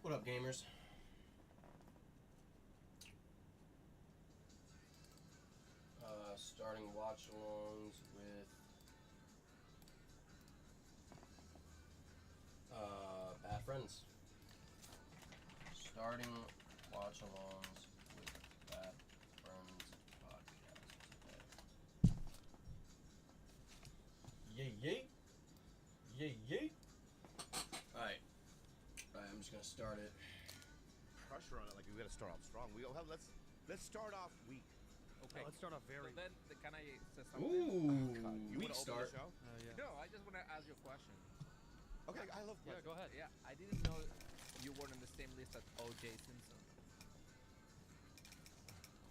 What up, gamers? Starting watch-alongs with Bad Friends. Starting watch-alongs with Bad Friends podcast today. Yay, yay! Yay, yay! Alright. I'm just gonna start it. Pressure on it, like we gotta start off strong. Let's start off weak. Okay, let's start off very. So then, can I say something? Ooh, You weak wanna start. open the show? Yeah. No, I just want to ask you a question. Okay, I love Yeah, questions. go ahead. Yeah, I didn't know you weren't on the same list as O.J. Simpson.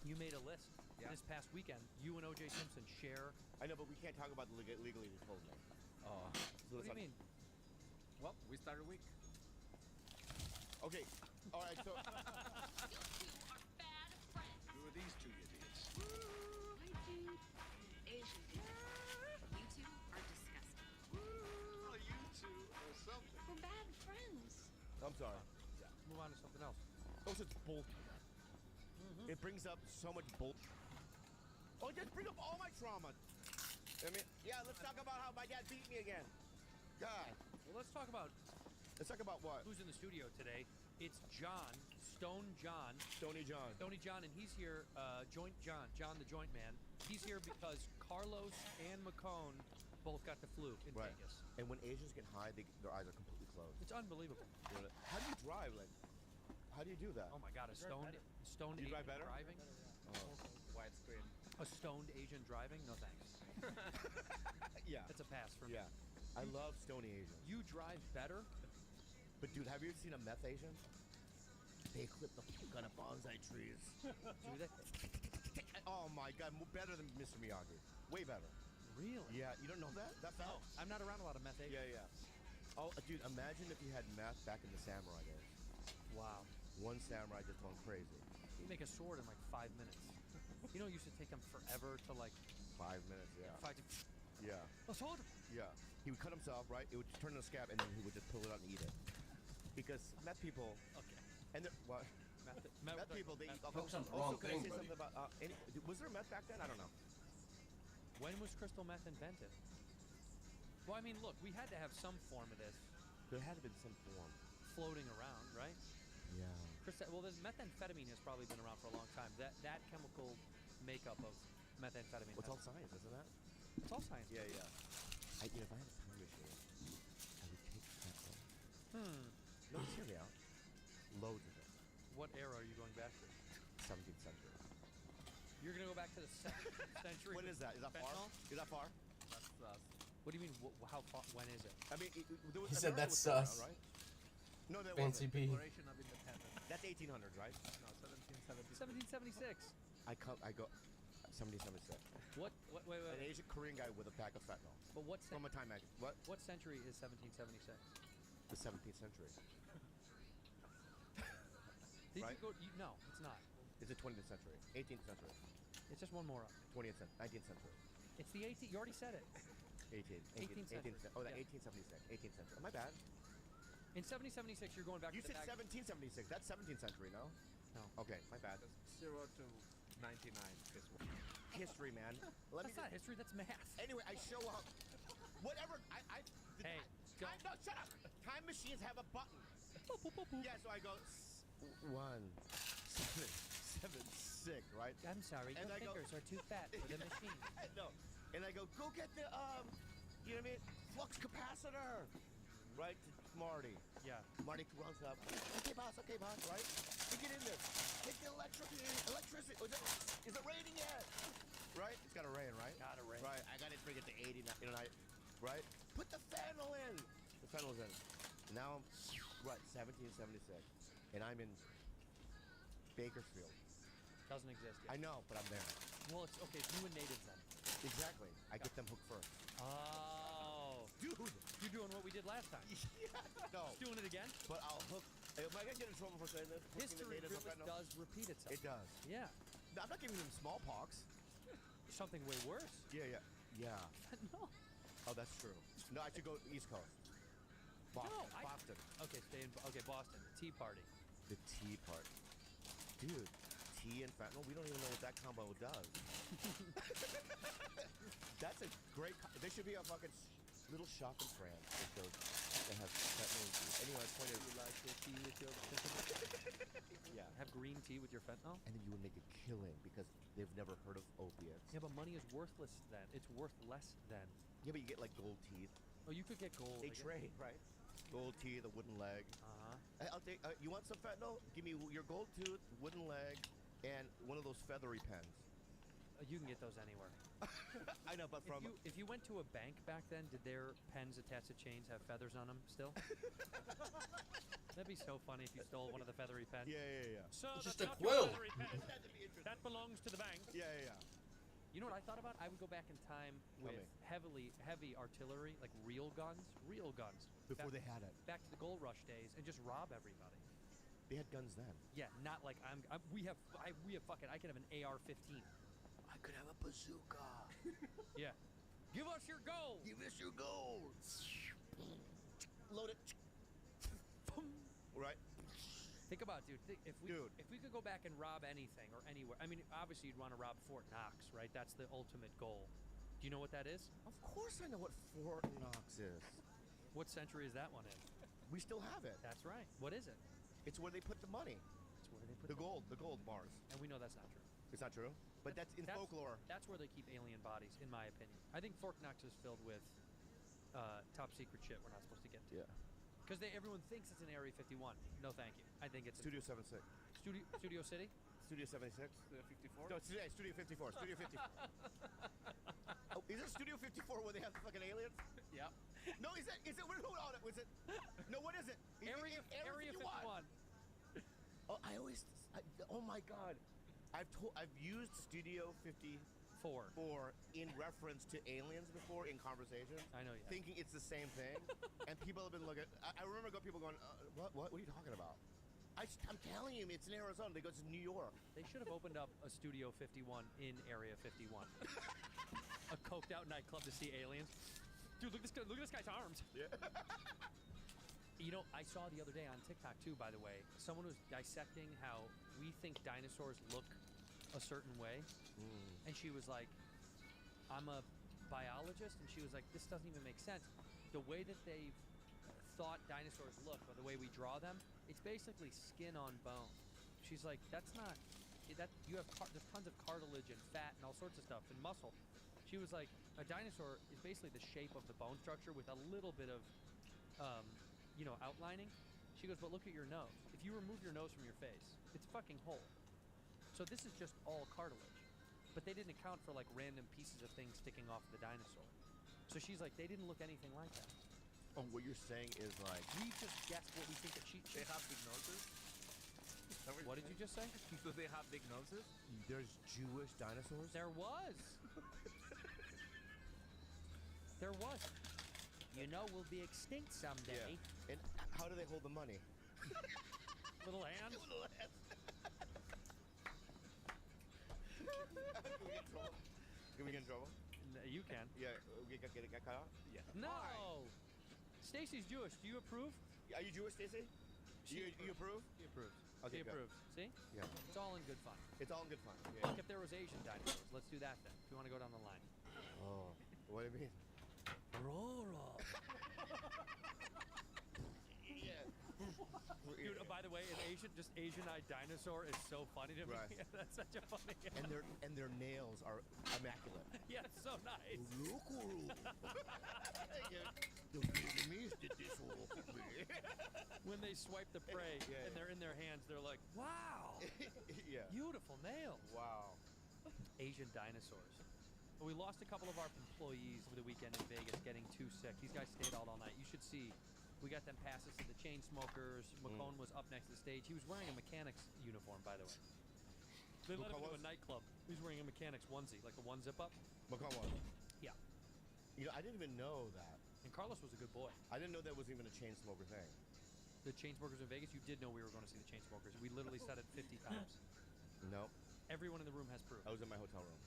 You made a list Yeah. this past weekend. You and O.J. Simpson share. I know, but we can't talk about the legally. They told me. Oh. So What do you mean? Well, we started weak. Okay, all right. So You two are bad friends. Who are these two idiots? White dude, Asian dude. You two are disgusting. Well, you two or something. We're bad friends. I'm sorry. Move on to something else. Oh, so it's bull. It brings up so much bull. Oh, just bring up all my trauma. I mean, yeah. Let's talk about how my dad beat me again. God. Well, let's talk about Let's talk about what? who's in the studio today. It's John, Stone John, Stony John. Stony John, and he's here. Joint John, John the Joint Man. He's here because Carlos and McCone both got the flu in Right. Vegas. And when Asians get high, their eyes are completely closed. It's unbelievable. How do you drive? Like, how do you do that? Oh my God, a stoned You Asian drive better? driving? Widescreen. A stoned Asian driving? No thanks. Yeah. That's a pass for me. Yeah. I love Stony Asians. You drive better? But dude, have you ever seen a meth Asian? They clip the fuck out of bonsai trees. Do they? Oh my god, better than Mr. Miyagi. Way better. Really? Yeah, you don't know that? That felt? I'm not around a lot of meth Asians. Yeah. Oh, dude, imagine if you had meth back in the samurai days. Wow. One samurai just went crazy. You make a sword in like 5 minutes. You know, it used to take him forever to like 5 minutes, yeah. Yeah. a sword. Yeah. He would cut himself, right? It would just turn into a scab, and then he would just pull it out and eat it. Because meth people, Okay. and they're, what? Meth people, they eat Focus on the also, wrong can I thing, say buddy. something about, was there meth back then? I don't know. When was crystal meth invented? Well, I mean, look, we had to have some form of this There had to be some form. floating around, right? Yeah. Well, this methamphetamine has probably been around for a long time. That chemical makeup of methamphetamine. Well, it's all science, isn't that? It's all science. Yeah. If I had a time machine, I would take petrol. No, just hear me out. Loads of it. What era are you going back to? 17th century. You're gonna go back to the 17th century. What is that? Is that far? Fentanyl? Is that far? That's us. What do you mean? How far? When is it? I mean, there was, He said America that's was still around, sus. right? No, that Fancy wasn't. P. Declaration of Independence. That's 1800s, right? No, 1770. 1776. I go 1776. What? Wait. An Asian Korean guy with a bag of fentanyl. But From a Time magazine. What? what century is 1776? The 17th century. Did Right. you go? No, it's not. It's the 20th century. 18th century. It's just one more up. 20th century. 19th century. It's the 18th. You already said it. 18th century. Oh, that Yeah. 1876. 18th century. My bad. In 1776, you're going back You to the said back. 1776. That's 17th century, no? No. Okay, my bad. That's 0 to 99. This one. History, man. Let That's me not history. That's math. Anyway, I show up. Whatever. Hey, don't- no, shut up. Time machines have a button. Yeah, so I go 1, 7, 6, right? I'm sorry. And Your I go- fingers are too fat for the machine. No. And I go get the you know what I mean? Flux capacitor. Right to Marty. Yeah. Marty runs up. Okay, boss, right? We get in there. Take the electricity. Is it raining yet? Right? It's gotta rain, right? Gotta rain. Right. I gotta bring it to 80 now. You know, right? Put the fennel in. The fennel's in. Now I'm 1776, and I'm in Bakersfield. Doesn't exist yet. I know, but I'm there. Well, it's okay. It's you and natives then. Exactly. I get them hooked first. Oh, Dude. you're doing what we did last time. No. Doing it again. But I'll hook. Am I gonna get in trouble for saying this? Hooking the History natives with really fentanyl? does repeat itself. It does. Yeah. No, I'm not giving them smallpox. Something way worse. Yeah. No. Oh, that's true. No, I should go East Coast. Boston. No, Boston. Okay, okay, Boston. The Tea Party. The Tea Party. Dude, tea and fentanyl, we don't even know what that combo does. That's a great... There should be a fucking little shopping brand that has fentanyl in tea. Anyway, my point is... You like your tea with your Yeah. Have green tea with your fentanyl? And then you would make a killing because they've never heard of opiates. Yeah, but money is worthless then. It's worth less then. Yeah, but you get like gold teeth. Oh, you could get gold. They trade, right? Gold teeth, a wooden leg. I'll take. You want some fentanyl? Give me your gold tooth, wooden leg, and one of those feathery pens. You can get those anywhere. I know, but from If you went to a bank back then, did their pens attached to chains have feathers on them still? That'd be so funny if you stole one of the feathery pens. yeah. Sir, It's that's just a not quill. your feathery pen. That belongs to the bank. Yeah. You know what I thought about? I would go back in time with heavy artillery, like real guns. Before they had it, Back to the gold rush days and just rob everybody. they had guns then. Yeah, not like we have fucking. I could have an AR-15. I could have a bazooka. Yeah. Give us your gold. Give us your gold. Load it. Right. Think about it, dude. If we could go back and rob anything or anywhere, I mean, obviously you'd want to rob Fort Knox, right? That's the ultimate goal. Do you know what that is? Of course I know what Fort Knox is. What century is that one in? We still have it. That's right. What is it? It's where they put the money. It's where they put The gold bars. And we know that's not true. It's not true? But that's in folklore. That's where they keep alien bodies, in my opinion. I think Fort Knox is filled with top secret shit we're not supposed to get to. Yeah. Because everyone thinks it's an Area 51. No, thank you. I think it's Studio 76. Studio City. Studio 76? 54? No, Studio 54. Studio 54. Oh, is it Studio 54 where they have the fucking aliens? Yeah. No, is it? Hold on. Was it? No, what is it? Area 51. Oh, oh my God. I've used Studio 54 in reference to aliens before in conversations. I know you have. Thinking it's the same thing. And people have been looking. I remember people going, what are you talking about? I'm telling you, it's in Arizona. They go to New York. They should have opened up a Studio 51 in Area 51. A coked out nightclub to see aliens. Dude, look at this guy's arms. Yeah. You know, I saw the other day on TikTok too, by the way, someone was dissecting how we think dinosaurs look a certain way. And she was like, I'm a biologist, and she was like, this doesn't even make sense. The way that they've thought dinosaurs look, or the way we draw them, it's basically skin on bone. She's like, that's not, there's tons of cartilage and fat and all sorts of stuff and muscle. She was like, a dinosaur is basically the shape of the bone structure with a little bit of, outlining. She goes, but look at your nose. If you remove your nose from your face, it's fucking whole. So this is just all cartilage. But they didn't account for like random pieces of things sticking off the dinosaur. So she's like, they didn't look anything like that. Oh, what you're saying is like... We just guessed what we think that They have big noses? What did you just say? Do they have big noses? There's Jewish dinosaurs? There was. There was. You know we'll be extinct someday. Yeah. And how do they hold the money? Little hands. Little hands. Can we get in trouble? You can. Yeah, we get cut off? Yeah. No. Stacy's Jewish. Do you approve? Are you Jewish, Stacey? You approve? He approves. Okay, He good. approves. See? Yeah. It's all in good fun. It's all in good fun. Yeah. Like if there was Asian dinosaurs, let's do that then. If you want to go down the line. Oh, what do you mean? Rora. Yeah. Dude, by the way, an Asian-eyed dinosaur is so funny to me. Right. That's such a funny. And their nails are immaculate. Yeah, it's so nice. The Vietnamese did this all for me. When they swipe the prey and they're in their hands, they're like, wow, Yeah. beautiful nails. Wow. Asian dinosaurs. We lost a couple of our employees over the weekend in Vegas getting too sick. These guys stayed out all night. You should see. We got them passes to the chain smokers. McCone was up next to the stage. He was wearing a mechanic's uniform, by the way. They let him into a nightclub. He was wearing a mechanic's onesie, like a one zip-up. McCone. Yeah. You know, I didn't even know that. And Carlos was a good boy. I didn't know that was even a chain smoker thing. The chain smokers in Vegas, you did know we were going to see the chain smokers. We literally said it 50 times. No. Everyone in the room has proof. I was in my hotel room.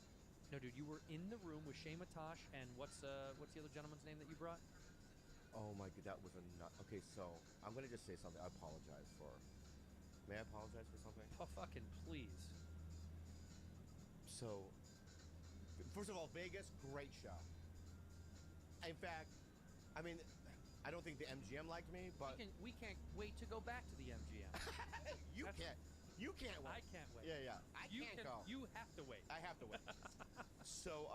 No, dude, you were in the room with Shay Matosh and what's the other gentleman's name that you brought? Oh my god, that was a nut. Okay, so I'm gonna just say something. I apologize for. May I apologize for something? Oh, fucking please. So, first of all, Vegas, great show. In fact, I mean, I don't think the MGM liked me, but We can't wait to go back to the MGM. you That's- can't. You can't wait. I can't wait. Yeah, yeah. I You can't go. You have to wait. I have to wait. So,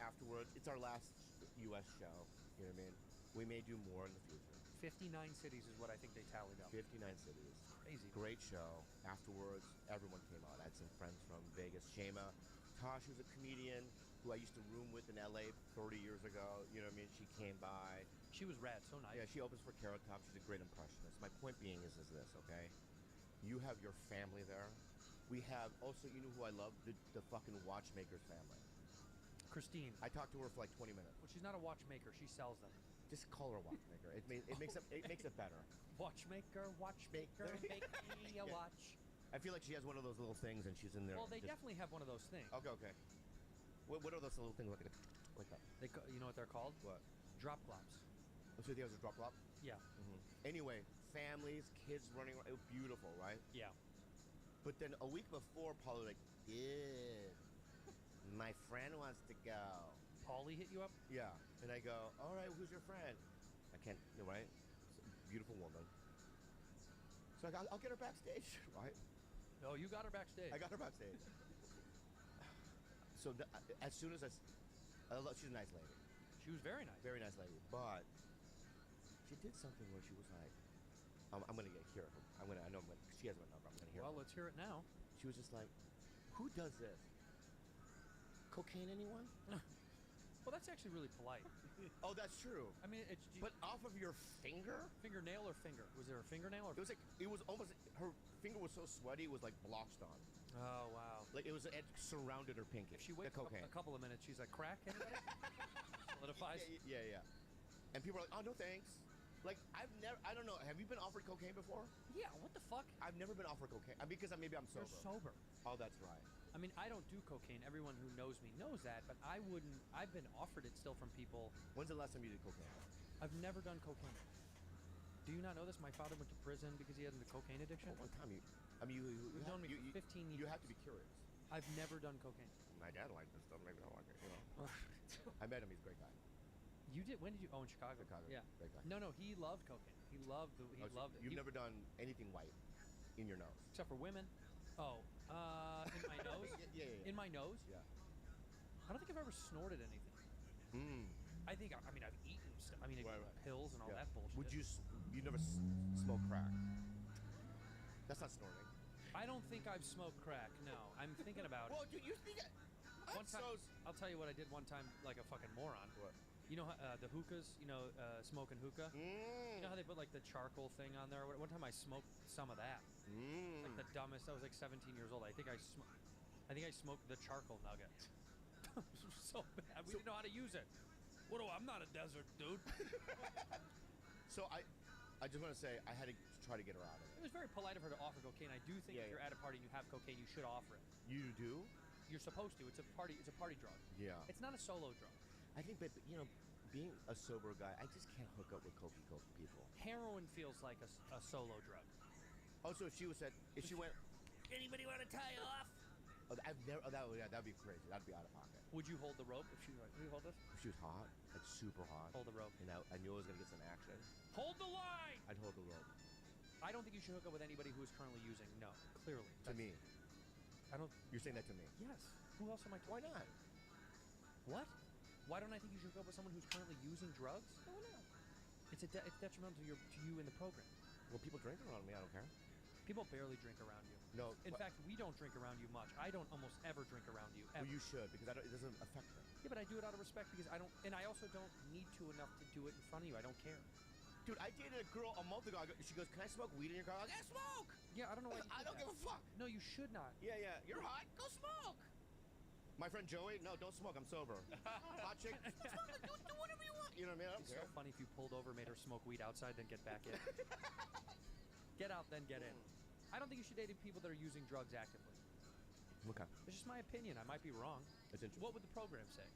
afterwards, it's our last U.S. show. You know what I mean? We may do more in the future. 59 cities is what I think they tallied up. 59 cities. Crazy. Great show. Afterwards, everyone came out. I had some friends from Vegas. Shema. Tosh, who's a comedian who I used to room with in LA 30 years ago. You know what I mean? She came by. She was rad, so nice. Yeah, she opens for Carrot Top. She's a great impressionist. My point being is this, okay? You have your family there. We have also, you know who I love? The fucking watchmakers family. Christine. I talked to her for like 20 minutes. Well, she's not a watchmaker. She sells them. Just call her a watchmaker. It makes it better. Watchmaker, watchmaker, make me a Yeah. watch. I feel like she has one of those little things and she's in there. Well, they just- definitely have one of those things. Okay. What are those little things like that? You know what they're called? What? Drop clops. So the others drop flop? Yeah. Anyway, families, kids running around. It was beautiful, right? Yeah. But then a week before, Paul was like, dude, my friend wants to go. Paulie hit you up? Yeah. And I go, all right, who's your friend? I can't, right? Beautiful woman. So I'll get her backstage, right? Oh, you got her backstage. I got her backstage. So as soon as she's a nice lady. She was very nice. Very nice lady. But she did something where she was like, I'm going to hear her. She has my number. I'm going to hear Well, her. let's hear it now. She was just like, who does this? Cocaine, anyone? Well, that's actually really polite. Oh, that's true. I mean, it's But off of your finger? fingernail or finger? Was there a fingernail or? It was almost, her finger was so sweaty, it was like blotched on. Oh wow. Like it surrounded her pinky. If she waits the cocaine. a couple of minutes, she's like, crack anybody? Solidifies. Yeah. And people are like, oh, no thanks. Like, I don't know, have you been offered cocaine before? Yeah. What the fuck? I've never been offered cocaine. Because maybe I'm sober. You're sober. Oh, that's right. I mean, I don't do cocaine. Everyone who knows me knows that, but I wouldn't. I've been offered it still from people. When's the last time you did cocaine? I've never done cocaine. Do you not know this? My father went to prison because he had a cocaine addiction. Oh, one time you You've known me for 15 years. You have to be curious. I've never done cocaine. My dad liked this stuff. Maybe I like it. You know. I met him. He's a great guy. You did? When did you? Oh, in Chicago. Chicago. Yeah. Great guy. No, he loved cocaine. He loved it. You've never done anything white in your nose. Except for women. Oh, in my nose. Yeah. In my nose. Yeah. I don't think I've ever snorted anything. I think. I mean, I've eaten stuff. I mean, Right. pills and all Yeah. that bullshit. Would you? You never smoke crack? That's not snorting. I don't think I've smoked crack. No, I'm thinking about it. Well, dude, you think One time, I'll tell you what I did one time, like a fucking moron. What? You know the hookahs? You know, smoking hookah? You know how they put like the charcoal thing on there? One time I smoked some of that. Like the dumbest. I was like 17 years old. I think I smoked the charcoal nugget. It was so bad. We didn't know how to use it. I'm not a desert dude. So I just want to say I had to try to get her out of It was very polite of her to offer cocaine. I do think Yeah, if you're at a party and you have cocaine, you should offer it. You do? You're supposed to. It's a party drug. Yeah. It's not a solo drug. I think, but being a sober guy, I just can't hook up with coke people. Heroin feels like a solo drug. Oh, so if she went, Anybody want to tie off? oh, I've never, that'd be crazy. That'd be out of pocket. Would you hold the rope if she was like, will you hold this? If she was hot, like super hot, Hold the rope. and I knew I was gonna get some action, Hold the line! I'd hold the rope. I don't think you should hook up with anybody who is currently using. No, clearly. To me, I don't. you're saying that to me. Yes. Who else am I? Why not? What? Why don't I think you should hook up with someone who's currently using drugs? No, why not? It's detrimental to you in the program. Well, people drink around me. I don't care. People barely drink around you. No. In fact, we don't drink around you much. I don't almost ever drink around you. Ever. Well, you should because it doesn't affect me. Yeah, but I do it out of respect because I don't, and I also don't need to enough to do it in front of you. I don't care. Dude, I dated a girl a month ago. She goes, "Can I smoke weed in your car?" I'm like, "Yeah, smoke." Yeah, I don't know why. I don't give a fuck. No, you should not. Yeah. You're hot. Go smoke. My friend Joey, no, don't smoke. I'm sober. Hot chick, smoke. Do whatever you want. You know what I mean? I don't It's care. so funny if you pulled over, made her smoke weed outside, then get back in. Get out, then get in. I don't think you should date people that are using drugs actively. Okay. It's just my opinion. I might be wrong. It's interesting. What would the program say?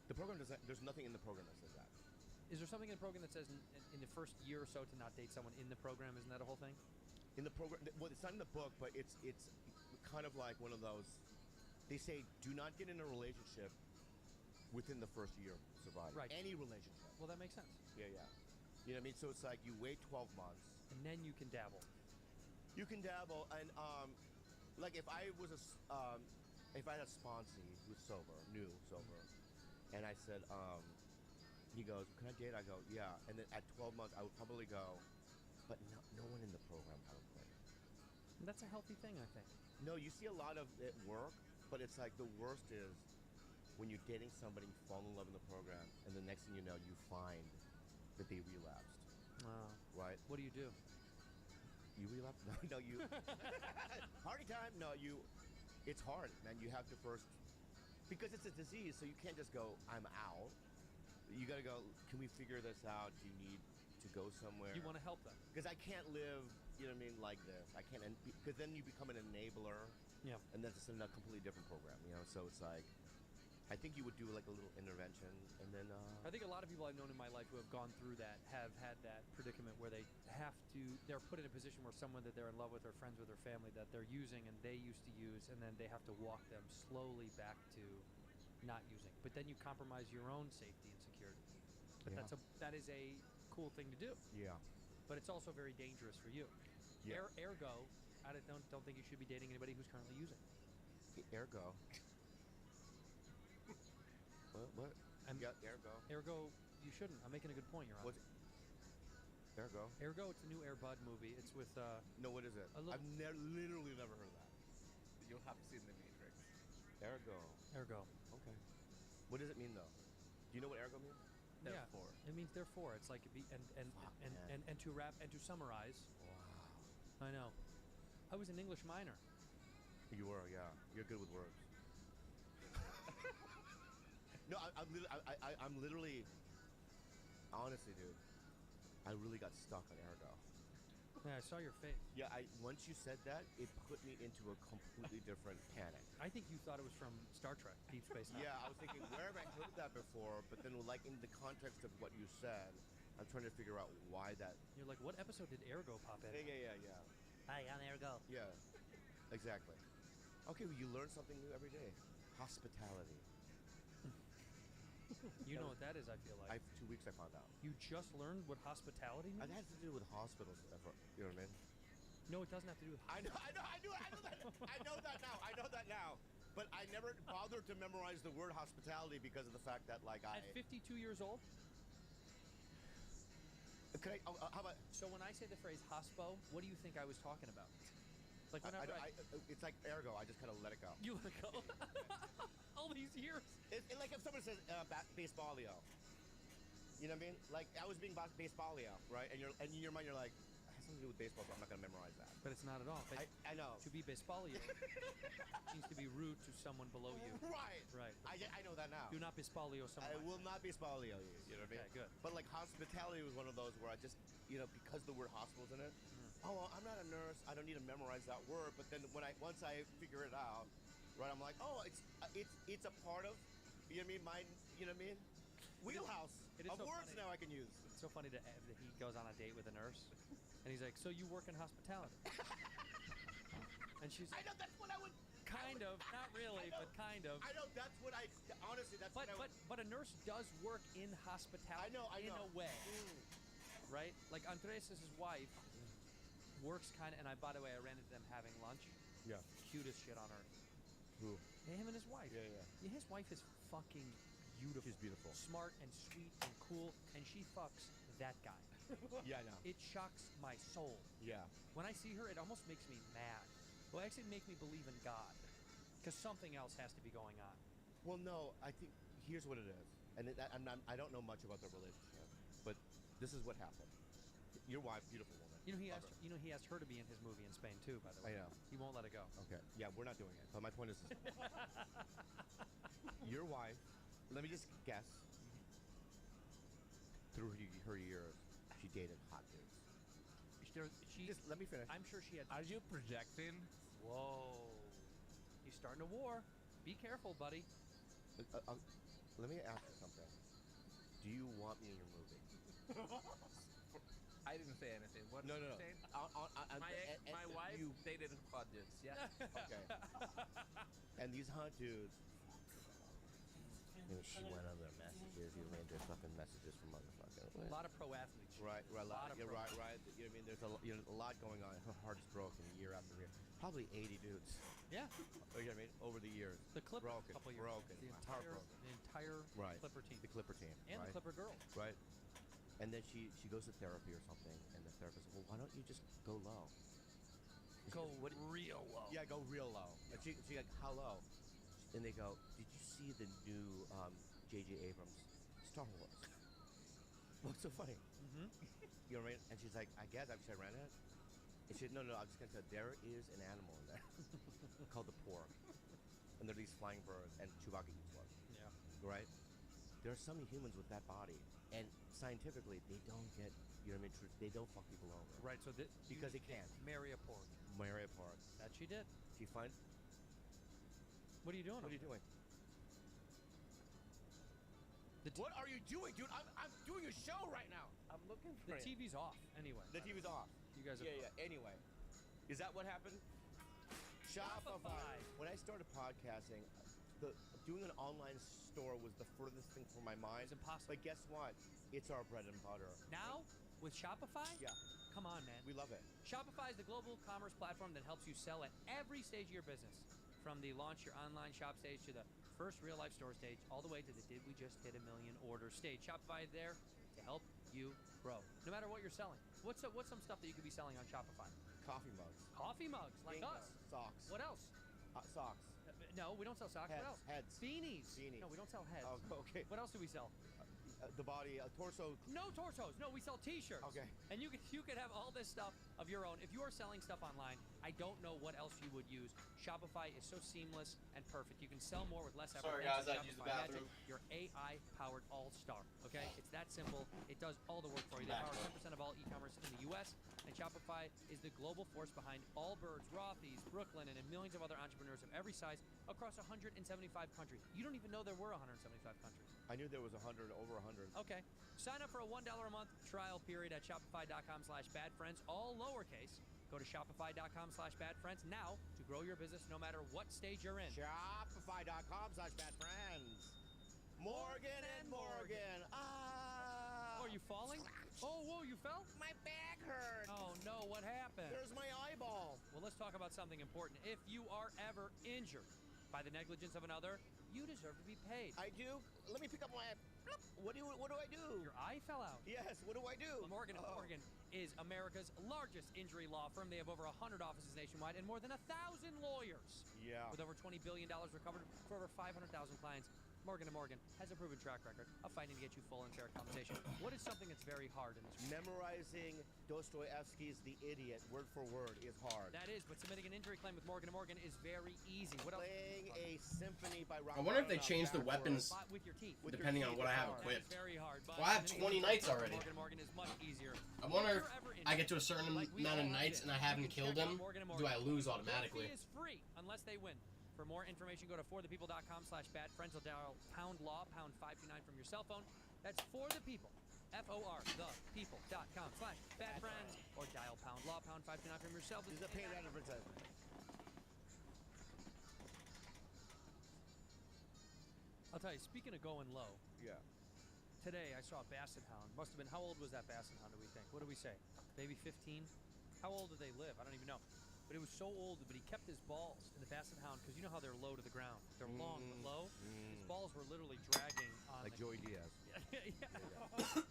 The program doesn't. There's nothing in the program that says that. Is there something in the program that says in the first year or so to not date someone in the program? Isn't that a whole thing? In the program, well, it's not in the book, but it's kind of like one of those. They say do not get in a relationship within the first year of sobriety. Right. Any relationship. Well, that makes sense. Yeah, yeah. You know what I mean? So it's like you wait 12 months. And then you can dabble. You can dabble, and like if I was if I had a sponsee who's sober, new sober, and I said, he goes, "Can I date?" I go, "Yeah." And then at 12 months, I would probably go, but no one in the program probably. And that's a healthy thing, I think. No, you see a lot of it work, but it's like the worst is when you're dating somebody, you fall in love in the program, and the next thing you know, you find that they relapsed. Right? What do you do? You relapse? No, you. Party time? No, you. It's hard, man. You have to first, because it's a disease, so you can't just go, "I'm out." You got to go, "Can we figure this out? Do you need to go somewhere?" You want to help them. Because I can't live, you know what I mean, like this. I can't, because then you become an enabler. Yeah. And that's just a completely different program, you know. So it's like, I think you would do like a little intervention, and then. I think a lot of people I've known in my life who have gone through that have had that predicament where they're put in a position where someone that they're in love with or friends with or family that they're using and they used to use, and then they have to walk them slowly back to not using. But then you compromise your own safety and security. But Yeah. that is a cool thing to do. Yeah. But it's also very dangerous for you. Yeah. Ergo, I don't think you should be dating anybody who's currently using. Ergo. What? Yeah, Ergo, you shouldn't. I'm making a good point, Your Honor. What's Ergo? Ergo, it's a new Air Bud movie. It's with No, what is it? I've literally never heard of that. You'll have to see The Matrix. Ergo. Ergo. Okay. What does it mean though? Do you know what ergo means? Therefore. Yeah, it means therefore. It's like and to wrap and to summarize. Wow. I know. I was an English minor. You were, yeah. You're good with words. No, I'm literally, honestly, dude, I really got stuck on ergo. Yeah, I saw your face. Yeah, once you said that, it put me into a completely different panic. I think you thought it was from Star Trek, Deep Space Nine. Yeah, I was thinking, where have I heard that before? But then, like, in the context of what you said, I'm trying to figure out why that. You're like, what episode did Ergo pop in? Yeah. Hi, I'm Ergo. Yeah, exactly. Okay, well, you learn something new every day. Hospitality. You know what that is, I feel like. 2 weeks I found out. You just learned what hospitality It means? has to do with hospitals, you know what I mean? No, it doesn't have to do with I know that now. But I never bothered to memorize the word hospitality because of the fact that, like, At 52 years old? Can I, how about... So when I say the phrase hospo, what do you think I was talking about? Like whenever it's like ergo, I just kind of let it go. You let it go? All these years. It's like if someone says baseballio. You know what I mean? Like, I was being baseballio, right? And in your mind, you're like, it has something to do with baseball, so I'm not going to memorize that. But it's not at all. I know. To be baseballio means to be rude to someone below you. Right. Right. I know that now. Do not baseballio someone. I will not baseballio you. You know what I mean? Okay, good. But like hospitality was one of those where I just, you know, because the word hospital's in it. Oh, well, I'm not a nurse. I don't need to memorize that word. But then once I figure it out, right, I'm like, oh, it's a part of, you know what I mean? You know what I mean? Wheelhouse it is of so words funny. now I can use. It's so funny that he goes on a date with a nurse, and he's like, "So you work in hospitality?" And she's I like, know, that's what I would. "Kind of, not really, but kind of." I know, that's what I, honestly, that's what I would. But a nurse does work in hospitality. I know. In a way, right? Like Andres' wife works kind of, and by the way, I ran into them having lunch. Yeah. Cutest shit on earth. Who? Him and his wife. Yeah. His wife is fucking beautiful. She's beautiful. Smart and sweet and cool, and she fucks that guy. Yeah, I know. It shocks my soul. Yeah. When I see her, it almost makes me mad. Well, actually, make me believe in God, because something else has to be going on. Well, no, I think here's what it is, and I don't know much about their relationship, but this is what happened. Your wife, beautiful woman. You know, he asked her to be in his movie in Spain too. By the way, I know. He won't let it go. Okay. Yeah, we're not doing it. But my point is, your wife. Let me just guess. Through her years, she dated hot dudes. Just let me finish. I'm sure she had. Are you projecting? Whoa! He's starting a war. Be careful, buddy. Let me ask you something. Do you want me in your movie? I didn't say anything. What No, did no, you no. say? And My wife you, dated hot dudes. Yeah. okay. And these hot dudes. She went on their messages. You read their fucking messages from motherfucking. A lot of pro athletes. Right, right, lot of yeah, pro- right. You know what I mean? There's a lot going on. Her heart's broken year after year. Probably 80 dudes. Yeah. You know what I mean? Over the years. The Clippers, broken, a couple years. broken, The heartbroken. entire Right. Clipper team. The Clipper team. And right? the Clipper girls. Right. And then she goes to therapy or something, and the therapist, well, why don't you just go low? Go real low. Yeah, go real low. And she like, how low? And they go, did you see the new J.J. Abrams Star Wars? What's so funny? Mm-hmm. You know what I mean? And she's like, I guess I ran it. And she said, no, I'm just gonna tell you, there is an animal in there called the pork, and they're these flying birds, and Chewbacca eats one. Yeah. Right? There are some humans with that body, and scientifically, they don't get, you know what I mean? They don't fuck people over. Right. So Because they can't. marry a pork. Marry a pork. That she did. She find. What are you doing? What are you doing? What are you doing, dude? I'm doing a show right now. I'm looking for The TV's off anyway. The TV's off. You guys are. Yeah. Anyway, is that what happened? Shopify. When I started podcasting, doing an online store was the furthest thing from my mind. It's impossible. But guess what? It's our bread and butter. Now with Shopify. Yeah. Come on, man. We love it. Shopify is the global commerce platform that helps you sell at every stage of your business. From the launch your online shop stage to the first real life store stage, all the way to the did we just hit 1 million order stage. Shopify is there to help you grow. No matter what you're selling. What's some stuff that you could be selling on Shopify? Coffee mugs. Coffee mugs, like Bingo. us. Socks. What else? Socks. No, we don't sell socks. Heads. What else? Heads. Beanies. Beanies. No, we don't sell heads. Oh, okay. What else do we sell? The body, torso. No torsos. No, we sell T-shirts. Okay. And you could have all this stuff of your own. If you are selling stuff online, I don't know what else you would use. Shopify is so seamless and perfect. You can sell more with less effort. Sorry, guys, Thanks to I had to use the Shopify bathroom. Magic, your AI-powered all-star. Okay, it's that simple. It does all the work for you. They power 10% of all e-commerce in the U.S. And Shopify is the global force behind Allbirds, Rothy's, Brooklyn, and millions of other entrepreneurs of every size across 175 countries. You don't even know there were 175 countries. I knew there was over 100. Okay. Sign up for a $1 a month trial period at shopify.com/badfriends, all lowercase. Go to shopify.com/badfriends now to grow your business no matter what stage you're in. Shopify.com/badfriends. Morgan and Morgan. Oh, are you falling? Oh, whoa, you fell? My back hurts. Oh, no, what happened? There's my eyeball. Well, let's talk about something important. If you are ever injured by the negligence of another, you deserve to be paid. I do. Let me pick up my. What do I do? Your eye fell out. Yes. What do I do? Well, Morgan & Morgan is America's largest injury law firm. They have over 100 offices nationwide and more than 1,000 lawyers. Yeah. With over $20 billion recovered for over 500,000 clients, Morgan & Morgan has a proven track record of fighting to get you full and fair compensation. What is something that's very hard in this? Memorizing Dostoevsky's The Idiot word for word is hard. That is, but submitting an injury claim with Morgan & Morgan is very easy. What else? Playing a symphony by I Rock. wonder if they changed the weapons With your teeth. With your depending on teeth what I is have hard. equipped. It's very hard. But Well, I have submitting 20 an knights injury already. with Morgan & Morgan is much easier. I wonder If if you're ever I get injured, to a certain like we amount of all knights did, and I you haven't can killed check out them. Morgan & Do I Morgan. lose Your automatically? fee is free unless they win. For more information, go to forthepeople.com/badfriends or dial pound law, pound 529 from your cell phone. That's for the people. FORthepeople.com/badfriends or dial pound law, pound 529 from your cell phone. This is a paid advertisement. I'll tell you, speaking of going low, Yeah. today I saw a basset hound. Must have been, how old was that basset hound, do we think? What do we say? Maybe 15? How old did they live? I don't even know. But it was so old, but he kept his balls in the basset hound, because you know how they're low to the ground. They're long but low. His balls were literally dragging on Like the... Joey Diaz. Yeah.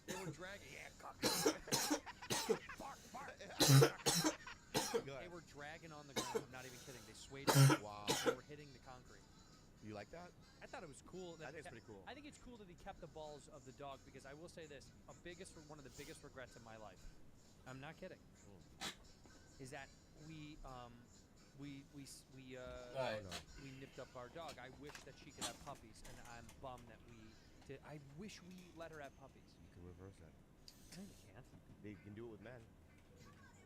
They were dragging... Yeah, bark, bark. They were dragging on the ground. I'm not even kidding. They swayed. Wow. They were hitting the concrete. You like that? I thought it was cool. I think it's pretty cool. I think it's cool that he kept the balls of the dog, because I will say this: one of the biggest regrets in my life. I'm not kidding. Is that we Right. nipped up our dog. I wish that she could have puppies, and I'm bummed that we did. I wish we let her have puppies. You can reverse it. No, you can't. They can do it with men.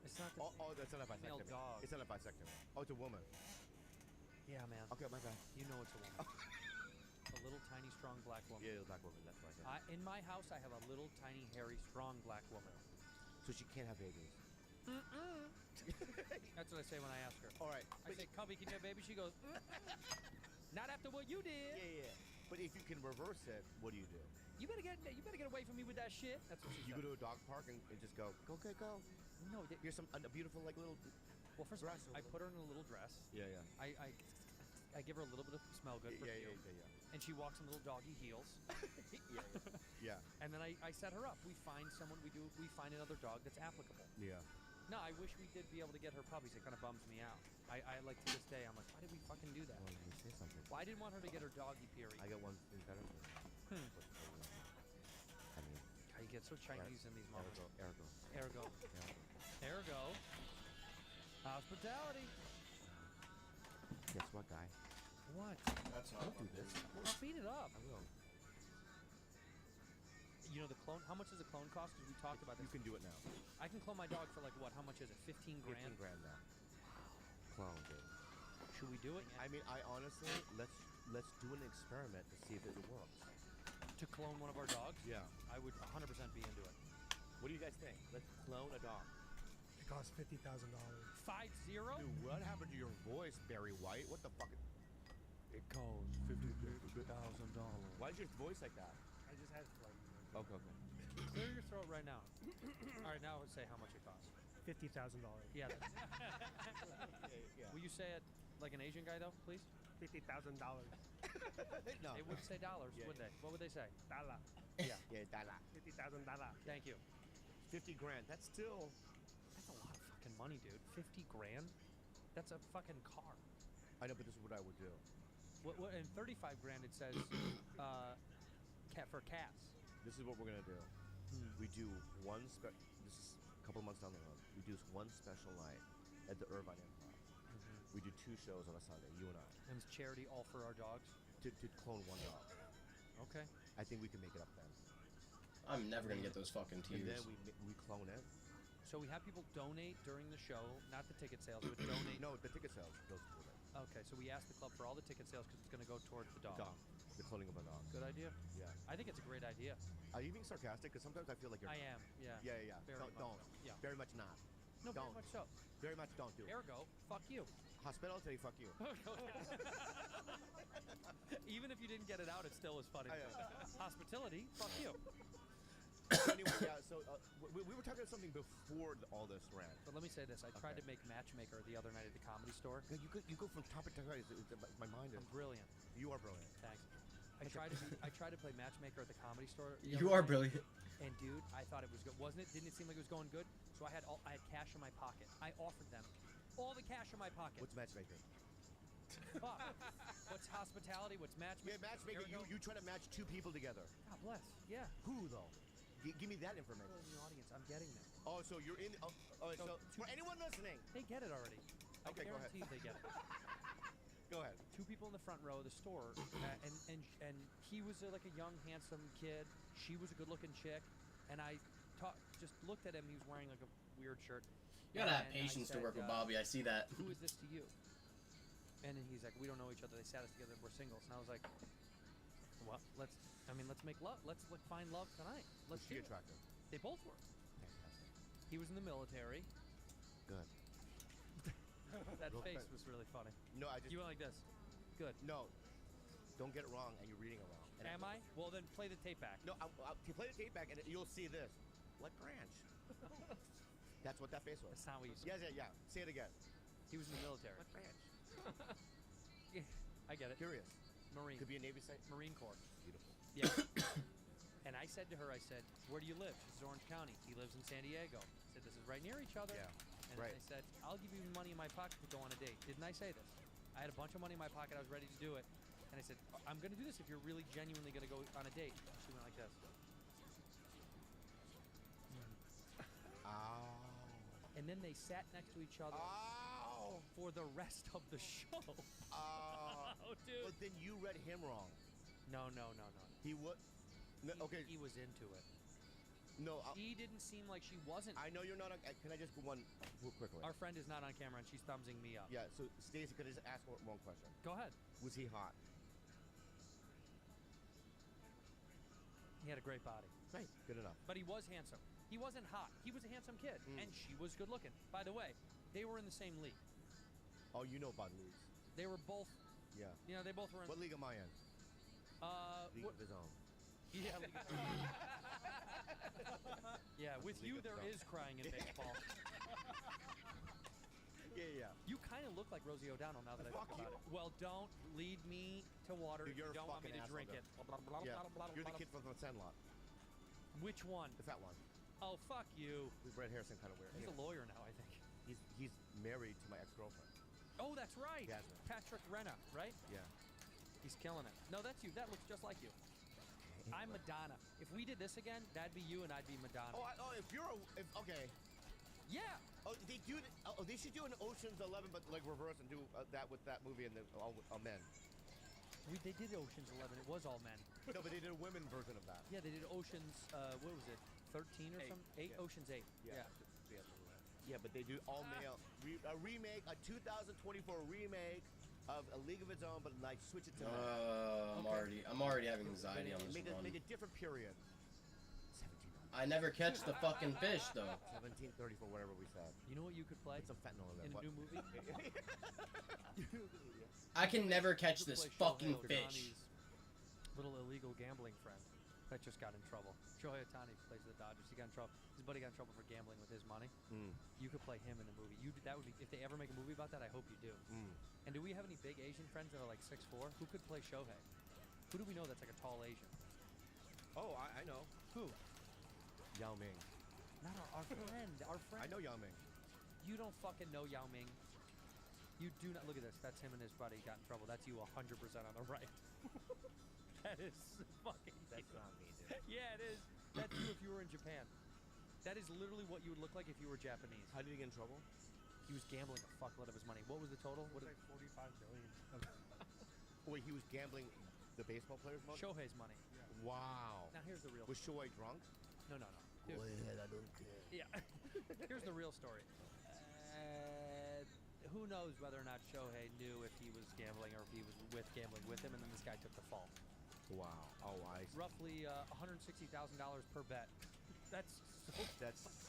It's not the That's not a male vasectomy. dog. It's not a vasectomy. Oh, it's a woman. Yeah, man. Okay, my bad. You know it's a woman. A little tiny strong black woman. Yeah, black woman. That's right. In my house, I have a little tiny hairy strong black woman. So she can't have babies. That's what I say when I ask her. All right. I say, Cubby, can you have a baby? She goes, not after what you did. Yeah. But if you can reverse it, what do? You better get away from me with that shit. That's what she You said. go to a dog park and just go. No, Here's a beautiful like little. well, first of all, dress I put her in a little dress. Yeah. I give her a little bit of smell good perfume. Yeah. And she walks in little doggy heels. Yeah. And then I set her up. We find someone. We find another dog that's applicable. Yeah. No, I wish we did be able to get her puppies. It kind of bums me out. I like to this day. I'm like, why did we fucking do that? Well, let me say something. Well, I didn't want her to get her doggy period. I got one thing better. I mean, God, you get so Chinese in these moments. ergo. Ergo. Hospitality. Guess what, guy? What? That's not Don't do this. Speed it up. I will. You know the clone. How much does a clone cost? Because we talked about this. You can do it now. I can clone my dog for like what? How much is it? 15 grand. 15 grand now. Clone, dude. Should we do it? I mean, I honestly, let's do an experiment to see if it works. To clone one of our dogs? Yeah. I would 100% be into it. What do you guys think? Let's clone a dog. It costs $50,000. 5-0? Dude, what happened to your voice, Barry White? What the fuck? It costs $50,000. Why is your voice like that? I just had to Okay. Clear your throat right now. All right, now say how much it costs. $50,000. Yeah. Yeah. Will you say it like an Asian guy though, please? $50,000. No. They wouldn't say dollars, Yeah. would they? What would they say? Dollar. Yeah. Yeah, dollar. $50,000. Thank you. 50 grand. That's still. That's a lot of fucking money, dude. 50 grand? That's a fucking car. I know, but this is what I would do. What in 35 grand it says cat for cats. This is what we're gonna do. We do one this is a couple months down the road. We do one special night at the Irvine Improv. We do 2 shows on a Sunday, you and I, And it's charity all for our dogs. to clone one dog. Okay. I think we can make it up then. I'm never gonna get those fucking And tears. then we clone it. So we have people donate during the show, not the ticket sales, but donate. No, the ticket sales goes to it. Okay, so we asked the club for all the ticket sales because it's going to go towards the dog. The cloning of a dog. Good idea. Yeah. I think it's a great idea. Are you being sarcastic? Because sometimes I feel like you're. I am. Yeah. Yeah. Very much Don't. so. Yeah. Very much not. No, very Don't. much so. Very much don't do it. Ergo, fuck you. Hospitality, fuck you. Even if you didn't get it out, it still was funny. Hospitality, fuck you. Anyway, yeah. So we were talking about something before all this ran. But let me say this: I tried to make Matchmaker the other night at the Comedy Store. Yeah, you go from topic to topic. My mind is. I'm brilliant. You are brilliant. Thanks. I tried to play Matchmaker at the Comedy Store. the You other are night, brilliant. And dude, I thought it was good, wasn't it? Didn't it seem like it was going good? So I had cash in my pocket. I offered them all the cash in my pocket. What's matchmaking? Fuck. What's hospitality? What's matchmaking? Yeah, matchmaking. Ergo- You try to match 2 people together. God bless. Yeah. Who though? Give me that People information. in the audience, I'm getting there. Oh, so you're in. Oh, so for anyone listening, They get it already. Okay, I go ahead. guarantee they get it. go ahead. 2 people in the front row of the store, and he was like a young, handsome kid. She was a good-looking chick, and I just looked at him. He was wearing like a weird shirt. You gotta have And I patience to said, work with Bobby. I see that. Who is this to you? And then he's like, we don't know each other. They sat us together. We're singles. And I was like, well, let's make love. Let's find love tonight. Let's Was she do it. attractive? They both were. Fantastic. He was in the military. Good. That Real face quick. was really funny. No, I just. You went like this. Good. No. Don't get it wrong, and you're reading it wrong. And Am I? Well, then play the tape back. No, I'll play the tape back, and you'll see this. Like Branch. That's what that face was. That's not what you said. Yeah. Say it again. He was in the military. Like Branch. Yeah, I get it. Curious. Marine. Could be a Navy site. Marine Corps. Beautiful. Yeah. And I said to her, where do you live? She says, Orange County. He lives in San Diego. I said, this is right near each other. Yeah. And Right. I said, I'll give you money in my pocket to go on a date. Didn't I say this? I had a bunch of money in my pocket. I was ready to do it. And I said, I'm going to do this if you're really genuinely going to go on a date. She went like this. Ow. And then they sat next to each other Ow. for the rest of the show. Oh, dude. But then you read him wrong. No. He would. No, okay. He was into it. No. She didn't seem like she wasn't. I know you're not. Can I just go one real quickly? Our friend is not on camera, and she's thumbsing me up. Yeah. So Stacey, could I just ask one question? Go ahead. Was he hot? He had a great body. Right. Good enough. But he was handsome. He wasn't hot. He was a handsome kid. And she was good looking. By the way, they were in the same league. Oh, you know about leagues. They were both, Yeah. you know, they both were in... What league am I in? League what- of his own. Yeah, League of Yeah, with League you of there Thrones. is crying in baseball. Yeah. You kind of look like Rosie O'Donnell now that I Fuck think about you. it. Well, don't lead me to water Dude, if you're you a don't want me fucking to asshole, drink dude. it. Blah, blah, Yeah. blah, blah, You're the blah. kid from the Sandlot. Which one? The fat one. Oh, fuck you. With red hair, some kind of weird. He's a Anyway, lawyer now, I think. he's married to my ex-girlfriend. Oh, that's right. Jasmine. Patrick Renna, right? Yeah. He's killing it. No, that's you. That looks just like you. I'm Madonna. If we did this again, that'd be you and I'd be Madonna. If you're okay. Yeah. Oh, they should do an Ocean's 11, but like reverse and do that with that movie and the all men. They did Ocean's 11. It was all men. No, but they did a women version of that. Yeah, they did Ocean's, what was it, 13 or something? 8? Yeah. Ocean's 8. Yeah. Yeah, but they do all male a remake, a 2024 remake of A League of Its Own, but like switch it to men. I'm already having anxiety on this Make run. a different period. 1700. I never catch the fucking fish though. 1734, whatever we said. You know what you could play It's some fentanyl in in there. a new movie? I can never catch You could this play fucking Shohei fish. Ohtani's little illegal gambling friend that just got in trouble. Shohei Ohtani plays the Dodgers. He got in trouble. His buddy got in trouble for gambling with his money. You could play him in a movie. That would be, if they ever make a movie about that, I hope you do. And do we have any big Asian friends that are like 6'4"? Who could play Shohei? Who do we know that's like a tall Asian? Oh, I know. Who? Yao Ming. Not our friend. Our friend. I know Yao Ming. You don't fucking know Yao Ming. You do not. Look at this. That's him and his buddy got in trouble. That's you 100% on the right. That is fucking. That's not me, dude. Yeah, it is. That's you if you were in Japan. That is literally what you would look like if you were Japanese. How did he get in trouble? He was gambling a fuckload of his money. What was the total? It was like 45 billion. Wait, he was gambling the baseball players' money? Shohei's money. Wow. Now here's the real. Was Shohei drunk? No. Dude, Go ahead, I don't care. yeah. Here's the real story. Who knows whether or not Shohei knew if he was gambling or if he was gambling with him, and then this guy took the fall. Wow. Oh, I see. Roughly $160,000 per bet. That's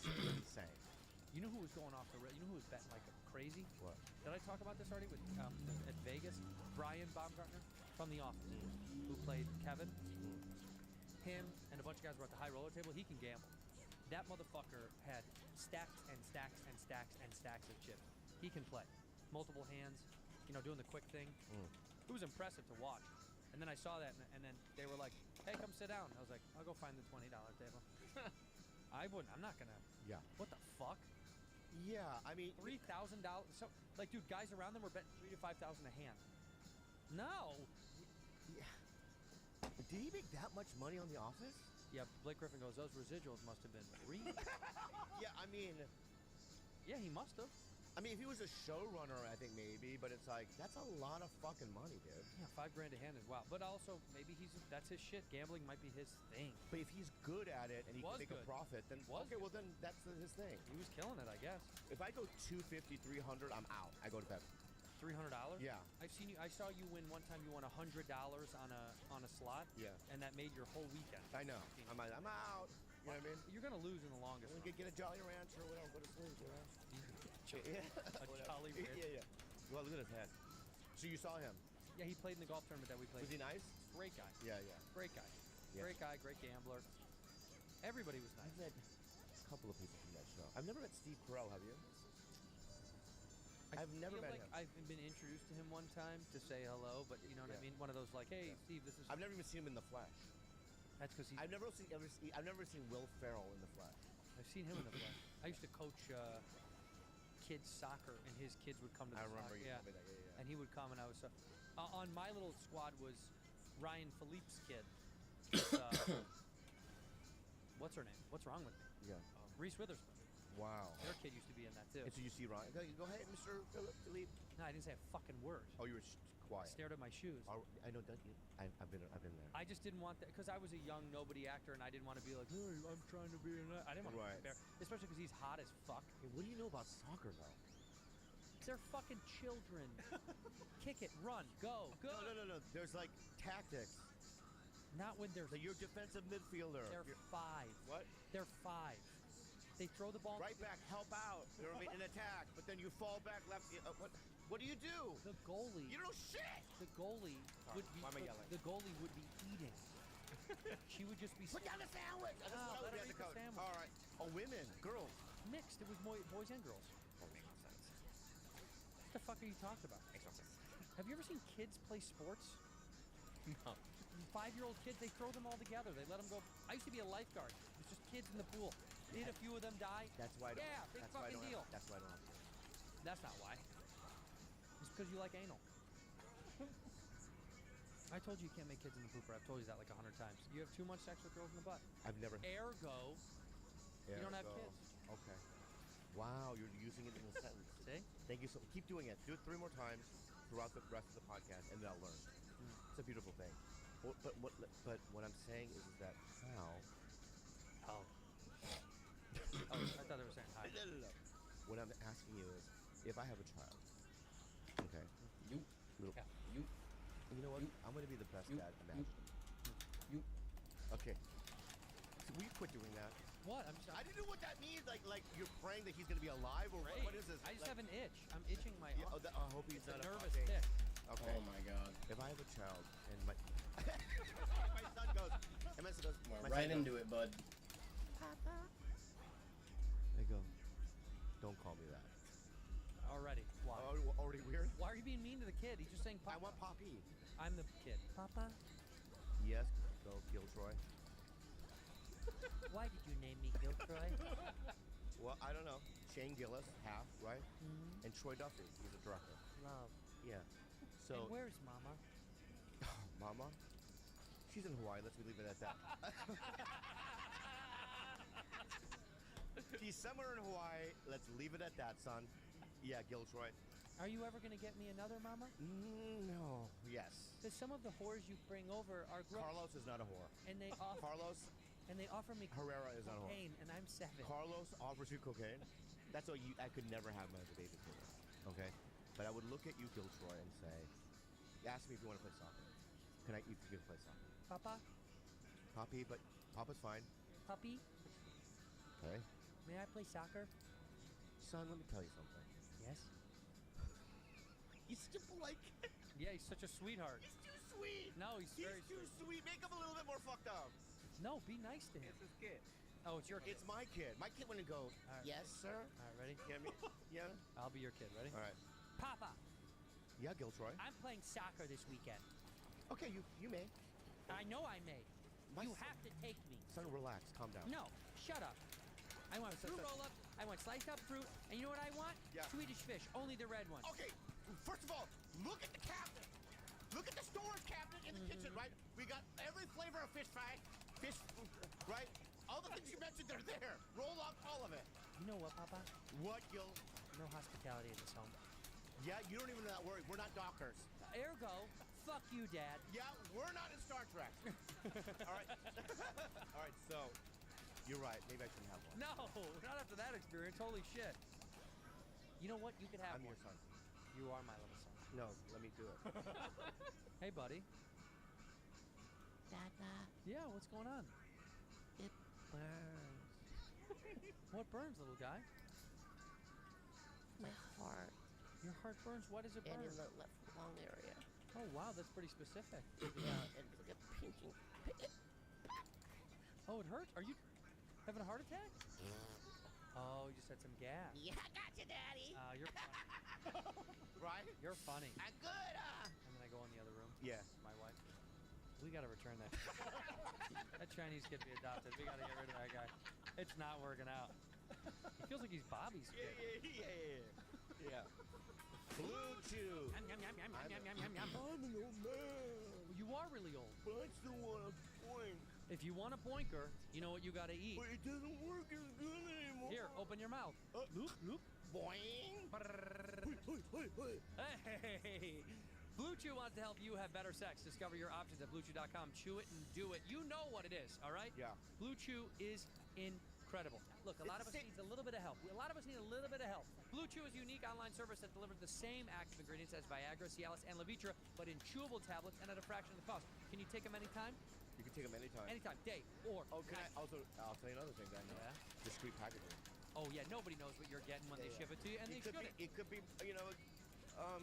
insane. You know who was going off the you know who was betting like crazy? What? Did I talk about this already with at Vegas? Brian Baumgartner from The Office, who played Kevin. Him and a bunch of guys were at the high roller table. He can gamble. That motherfucker had stacks and stacks and stacks and stacks of chips. He can play. Multiple hands, you know, doing the quick thing. It was impressive to watch. And then I saw that, and then they were like, hey, come sit down. I was like, I'll go find the $20 table. I wouldn't. I'm not going to. Yeah. What the fuck? Yeah, I mean... $3,000? So, like, dude, guys around them were betting $3,000 to $5,000 a hand. No! Yeah. Did he make that much money on The Office? Yeah, Blake Griffin goes, those residuals must have been real. Yeah, I mean... Yeah, he must have. I mean, if he was a showrunner, I think maybe, but it's like, that's a lot of fucking money, dude. Yeah, $5 grand a hand is wow. But also, maybe that's his shit. Gambling might be his thing. But if he's good at it and he can make good. a profit, then okay, well then that's his thing. He was killing it, I guess. If I go 250, 300, I'm out. I go to bed. $300? Yeah. I've seen you. I saw you win one time. You won $100 on a slot. Yeah. And that made your whole weekend. I know. I'm out. You know what I mean? You're gonna lose in the longest I'm run. gonna get a Jolly Rancher or whatever. Go to sleep. You know? A Jolly Rancher. Yeah. Well, look at his head. So you saw him? Yeah, he played in the golf tournament that we played. Was he nice? Great guy. Yeah. Great guy. Yeah. Great guy. Great gambler. Everybody was nice. I've met a couple of people from that show. I've never met Steve Carell. Have you? I've never feel met like him. I've been introduced to him one time to say hello, but you know what I mean? One of those like, hey, Steve, this is... I've never even seen him in the flesh. That's because he's... I've never seen Will Ferrell in the flesh. I've seen him in the flesh. I used to coach kids soccer, and his kids would come to the I remember soccer. you told me that. Yeah. And he would come, and I was... on my little squad was Ryan Philippe's kid. What's her name? What's wrong with me? Yeah. Reese Witherspoon. Wow. Their kid used to be in that, too. And so you see Ryan. Go ahead, Mr. Philippe. No, I didn't say a fucking word. Oh, you were quiet. Stared at my shoes. I know that. I've been there. I just didn't want that because I was a young nobody actor and I didn't want to be like, hey, I'm trying to be an actor. I didn't want to be fair, especially because he's hot as fuck. Hey, what do you know about soccer, though? They're fucking children. Kick it, run, go. No. There's like tactics. Not when they're Your defensive midfielder. they're You're- 5. What? They're 5. They throw the ball. Right back, help out. You're in attack, but then you fall back left. What do you do? The goalie. You don't know shit. The goalie Sorry, would be. why am I yelling? The goalie would be eating. She would just be Put down the sandwich. This is No, how let we her have eat to the coach. sandwich. All right. Oh, women, girls. mixed. It was boys and girls. Oh, makes sense. What the fuck are you talking about? Makes no sense. Have you ever seen kids play sports? No. 5-year-old kids, they throw them all together. They let them go. I used to be a lifeguard. It's just kids in the pool. Did a few of them die? That's why. I don't, Yeah, big that's why I fucking don't deal. Have, that's why I don't have kids. That's not why. It's because you like anal. I told you you can't make kids in the pooper. I've told you that like 100 times. You have too much sex with girls in the butt. I've never. Ergo, you don't have kids. Okay. Wow, you're using it in a sentence. See? Thank you so. Keep doing it. Do it 3 more times throughout the rest of the podcast, and then I'll learn. It's a beautiful thing. But what I'm saying is that how. Oh. Oh, I thought they were saying hi. No. What I'm asking you is, if I have a child, okay, You. little, Yeah. You. you know what? You. I'm gonna be the best You. dad imaginable. You. Okay. So will you quit doing that? What? I'm just. I didn't know what that means. Like you're praying that he's gonna be alive, or what is this? I just Like- have an itch. I'm itching my Yeah, arm. I hope he's It's a not nervous fucking- tick. Okay. Oh my god. If I have a child and my my son goes, and my son goes, Went my right son into goes, it, bud. Papa. I go, don't call me that. Already. Why? Already weird. Why are you being mean to the kid? He's just saying I Papa. want Poppy. I'm the kid. Papa? Yes, go Giltroy. Why did you name me Giltroy? Well, I don't know. Shane Gillis, half, right? Mm-hmm. And Troy Duffy, he's a director. Love. Yeah. So, And where's Mama? Mama, she's in Hawaii. Let's leave it at that. She's somewhere in Hawaii. Let's leave it at that, son. Yeah, Giltroy. Are you ever going to get me another Mama? No. Yes. Because some of the whores you bring over are gross. Carlos is not a whore. And they offer me Herrera is not a whore. cocaine, and I'm 7. Carlos offers you cocaine. That's what I could never have him as a babysitter. Okay? But I would look at you, Giltroy, and say, ask me if you want to play soccer. You can play soccer. Papa? Poppy, but Papa's fine. Puppy? Okay. May I play soccer? Son, let me tell you something. Yes. He's such a polite kid. Yeah, he's such a sweetheart. He's too sweet. No, he's very too sweet. Make him a little bit more fucked up. No, be nice to him. It's his kid. Oh, it's your kid. It's my kid. My kid wouldn't go, right. yes, sir. All right, ready? Get me? Yeah? I'll be your kid. Ready? All right. Papa, Yeah, Giltroy. I'm playing soccer this weekend. Okay, you may. I know I may. My You son- have to take me. Son, relax. Calm down. No, shut up. I want fruit roll-ups. I want sliced up fruit. And you know what I want? Yeah. Swedish fish, only the red ones. Okay, first of all, look at the cabinet. Look at the storage cabinet in the kitchen, right? We got every flavor of fish fry, right? All the things you mentioned, they're there. Roll up all of it. You know what, Papa? What, Gil? No hospitality in this home. Yeah, you don't even know that word. We're not dockers. Ergo, fuck you, Dad. Yeah, we're not in Star Trek. All right. All right, so, you're right. Maybe I shouldn't have one. No, not after that experience. Holy shit. You know what? You could have I'm one. your son. You are my little son. No, let me do it. Hey, buddy. Dada, Yeah, what's going on? it burns. What burns, little guy? My heart Your heart burns? Why does it and burn? in the left lung area. Oh, wow, that's pretty specific. Yeah, and it's like a pinching. Oh, it hurts? Are you having a heart attack? Oh, you just had some gas. Yeah, I got you, Daddy. You're funny. Right? You're funny. I'm good. And then I go in the other room. Yeah. My wife. We gotta return that. That Chinese kid be adopted. We gotta get rid of that guy. It's not working out. He feels like he's Bobby's kid. Yeah. Blue Chew. Yum, yum, yum, yum, yum, yum, yum, yum. I'm an old man, You are really old. but I still want a point. If you want a boinker, you know what you gotta eat. But it doesn't work as good anymore. Here, open your mouth. Loop, loop. Boing. Hey! Blue Chew wants to help you have better sex. Discover your options at BlueChew.com. Chew it and do it. You know what it is, all right? Yeah. Blue Chew is incredible. Look, a lot of us needs a little bit of help. A lot of us need a little bit of help. Blue Chew is a unique online service that delivers the same active ingredients as Viagra, Cialis, and Levitra, but in chewable tablets and at a fraction of the cost. Can you take them anytime? You can take them anytime. Anytime, day or Oh, can I night. also? I'll tell you another thing. Then. Yeah. Discreet packaging. Oh yeah, nobody knows what you're getting when they ship it to you, and they could shouldn't. be. It could be. Like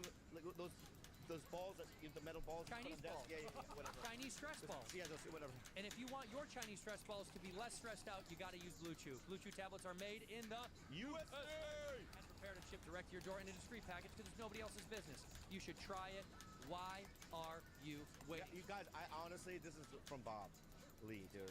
those balls that the metal balls. you put Chinese on desk. balls. Yeah, whatever. Chinese stress balls. Yeah, those whatever. And if you want your Chinese stress balls to be less stressed out, you got to use Blue Chew. Blue Chew tablets are made in the USA. and prepared and shipped direct to your door in a discreet package because it's nobody else's business. You should try it. Why are you waiting? You guys, I honestly, this is from Bob Lee, dude.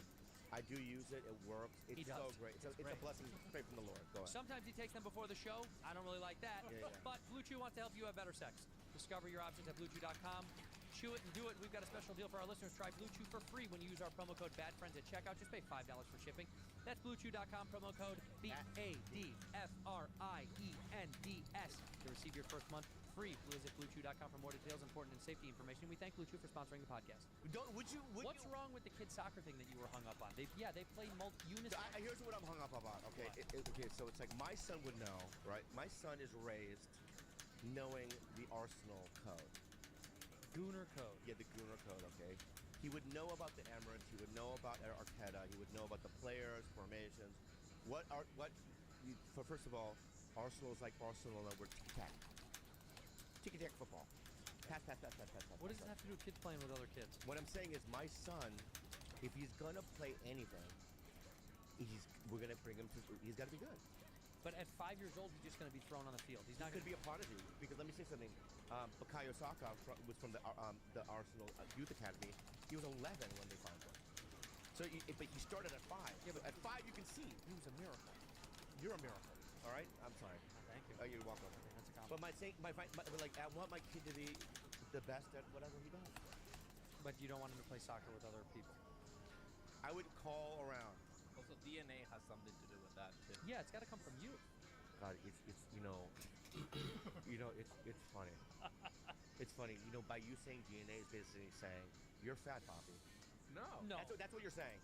I do use it. It works. It's He does. so great. It's a great. blessing straight from the Lord. Go ahead. Sometimes he takes them before the show. I don't really like that. Yeah. But Blue Chew wants to help you have better sex. Discover your options at BlueChew.com. Chew it and do it. We've got a special deal for our listeners. Try Blue Chew for free when you use our promo code BADFRIENDS at checkout. Just pay $5 for shipping. That's BlueChew.com, promo code BADFRIENDS to receive your first month free. Visit BlueChew.com for more details, important and safety information. We thank Blue Chew for sponsoring the podcast. What's wrong with the kid soccer thing that you were hung up on? They play unison. Here's what I'm hung up about. Okay, okay. So it's like my son would know, right? My son is raised knowing the Arsenal code. Gooner code. Yeah, the Gooner code. Okay. He would know about the Emirates. He would know about Arteta. He would know about the players, formations. First of all, Arsenal is like Barcelona. We're tiki-tac. Tiki-tac football. Pass. What does it have to do with kids playing with other kids? What I'm saying is my son, if he's gonna play anything, we're gonna bring him to. He's got to be good. But at 5 years old, he's just going to be thrown on the field. He's not He going could be a prodigy because let me say something. Bukayo Saka was from the Arsenal Youth Academy. He was 11 when they found him. So, but he started at 5. Yeah, but at 5 you can see He was a miracle. you're a miracle. All right, I'm sorry. Thank you. You're welcome. I think that's a But compliment. I want my kid to be the best at whatever he does. But you don't want him to play soccer with other people. I would call around. Also, DNA has something to do with that too. Yeah, it's got to come from you. God, it's it's funny. It's funny. By you saying DNA is basically saying you're fat, Poppy. No. No. That's what you're saying.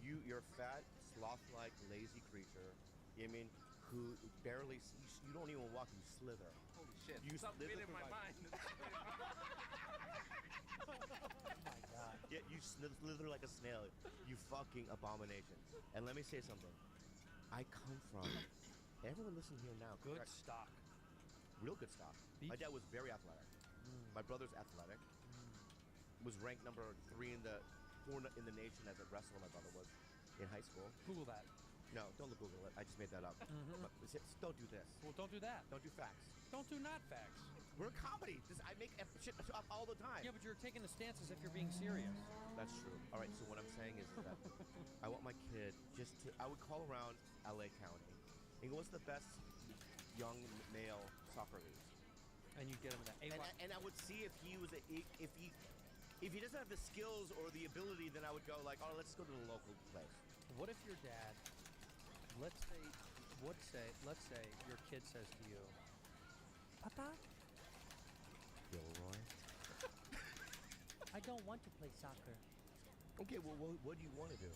You're fat, sloth-like, lazy creature. You mean who barely you don't even walk, you slither. Holy shit. You Stop slither reading my through mind. Oh my God. Yeah, you slither like a snail. You fucking abomination. And let me say something. I come from. Everyone listen here now. Good correct? stock. Real good stuff. My dad was very athletic. My brother's athletic. Was ranked number 3 in the nation as a wrestler. My brother was in high school. Google that. No, don't look Google it. I just made that up. But don't do this. Well, don't do that. Don't do facts. Don't do not facts. We're a comedy. I make shit up all the time. Yeah, but you're taking the stance as if you're being serious. That's true. All right. So what I'm saying is that I want my kid I would call around LA County and go, what's the best young male soccer league? And you get him that. And I would see if he doesn't have the skills or the ability, then I would go like, oh, let's go to the local place. What if your dad, let's say your kid says to you, Papa, Gilroy. I don't want to play soccer. Okay. Well, what do you want to do?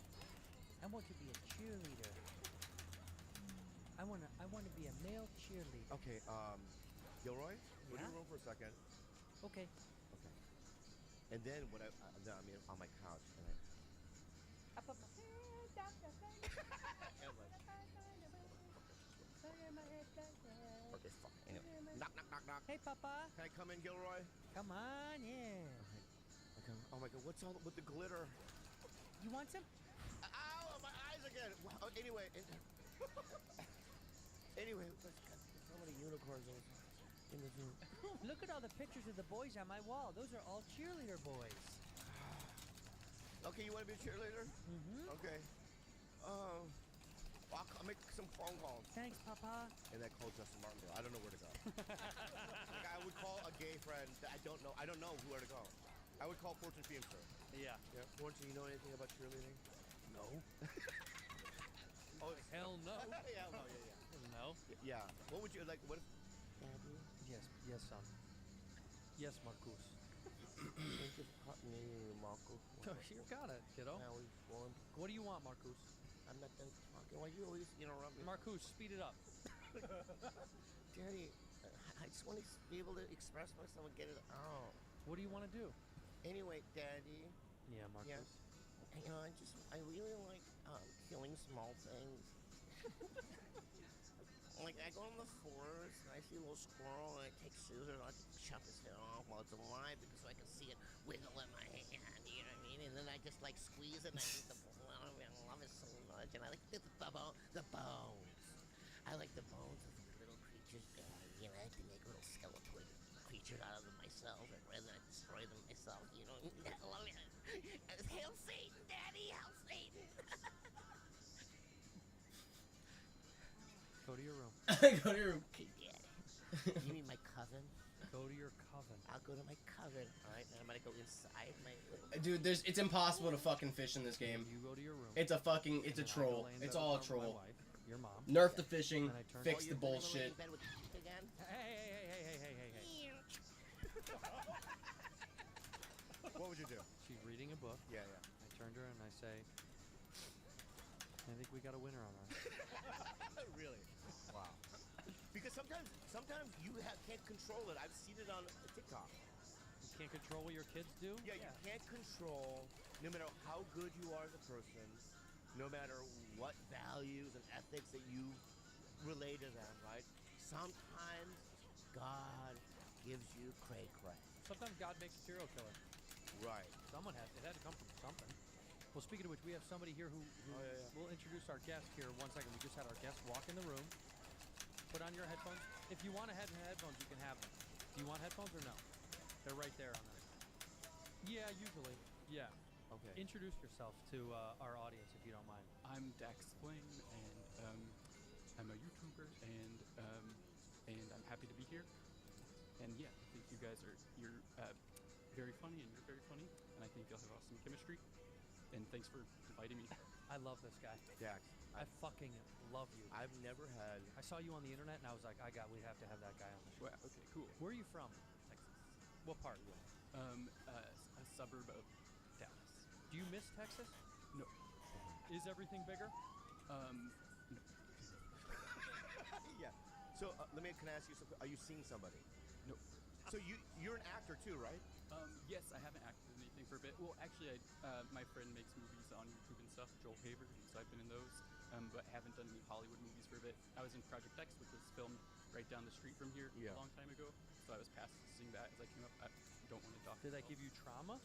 I want to be a cheerleader. I want to be a male cheerleader. Okay. Gilroy, go to Yeah? your room for a second. Okay. Okay. And then when I'm on my couch and I put my head down the okay, fuck. Anyway, knock. Hey, Papa. Can I come in, Gilroy? Come on in. Okay. Oh my God, what's all with the glitter? You want some? Ow, my eyes again. Wow. Anyway, there's so many unicorns in the zoo. Look at all the pictures of the boys on my wall. Those are all cheerleader boys. Okay, you want to be a cheerleader? Mm-hmm. Okay. I'll make some phone calls. Thanks, Papa. And then call Justin Martindale. I don't know where to go. Like I would call a gay friend that I don't know. I don't know where to go. I would call Fortune Feimster. yeah. Yeah. Fortune, you know anything about cheerleading? No. Oh, Hell no. yeah. No. Yeah. What would you like? What if? Daddy, Yes, son. Yes, Marcus. think of me, Marco. You got it, kiddo. Now we formed. What do you want, Marcus? I'm not done talking. Why you always interrupt me? Marcus, speed it up. Daddy, I just want to be able to express myself and get it out. What do you want to do? Anyway, Daddy. Yeah, Marcus. Yes. I really like killing small things. Like I go in the forest and I see a little squirrel and I take scissors and I chop his head off while it's alive because so I can see it wiggle in my hand. You know what I mean? And then I just like squeeze it and I eat the blood of it. I love it so much. And I like the bones. I like the bones of the little creatures. You know, I like to make little skeletal creatures out of them myself, and rather than I destroy them myself. You know, I love it. Hail Satan, Daddy! Hail Satan! Go to your room. Go to your room. Okay, Daddy. You mean my coven? Go to your coven. I'll go to my coven. All right, now I'm gonna go inside my little. Dude, it's impossible to fucking fish in this game. You go to your room. It's a and then I go troll. lay in It's bed all a with troll. My wife, your mom. Nerf the fishing, And I turn- fix Oh, the you're gonna lay bullshit. in bed with Keith again? Hey. What would you do? She's reading a book. Yeah. I turned to her and I say, I think we got a winner on our hands. Really? Wow. Because sometimes you can't control it. I've seen it on TikTok. You can't control what your kids do? Yeah, you can't control, no matter how good you are as a person, no matter what values and ethics that you relay to them, right? Sometimes God gives you cray. Sometimes God makes a serial killer. Right. It had to come from something. Well, speaking of which, we have somebody here who we'll introduce our guest here in 1 second. We just had our guest walk in the room. Put on your headphones. If you want to have headphones, you can have them. Do you want headphones or no? They're right there on that. Yeah, usually. Yeah. Okay. Introduce yourself to our audience if you don't mind. I'm Dax Flynn, and I'm a YouTuber, and I'm happy to be here. And yeah, I think you guys you're very funny, and you're very funny, and I think you'll have awesome chemistry. And thanks for inviting me. I love this guy. Dax, I fucking love you. I've never had. I saw you on the internet and I was like, we have to have that guy on the show. Wow, okay, cool. Where are you from? Texas. What part? A suburb of Dallas. Do you miss Texas? No. Is everything bigger? No. Yeah. So can I ask you something? Are you seeing somebody? No. So you're an actor too, right? Yes, I haven't acted in anything for a bit. Well, actually, my friend makes movies on YouTube and stuff, Joel Haver, so I've been in those, but haven't done any Hollywood movies for a bit. I was in Project X, which was filmed right down the street from here a long time ago, so I was past seeing that as I came up. I don't want to talk. Did that give you trauma?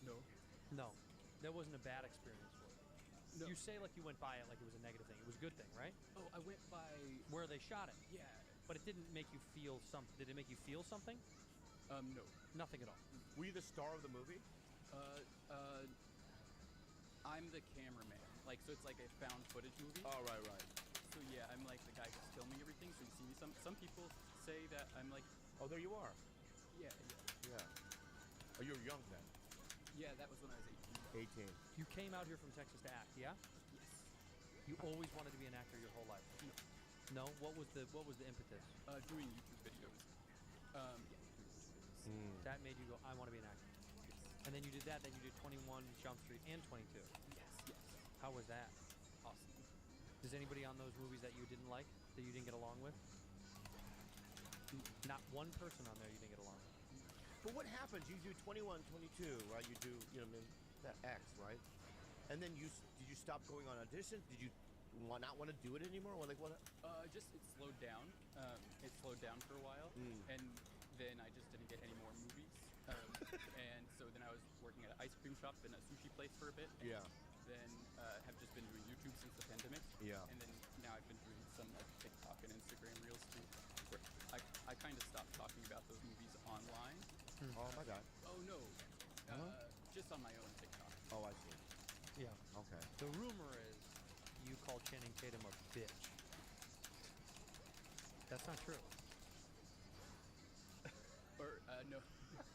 No. No. That wasn't a bad experience for you. No. You say like you went by it like it was a negative thing. It was a good thing, right? Oh, I went by... Where they shot it. Yeah. But it didn't make you feel something. Did it make you feel something? No. Nothing at all. Were you the star of the movie? I'm the cameraman. Like, so it's like a found footage movie. Oh, right. So yeah, I'm like the guy who's filming everything. So you see me. Some people say that I'm like... Oh, there you are. Yeah. Oh, you were young then. Yeah, that was when I was 18. 18. You came out here from Texas to act, yeah? Yes. You always wanted to be an actor your whole life? No. What was the impetus? Doing YouTube videos. That made you go, I want to be an actor. And then you did that. Then you did 21 Jump Street and 22. Yes. How was that? Awesome. Is anybody on those movies that you didn't like, that you didn't get along with? Not one person on there you didn't get along with. But what happens? You do 21, 22, right? You do, that X, right? And then did you stop going on auditions? Did you not want to do it anymore? Or like what? Just it slowed down. It slowed down for a while, and then I just didn't get any more movies. And so then I was working at an ice cream shop and a sushi place for a bit. And then have just been doing YouTube since the pandemic. Yeah. And then now I've been doing some like TikTok and Instagram Reels too. Where I kind of stopped talking about those movies online. Oh my God. Oh no. Just on my own TikTok. Oh, I see. Yeah. Okay. The rumor is you called Channing Tatum a bitch. That's not true. Or no.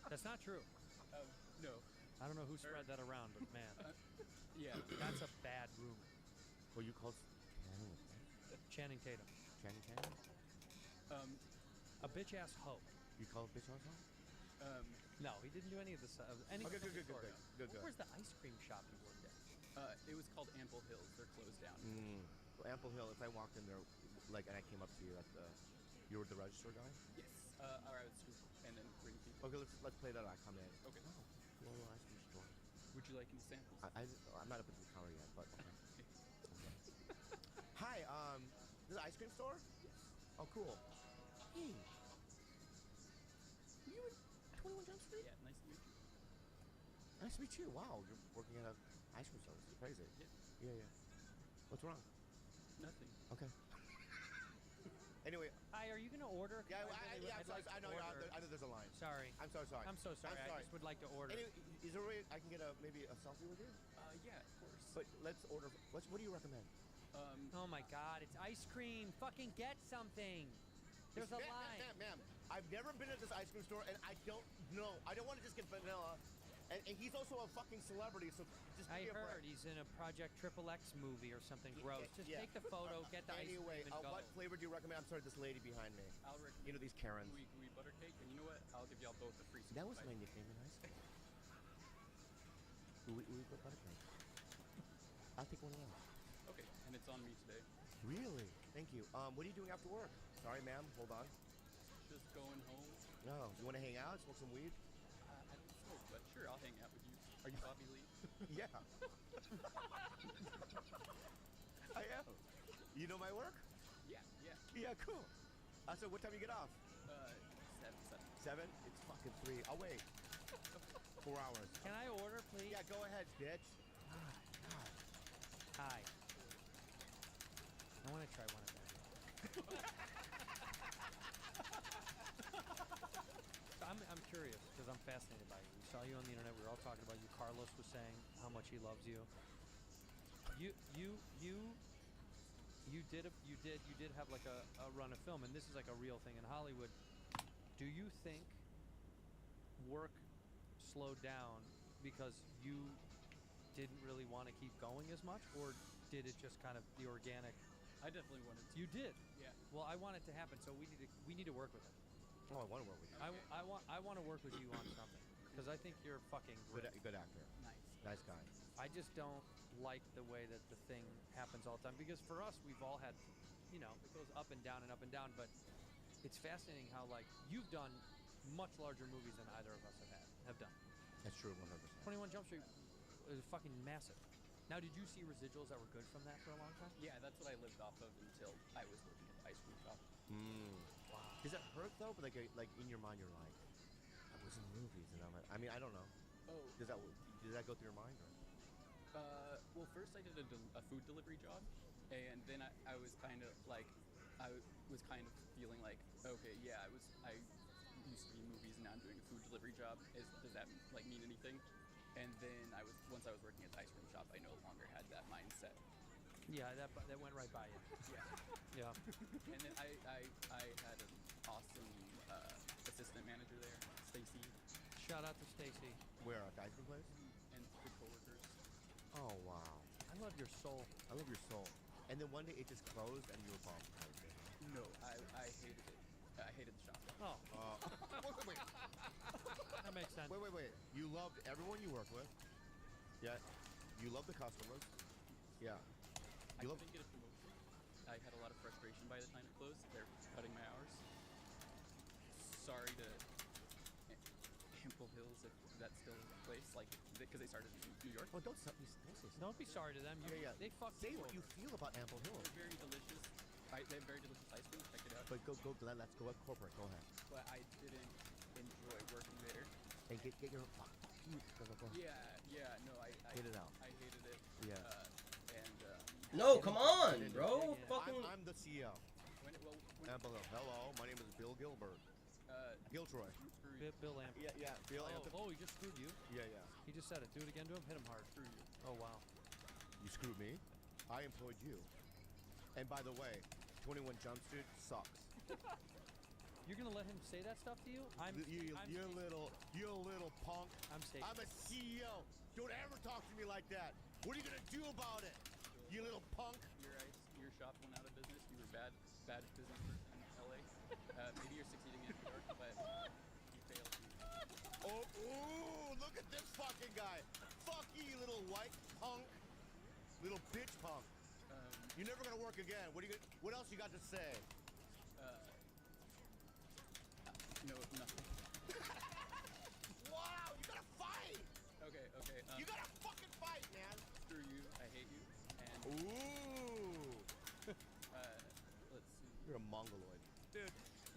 That's not true. No. I don't know who spread that around, but man, Yeah. that's a bad rumor. Well, you called Channing Tatum. Channing Tatum? A bitch ass hoe. You called bitch also? No, he didn't do any of this. Any Okay, of the good. story. Good. Where's the ice cream shop you worked at? It was called Ample Hills. They're closed down. Well, Ample Hill, if I walked in there, and I came up to you you were the register guy? Yes. Or I would scoop and then bring people. Okay, let's play that. I come in. Okay. Little ice cream store. Would you like any samples? I'm not up at the counter yet, but okay. Hi, this is an ice cream store? Oh, cool. Hey. You in 21 Jump Street? Yeah, nice to meet you. Nice to meet you. Wow, you're working at an ice cream store. This is crazy. Yeah. Yeah. What's wrong? Nothing. Okay. Anyway. Hi, are you gonna order? Yeah, I'd I'm sorry. like I to know order. there's a line. Sorry. I'm so sorry. I'm so sorry. I'm sorry. I just would like to order. Anyway, is there a way I can get maybe a selfie with you? Yeah, of course. But let's order. What do you recommend? Oh my God, it's ice cream. Fucking get something. There's a line. Ma'am, I've never been at this ice cream store, and I don't know. I don't want to just get vanilla. And he's also a fucking celebrity, so just I give me a heard break. he's in a Project Triple X movie or something gross. Just take the photo, get the Anyway, ice cream, and go. what flavor do you recommend? I'm sorry, this lady behind me. I'll recommend You know these Karens. gooey butter cake, and you know what? I'll give y'all both a free. That was scoop my of ice nickname in high school. Ooey butter cake. I'll take one of those. cream. Okay, and it's on me today. Really? Thank you. What are you doing after work? Sorry, ma'am. Hold on. Just going home. No. You want to hang out? Smoke some weed? I don't smoke, but sure, I'll hang out with you. Are you Bobby Lee? Yeah. I am. You know my work? Yeah. Yeah, cool. So what time you get off? 7. 7? It's fucking 3. I'll wait. 4 hours. Can I order, please? Yeah, go ahead, bitch. Hi. I want to try one of them. So I'm curious because I'm fascinated by you. We saw you on the internet. We were all talking about you. Carlos was saying how much he loves you. You did have like a run of film, and this is like a real thing in Hollywood. Do you think work slowed down because you didn't really want to keep going as much, or did it just kind of the organic? I definitely wanted to. You did. Yeah. Well, I want it to happen, so we need to work with it. Oh, I want to work with you. I want to work with you on something because I think you're fucking great. Good actor. Nice. Nice guy. I just don't like the way that the thing happens all the time because for us, we've all had, it goes up and down, but it's fascinating how like you've done much larger movies than either of us have done. That's true, 100%. 21 Jump Street is fucking massive. Now, did you see residuals that were good from that for a long time? Yeah, that's what I lived off of until I was working at the ice cream shop. Wow. Does that hurt though? But like in your mind, you're like, I was in movies, and I'm like, I mean, I don't know. Oh. Does that go through your mind? Or? Well, first I did a food delivery job, and then I was kind of like, feeling like, okay, yeah, I used to be in movies, and now I'm doing a food delivery job. Does that like mean anything? And then once I was working at the ice cream shop, I no longer had that mindset. Yeah, that went right by you. Yeah. Yeah. And then I had an awesome assistant manager there, Stacy, Shout out to Stacy. Where, at the ice cream place? and good coworkers. Oh, wow. I love your soul. I love your soul. And then one day it just closed and you were bummed. No, I hated it. I hated the shop. Oh, Wait. that makes sense. Wait. You loved everyone you work with. Yeah. You love the customers. Yeah. I You love. couldn't get a promotion. I had a lot of frustration by the time it closed. They're cutting my hours. Sorry to Hempel Hills, if that's still a place, like, because they started in New York. Well, don't say so. Don't be sorry to them. Yeah. They fucked Say you what you over. feel about Ample Hill. They're very delicious. They have very delicious ice cream. Check it out. But go. Let's go corporate. Go ahead. But I didn't enjoy working there. And get your. Go. Yeah. No, I Get it out. I hated it. Yeah. No, come on, bro. Yeah. Fucking. I'm the CEO. When Ample Hill. Hello, my name is Bill Gilbert. Giltroy. screw you. Bill Lamp. Yeah. Bill Anthem. Oh, he just screwed you. Yeah. He just said it. Do it again to him. Hit him hard. Screw you. Oh, wow. You screwed me. I employed you. And by the way, 21 Jump Street sucks. You're gonna let him say that stuff to you? You little punk. I'm safe. I'm a CEO. Don't ever talk to me like that. What are you gonna do about it? You little punk. Your shop went out of business. You were bad business person in LA. Maybe you're succeeding in New York, but you failed. Oh, look at this fucking guy. Fuck you little white punk. Little bitch punk. You're never gonna work again. What else you got to say? No, nothing. Wow, you gotta fight. Okay. You gotta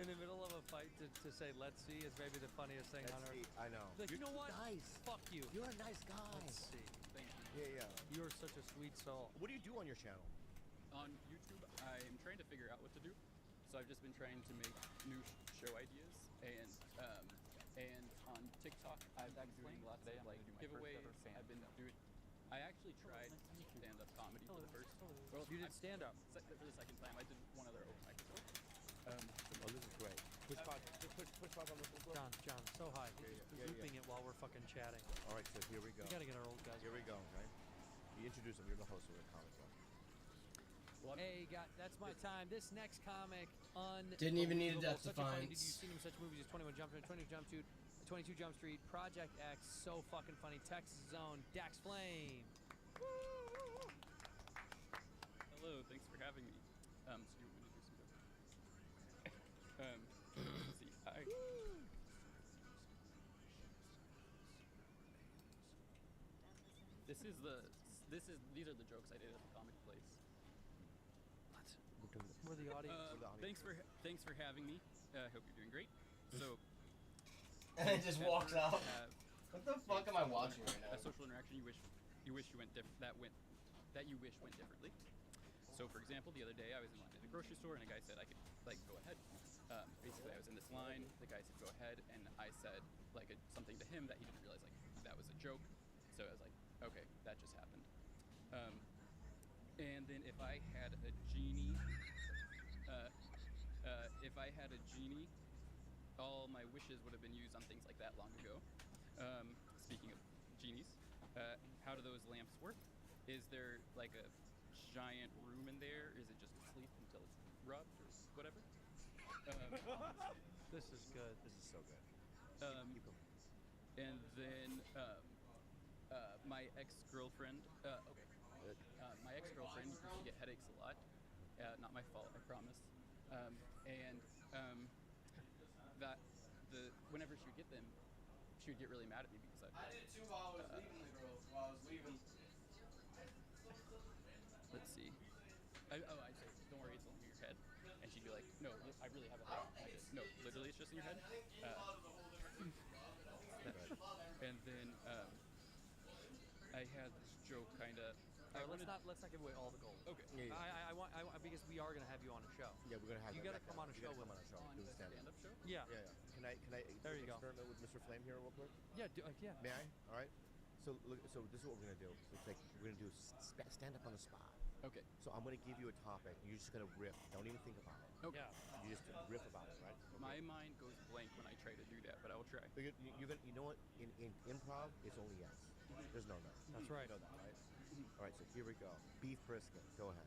in the middle of a fight to say let's see is maybe the funniest thing on earth. I know. Like, you know what? Nice. Fuck you. You're a nice guy. Let's see. Thank you. Yeah. You're such a sweet soul. What do you do on your channel? On YouTube, I'm trying to figure out what to do. So I've just been trying to make new show ideas, and on TikTok, I've been doing lots of like giveaways. I've been doing. I actually tried stand-up comedy for the first. Well, You did stand-up. for the second time. I did one other open mic before. Oh, this is great. Push pause on the floor. John, so high. He's yeah, looping it while we're fucking chatting. All right, so here we go. We gotta get our old guys. Here we go, right? You introduce him. You're the host of the comic book. Hey, that's my time. This next comic, Didn't even need a Death Such a funny, Defiance. Did you see him in such movies as 21 Jump Street, 22 Jump Street, Project X, so fucking funny, Texas Zone, Dax Flame. Hello, thanks for having me. So you want me to do some jokes? Let's see. These are the jokes I did at the comic place. We're the audience. Thanks for having me. I hope you're doing great. So And it just walks out. What the fuck am I social watching right now? A social interaction you wish went differently. So for example, the other day I was in line at the grocery store and a guy said I could like go ahead. Basically I was in this line, the guy said go ahead, and I said like something to him that he didn't realize like that was a joke. So I was like, okay, that just happened. And then if I had a genie, all my wishes would have been used on things like that long ago. Speaking of genies, how do those lamps work? Is there like a giant room in there? Is it just asleep until it's rubbed or whatever? This is good. This is so good. Keep going. And then my ex-girlfriend. My ex-girlfriend used to get headaches a lot. Not my fault, I promise. Whenever she would get them, she would get really mad at me because I did too while I was leaving the girl. While I was leaving. Let's see. I'd say, don't worry, it's only in your head. And she'd be like, no, I really have a headache. I said, no, literally, it's just in your head. And then I had this joke kind of. Let's not give away all the gold. Okay. Yeah. I want because we are gonna have you on a show. Yeah, we're gonna have. You gotta come on a show with us. us. On Do a a stand-up. stand-up show? Yeah. Yeah. Can I? There you go. Experiment with Mr. Flame here real quick. Yeah. Yeah. May I? All right. So look. So this is what we're gonna do. It's like we're gonna do stand up on the spot. Okay. So I'm gonna give you a topic. You're just gonna riff. Don't even think about it. Okay. Yeah. You just riff about it, right? Okay. My mind goes blank when I try to do that, but I will try. You're gonna. You know what? In improv, it's only yes. There's no no. That's right. You know that, right? All right. So here we go. Beef brisket. Go ahead.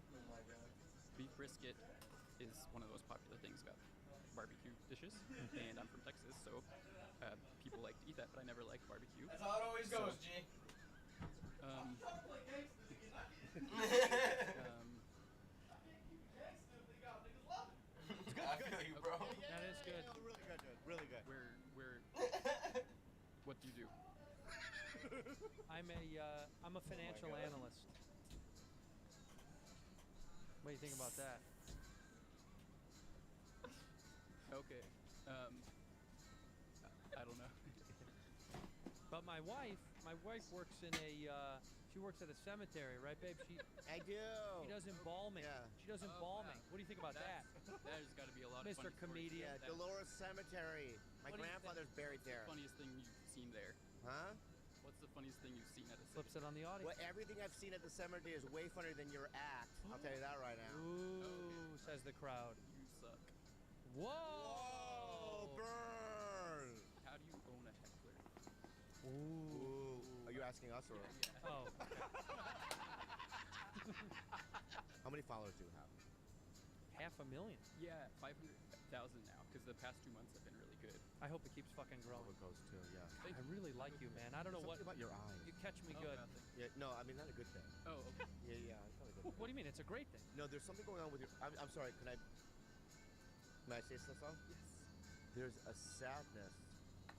Beef brisket is one of the most popular things about barbecue dishes, and I'm from Texas, so people like to eat that, but I never liked barbecue. That's how it always goes, G. I feel you, bro. That is good. Really good, dude. Really good. What do you do? I'm a financial analyst. What do you think about that? Okay. I don't know. But my wife works in she works at a cemetery, right, babe? I do. She does embalming. Yeah. She does embalming. What do you think about that? There's got to be a lot of Mr. funny stories. Comedian. Yeah, Dolores Cemetery. My What do you grandfather's buried there. Funniest thing you've seen there? Huh? What's the funniest thing you've seen at a Flips it on the audience. Well, everything I've seen at the cemetery is way funnier than your act. I'll tell you that right now. Ooh, says the crowd. You suck. Whoa! Oh, burn! How do you own a heckler? Ooh. Are you asking us or? Yeah. Oh, How many followers do you have? 500,000. Yeah, 500,000 now, because the past 2 months have been really good. I hope it keeps fucking growing. It goes too, yeah. I really like you, man. I don't know what. Something about your eyes. You catch me Oh, good. bad thing. Yeah, no, I mean not a good thing. Oh, okay. Yeah, it's not a good thing. What do you mean? It's a great thing. No, there's something going on with your. I'm sorry. May I say something? Yes. There's a sadness.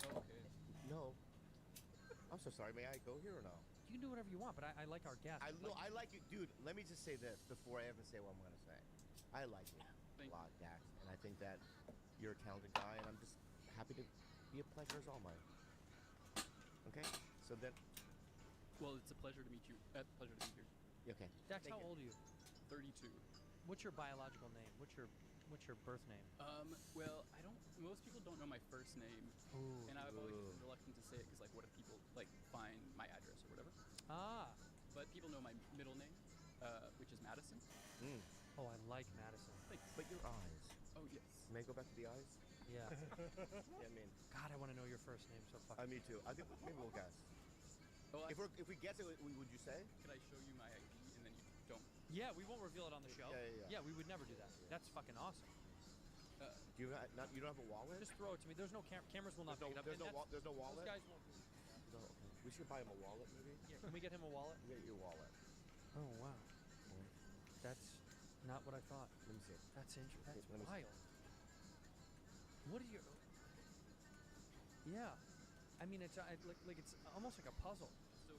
Okay. No. I'm so sorry. May I go here or no? You can do whatever you want, but I like our guests. I like you, dude. Let me just say this before I even say what I'm gonna say. I like you Thank a lot, Dax, and I think that you're a talented guy, and I'm just happy to be a pleasure as all mine. Okay, so then, Well, it's a pleasure to meet you. Pleasure to be here. okay. Dex, Thank how you. old are you? 32. What's your biological name? What's your birth name? Well, I don't. Most people don't know my first name, Ooh. and I've always Ooh. been reluctant to say it because, like, what if people like find my address or whatever? Ah. But people know my middle name, which is Madison. Mm. Oh, I like Madison. Thanks. But your eyes. Oh yes. May I go back to the eyes? Yeah. Yeah, I mean, God, I want to know your first name so fucking. me too. I think maybe we'll guess. Oh, If we guess it, would you say? could I show you my ID and then you don't? Yeah, we won't reveal it on the show. Yeah. Yeah, we would never do that. That's fucking awesome. Do you you don't have a wallet? Just throw it to me. There's no cameras will not pick it up. There's and no that's- there's no wallet. Those guys won't do that. No, okay. We should buy him a wallet, maybe. Yeah, can we get him a wallet? You get your wallet. Oh wow, that's not what I thought. Let me see. That's interesting. That's Let me see. wild. What are your? Yeah, I mean it's like it's almost like a puzzle. So,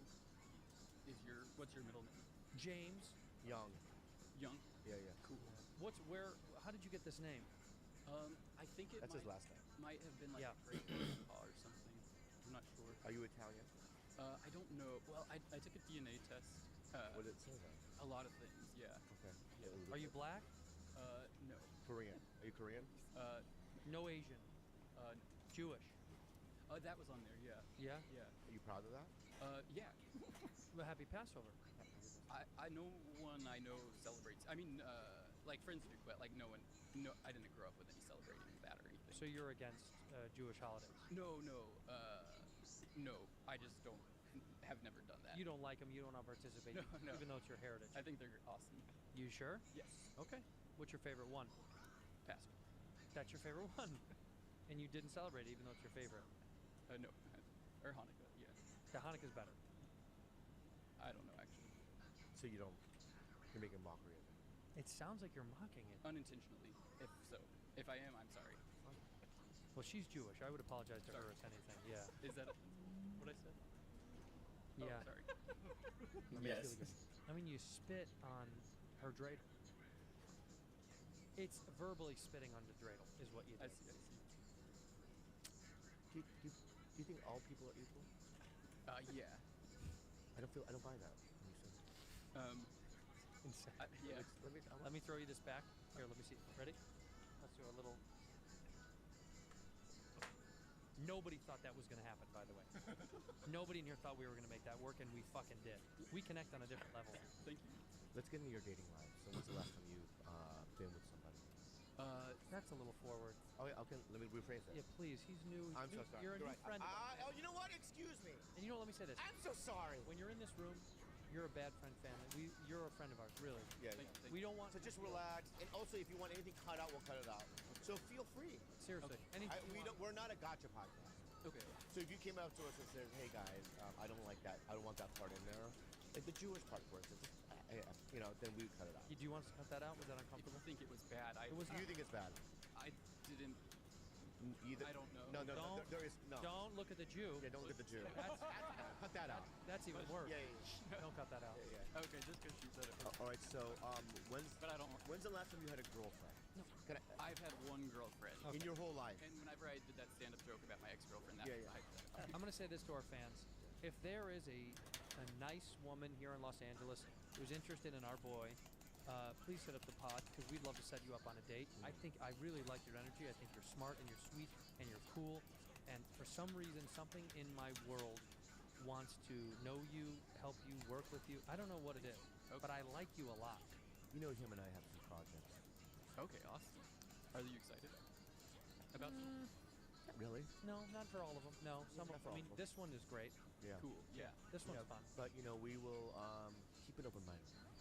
what's your middle name? James, Young. Young. Yeah. Cool. how did you get this name? I think it That's his last name. might have been like Yeah. a great grandpa or something. I'm not sure. Are you Italian? I don't know. Well, I took a DNA test. What did it say then? A lot of things. Yeah. Okay. Yeah. Are you black? No. Korean? Are you Korean? No Asian. Jewish. That was on there. Yeah. Yeah. Yeah. Are you proud of that? Yeah. Well, happy Passover. I know one I know celebrates. I mean, like friends do, but like no one. No, I didn't grow up with any celebrating that or anything. So you're against Jewish holidays? No. No. I just don't. Have never done that. You don't like them. You don't participate, No. even though it's your heritage. I think they're awesome. You sure? Yes. Okay. What's your favorite one? Pastor. That's your favorite one, and you didn't celebrate it, even though it's your favorite. No. Or Hanukkah. Yeah. The Hanukkah's better. I don't know actually. So you're making mockery of it. It sounds like you're mocking it. Unintentionally. If so. If I am, I'm sorry. Well, she's Jewish. I would apologize to her Sorry. if anything. Yeah. Is that what I said? Yeah. Oh, sorry. Yes. I mean, you spit on her dreidel. It's verbally spitting on the dreidel, is what you I did. see. Do you think all people are equal? Yeah. I don't buy that. Yeah. Let me throw you this back. Here, let me see. Ready? Let's do a little. Nobody thought that was going to happen, by the way. Nobody in here thought we were going to make that work, and we fucking did. We connect on a different level. Thank you. Let's get into your dating life. So when's the last time you've been with somebody? That's a little forward. Oh, yeah, okay. Let me rephrase that. Yeah, please. He's new. I'm new, so sorry. You're a new right. friend. Oh, you know what? Excuse me. And you know, let me say this. I'm so sorry. When you're in this room, you're a bad friend family. You're a friend of ours, really. Yeah. Thank you. We don't want. So just relax. And also, if you want anything cut out, we'll cut it out. So feel free. Seriously. Anything you want. We're not a gotcha podcast. Okay. So if you came up to us and said, "Hey guys, I don't like that. I don't want that part in there," like the Jewish part, for instance, then we would cut it out. Do you want us to cut that out? Was that If uncomfortable? you think it was bad, It was. You think it's bad? I didn't. Either. I don't know. No. Don't- There is no. Don't look at the Jew. Yeah, don't look at the Jew. That's Cut that out. that's even worse. Yeah. Don't cut that out. Yeah. Okay, just because she said it. All right. So But I don't. when's the last time you had a girlfriend? No. Can I, I've had one girlfriend, in your whole life. and whenever I did that stand-up joke about my ex-girlfriend, that Yeah. I'm going to say this to our fans. If there is a nice woman here in Los Angeles who's interested in our boy, please hit up the pod because we'd love to set you up on a date. I think I really like your energy. I think you're smart and you're sweet and you're cool. And for some reason, something in my world wants to know you, help you, work with you. I don't know what it is, but I like you a lot. You know, him and I have some projects. Okay, awesome. Are you excited about them? Not really. No, not for all of them. No, some not of for them. I all mean, of 'em. this one is great. Yeah. Cool. Yeah. This one's Yeah, fun. But we will keep an open mind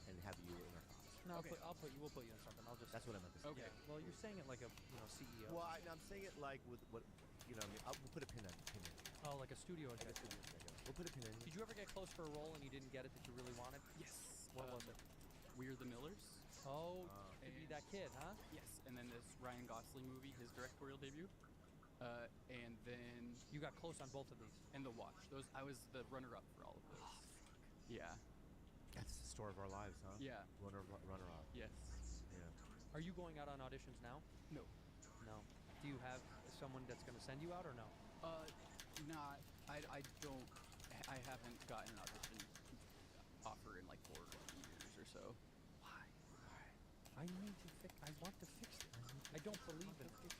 and have you in our thoughts. No, Okay. we'll put you in something. I'll just. That's what I meant to say. Okay. Yeah. Well, you're saying it like a CEO. Well, I'm saying it like with what I mean. We'll put a pin in. Oh, like a studio Like a executive. studio schedule. We'll put a pin in. Did you ever get close for a role and you didn't get it that you really wanted? Yes. What was it? We're the Millers. Oh, to be and- that kid, huh? Yes. And then this Ryan Gosling movie, his directorial debut. And then You got close on both of these. and The Watch. I was the runner-up for all of those. Yeah. That's the story of our lives, huh? Yeah. Runner up. Yes. Yeah. Are you going out on auditions now? No. No. Do you you have someone that's going to send you out or no? Not. I don't. I haven't gotten an audition offer in like 4 years or so. Why? I need to fix. I want to fix it. I don't believe in it.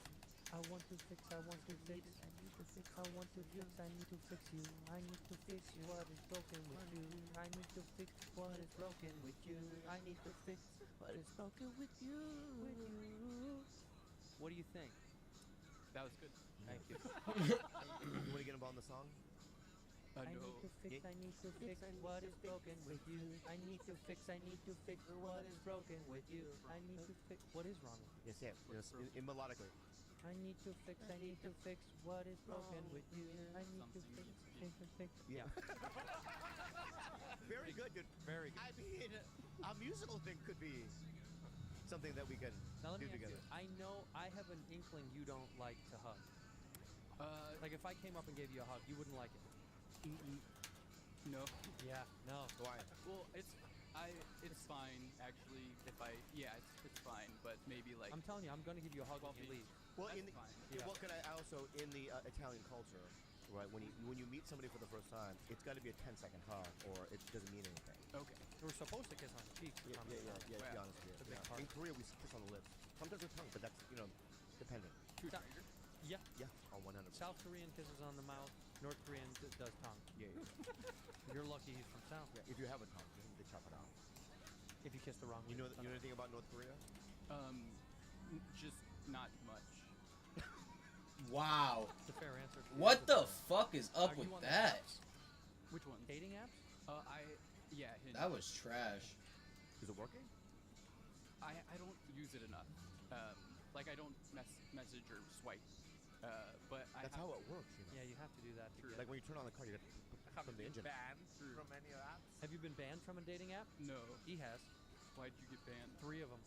I want to fix. I want to fix. I need to fix. I want to fix. I need to fix you. I need to fix what is broken with you. I need to fix what is broken with you. I need to fix what is broken with you. What do you think? That was good. Thank you. You want to get involved in the song? No. I need to fix what is broken with you. I need to fix what is broken with you. I need to fix what is wrong with you. Yes, yeah. Yes, in melodically. I need to fix what is broken with you. I need to fix. Yeah. Very good, dude. Very good. I mean, a musical thing could be something that we can Now let do me ask together. you, I know I have an inkling you don't like to hug. Like if I came up and gave you a hug, you wouldn't like it. No. Yeah, no. Why? Well, it's fine actually. It's fine, but maybe like I'm telling you, I'm going to give you a hug when you leave. Well, That's in the, fine. yeah. Yeah. Well, can I also in the Italian culture, right? When you meet somebody for the first time, it's got to be a 10-second hug, or it doesn't mean anything. Okay. We're supposed to kiss on the cheeks. Yeah, on yeah, the- yeah. To be Wow. honest with It's a you. big Yeah. part. In Korea, we kiss on the lips. Sometimes with tongue, but that's dependent. True That- stranger. Yeah. Yeah, on 100%. South Korean kisses on the mouth. North Korean does tongue. Yeah, yeah. You're lucky he's from South. Yeah, if you have a tongue, you need to chop it out. If you kiss the wrong way. You know anything about North Korea? Just not much. Wow. It's a fair answer. What the fuck is Are up you with on the that? apps? Which ones? Dating apps? Hinge. That was trash. Is it working? I don't use it enough. Like I don't message or swipe. But That's how it works. You know? Yeah, you have to do that. To True. get Like when you turn on the car, you got to put the engine. Banned True. from any apps. Have you been banned from a dating app? No. He has. Why'd you get banned? 3 of them.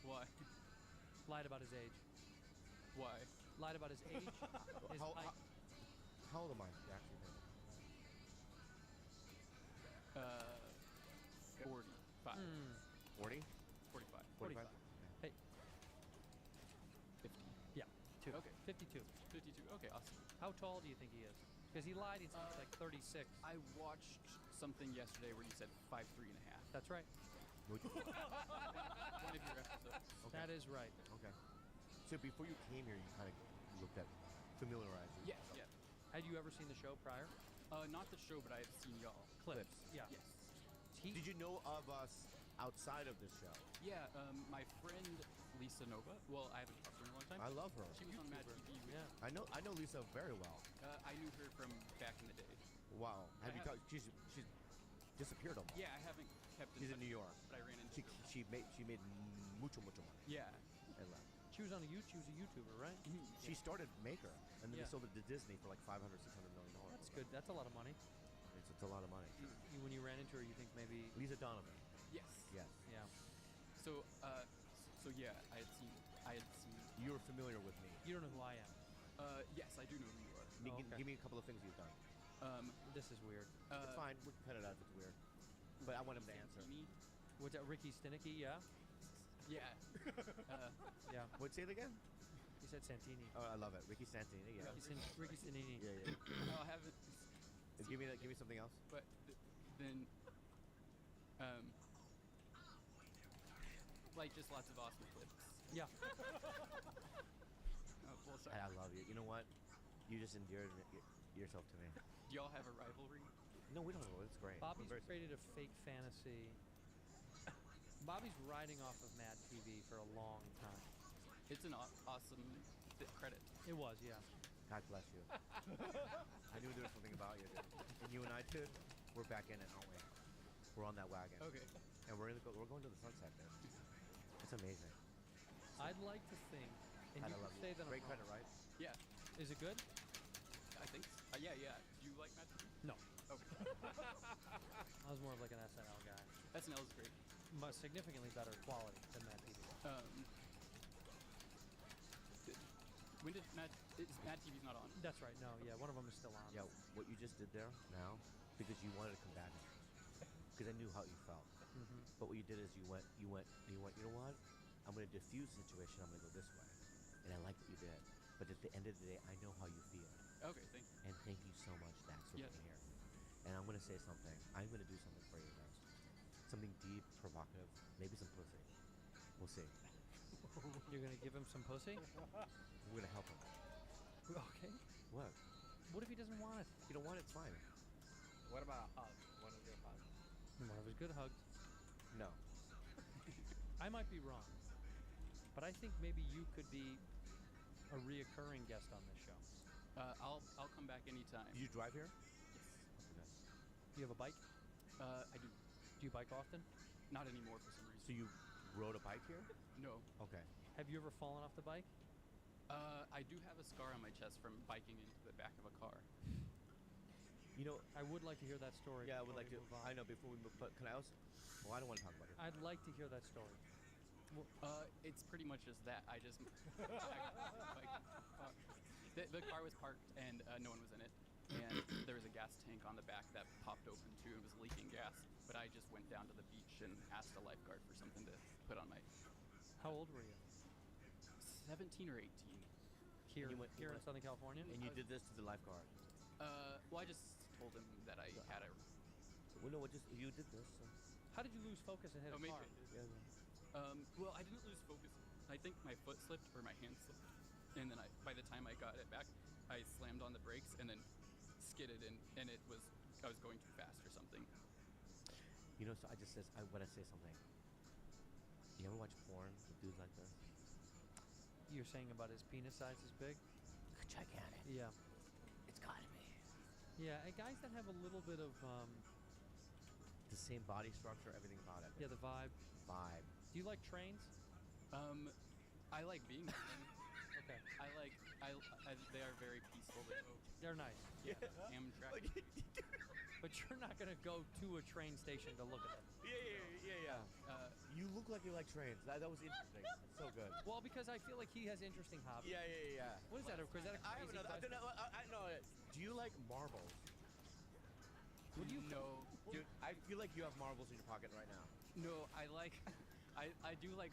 Why? Lied about his age. Why? Lied about his age. His How, height. how old am I? Actually, 45. 40? 45. 45? Hey. 50. Yeah. 2. Okay. 52. 52. Okay, awesome. How tall do you think he is? Because he lied. He's like 36. I watched something yesterday where you said 5'3 and a half. That's right. One of your episodes. Okay. That is right. Okay. So before you came here, you kind of looked at familiarized Yeah, yourself. yeah. Had you ever seen the show prior? Not the show, but I have seen y'all. Clips. Yeah. Yes. Did you know of us outside of this show? Yeah, my friend Lisa Nova. Well, I haven't talked to her in a long time. I love her. She was on Mad TV. With, Yeah. I know Lisa very well. I knew her from back in the day. Wow. Have you have- talked? She's disappeared almost. Yeah, I haven't kept in She's touch, in New York. but I ran into her. She made mucho money Yeah. and left. She was on a YouTube. She was a YouTuber, right? She started Maker, and then Yeah. they sold it to Disney for like $500, $600 million. That's good. That's a lot of money. It's a lot of money. When you ran into her, you think maybe. Lisa Donovan. Yes. Yes. Yeah. So, yeah, I had seen. You were familiar with me. You don't know who I am. Yes, I do know who you are. Okay. Give me a couple of things you've done. This is weird. It's fine. We can cut it out if it's weird. But I want him to answer. Santini? What's that? Ricky Stinicky? Yeah. Yeah. Yeah. What? Say it again. He said Santini. Oh, I love it. Ricky Santini. Yeah. Ricky Stanini. Yeah, yeah. No, I haven't. Give me something else. But then, like just lots of awesome clips. Yeah. Oh, well, sorry. I love you. You know what? You just endeared yourself to me. Do y'all have a rivalry? No, we don't know. It's great. Bobby's We're very- created a fake fantasy. Bobby's riding off of Mad TV for a long time. It's an awesome credit. It was, yeah. God bless you. I knew there was something about you, dude. And you and I, dude, we're back in it, aren't we? We're on that wagon. Okay. And we're going to the sunset, dude. It's amazing. I'd like to think, and God, you I can love say you. that I'm Great wrong. credit, right? Yeah, Is it good? I think. Yeah. Do you like Mad TV? No. Okay. I was more of like an SNL guy. SNL is great. Significantly better quality than Mad TV. When did Mad TV's not on? That's right. No, yeah, one of them is still on. Yeah, what you just did there now, because you wanted to combat me. Because I knew how you felt. Mm-hmm. But what you did is you went, you know what? I'm going to diffuse the situation. I'm going to go this way. And I like what you did. But at the of the day, I know how you feel. Okay, thank you. And thank you so much, Dax, for Yeah. being here. And I'm gonna say something. I'm gonna do something for you guys. Something deep, provocative, maybe some pussy. We'll see. You're gonna give him some pussy? We're gonna help him. Okay. What? What if he doesn't want it? You don't want it? It's fine. What about a hug? One of your hugs? One of his good hugs. No. I might be wrong, but I think maybe you could be a reoccurring guest on this show. I'll come back anytime. Do you drive here? Yes. Do you have a bike? I do. Do you bike often? Not anymore for some reason. So you rode a bike here? No. Okay. Have you ever fallen off the bike? I do have a scar on my chest from biking into the back of a car. You know, I would like to hear that story. yeah, I would before like we to. move on. I know before we move, but can I also? Well, I don't want to talk about it. I'd like to hear that story. It's pretty much just that. I just the car was parked and no one was in it, and there was a gas tank on the back that popped open too and was leaking gas. But I just went down to the beach and asked a lifeguard for something to put on my. How old were you? 17 or 18. Here, you went- here in Southern California? And you did this to the lifeguard. Well, I just told him that I had a. Well, no, just you did this. So. How did you lose focus and hit a maybe car? I did. Yeah. Well, I didn't lose focus. I think my foot slipped or my hand slipped, and then by the time I got it back, I slammed on the brakes and then skidded, and I was going too fast or something. You know, so I just says I want to say something. You ever watch porn with dudes like this? You're saying about his penis size is big? Gigantic. Yeah. It's gotta be. Yeah, and guys that have a little bit of, The same body structure, everything about it. yeah, the vibe. Vibe. Do you like trains? I like being on them. Okay. They are very peaceful to go. They're nice. Yeah. Amtrak. But you're not going to go to a train station to look at them. Yeah. You look like you like trains. That was interesting. That's so good. Well, because I feel like he has interesting hobbies. Yeah. What is that? Is that a I have crazy another. question? I know it. Do you like marbles? What do you No. Dude, I feel like you have marbles in your pocket right now. No, I like. I do like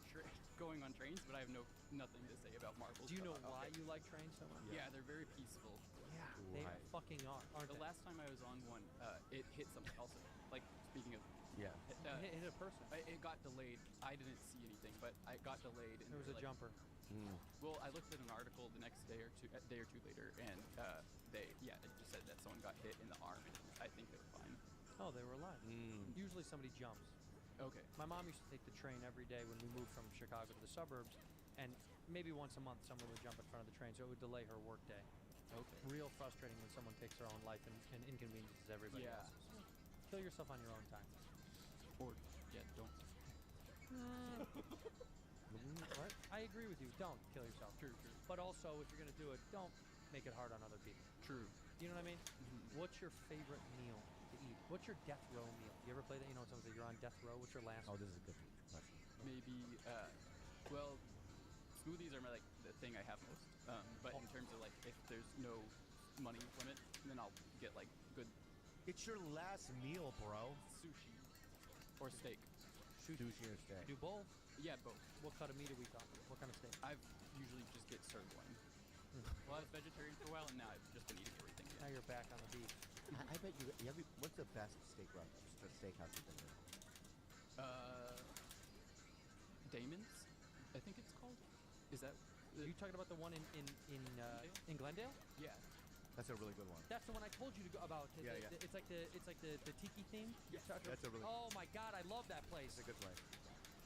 going on trains, but I have nothing to say about marbles. Do you know why you like trains so much? Yeah, they're very peaceful. Yeah, they Right. fucking are, aren't The they? last time I was on one, it hit something else. Like speaking of, Yeah. hit a person. it got delayed. I didn't see anything, but I got delayed. And There was a like, jumper. Well, I looked at an article the next day or two later, and it just said that someone got hit in the arm, and I think they were fine. Oh, they were alive. Usually somebody jumps. Okay. My mom used to take the train every day when we moved from Chicago to the suburbs, and maybe once a month someone would jump in front of the train, so it would delay her work day. Okay. Real frustrating when someone takes their own life and inconveniences everybody Yeah. else's. Kill yourself on your own time. Or don't. What? I agree with you. Don't kill yourself. True. But also, if you're going to do it, don't make it hard on other people. True. You know what I mean? What's your favorite meal to eat? What's your death row meal? You ever play that? You know, someone says you're on death row. What's your last? Oh, this is a good question. Maybe. Well, smoothies are the thing I have most. But in terms of if there's no money limit, then I'll get good It's your last meal, bro. sushi or steak. Sushi or steak. Do both. Yeah, both. What cut of meat are we talking? What kind of steak? I've usually just get sirloin. Well, I was vegetarian for a while, and now I've just been eating everything. Now you're back on the beef. I bet you. What's the best steakhouse you've been to? Damon's, I think it's called. Is that? Are you talking about the one in Glendale? Yeah. That's a really good one. That's the one I told you to go about. Yeah. It's like the tiki theme. Yes. That's a really. Oh my God, I love that place. That's a good place.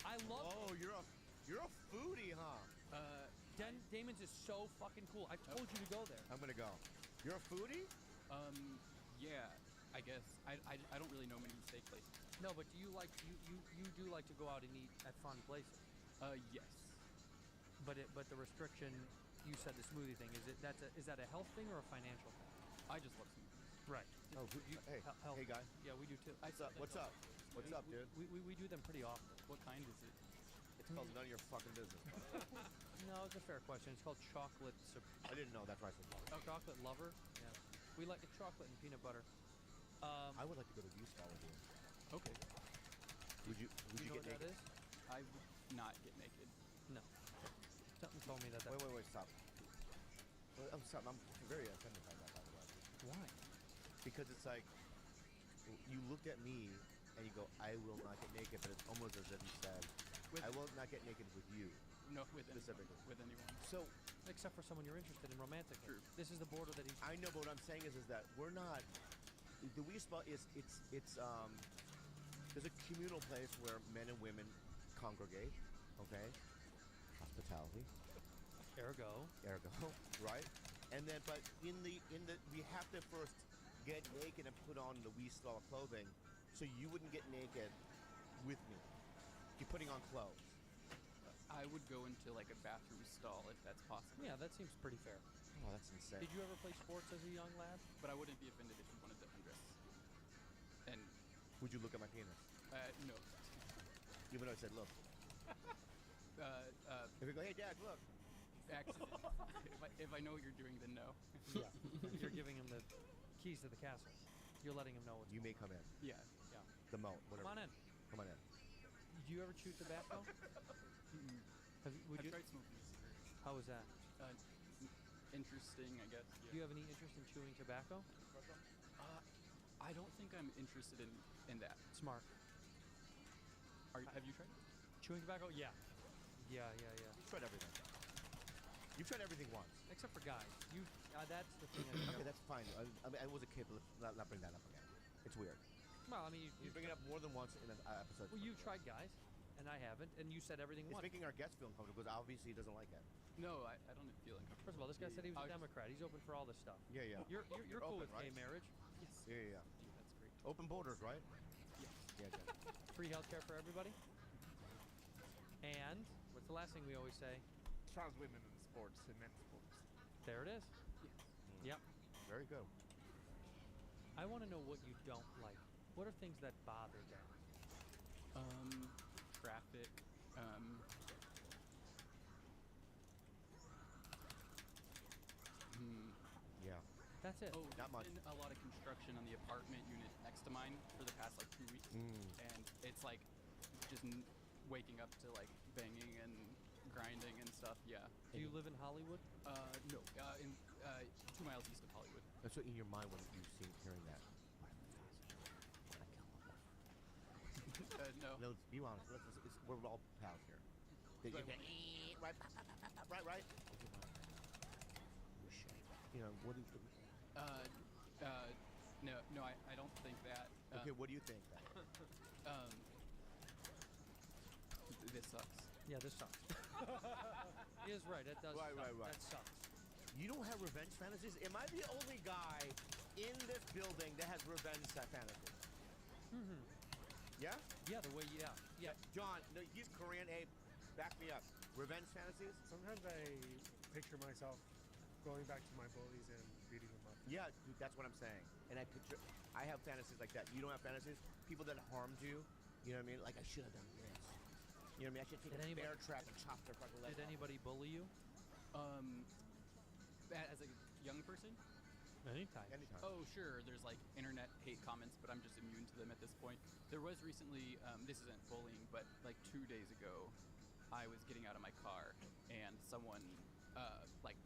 I love. Oh, you're a foodie, huh? Damon's is so fucking cool. I told you to go there. I'm gonna go. You're a foodie? Yeah. I guess I don't really know many steak places. No, but do you like you do like to go out and eat at fun places? Yes. But the restriction, you said the smoothie thing. Is that a health thing or a financial thing? I just love smoothies. Right. Oh, hey, health. hey, guy. Yeah, we do too. What's up? What's up, dude? We do them pretty often. What kind is it? It's called none of your fucking business. No, it's a fair question. It's called chocolate. I didn't know that's right. Chocolate lover. Yeah. We like the chocolate and peanut butter. I would like to go to Utah with you. Okay. Would you know get what that naked? is? I would not get naked. No. Something told me that. Wait, stop. I'm I'm very offended by that, by the way. Why? Because it's like, you looked at me and you go, I will not get naked, but it's almost as if you said, With- I will not get naked with you. No, with Specifically. anyone. With anyone. So, Except for someone you're interested in romantically. True. This is the border that he's. I know, but what I'm saying is that we're not, the we spot is, there's a communal place where men and women congregate, okay? Hospitality. Ergo. Right? And then, but in the, we have to first get naked and put on the we stall clothing, so you wouldn't get naked with me. You're putting on clothes. I would go into like a bathroom stall if that's possible. Yeah, that seems pretty fair. Oh, that's insane. Did you ever play sports as a young lad? But I wouldn't be offended if you wanted to undress. And Would you look at my penis? no. Even though I said, look. If you go, hey, Dad, look. Actually, if I know what you're doing, then no. Yeah. You're giving him the keys to the castle. You're letting him know what's You going may come in. Yeah. Yeah. The moat, whatever. Come on in. Come on in. Do you ever chew tobacco? Have you, would I've you? tried smoking cigarettes. How was that? Interesting, I guess. Do you have any interest in chewing tobacco? I don't think I'm interested in that. Smart. Have you tried? Chewing tobacco? Yeah. Yeah. You've tried everything. You've tried everything once. Except for guys. You. That's the thing. I think Okay, that's fine. I mean, I was a kid, but let's not bring that up again. It's weird. Well, I mean, You bring it up more than once in an episode. Well, you tried guys, and I haven't, and you said everything It's once. making our guest feel uncomfortable because obviously he doesn't like it. No, I don't feel uncomfortable. First of all, this guy said he was a I- Democrat. He's open for all this stuff. Yeah, yeah. You're cool open, with gay right? marriage, Yes. Yeah. That's great. Open borders, right? Yes. Yeah, okay. free healthcare for everybody, and what's the last thing we always say? Trans women in sports, in men's sports. There it is. Yes. Yep. Very good. I want to know what you don't like. What are things that bother them? Traffic. Yeah. That's it. Oh, Not much. there's been a lot of construction on the apartment unit next to mine for the past like 2 weeks, and it's like just waking up to like banging and grinding and stuff. Yeah. Do you live in Hollywood? No. In 2 miles east of Hollywood. That's what in your mind when you see hearing that. No. No, be honest. We're all pals here. That you Right. can, right. You know, what do you? No, I don't think that. Okay, what do you think then? This sucks. Yeah, this sucks. He is right. That does. Right, suck. right. That sucks. You don't have revenge fantasies? Am I the only guy in this building that has revenge fantasies? Mm-hmm. Yeah? Yeah, the way. Yeah. John, no, he's Korean. Hey, back me up. Revenge fantasies? Sometimes I picture myself going back to my bullies and beating them up. Yeah, dude, that's what I'm saying. And I have fantasies like that. You don't have fantasies? People that harmed you, you know what I mean? Like, I should have done this. You know what I mean? I should take a bear trap and chop their fucking legs Did off. anybody bully you? As a young person? Anytime. Anytime. Oh, sure. There's like internet hate comments, but I'm just immune to them at this point. There was recently, this isn't bullying, but like 2 days ago, I was getting out of my car and someone like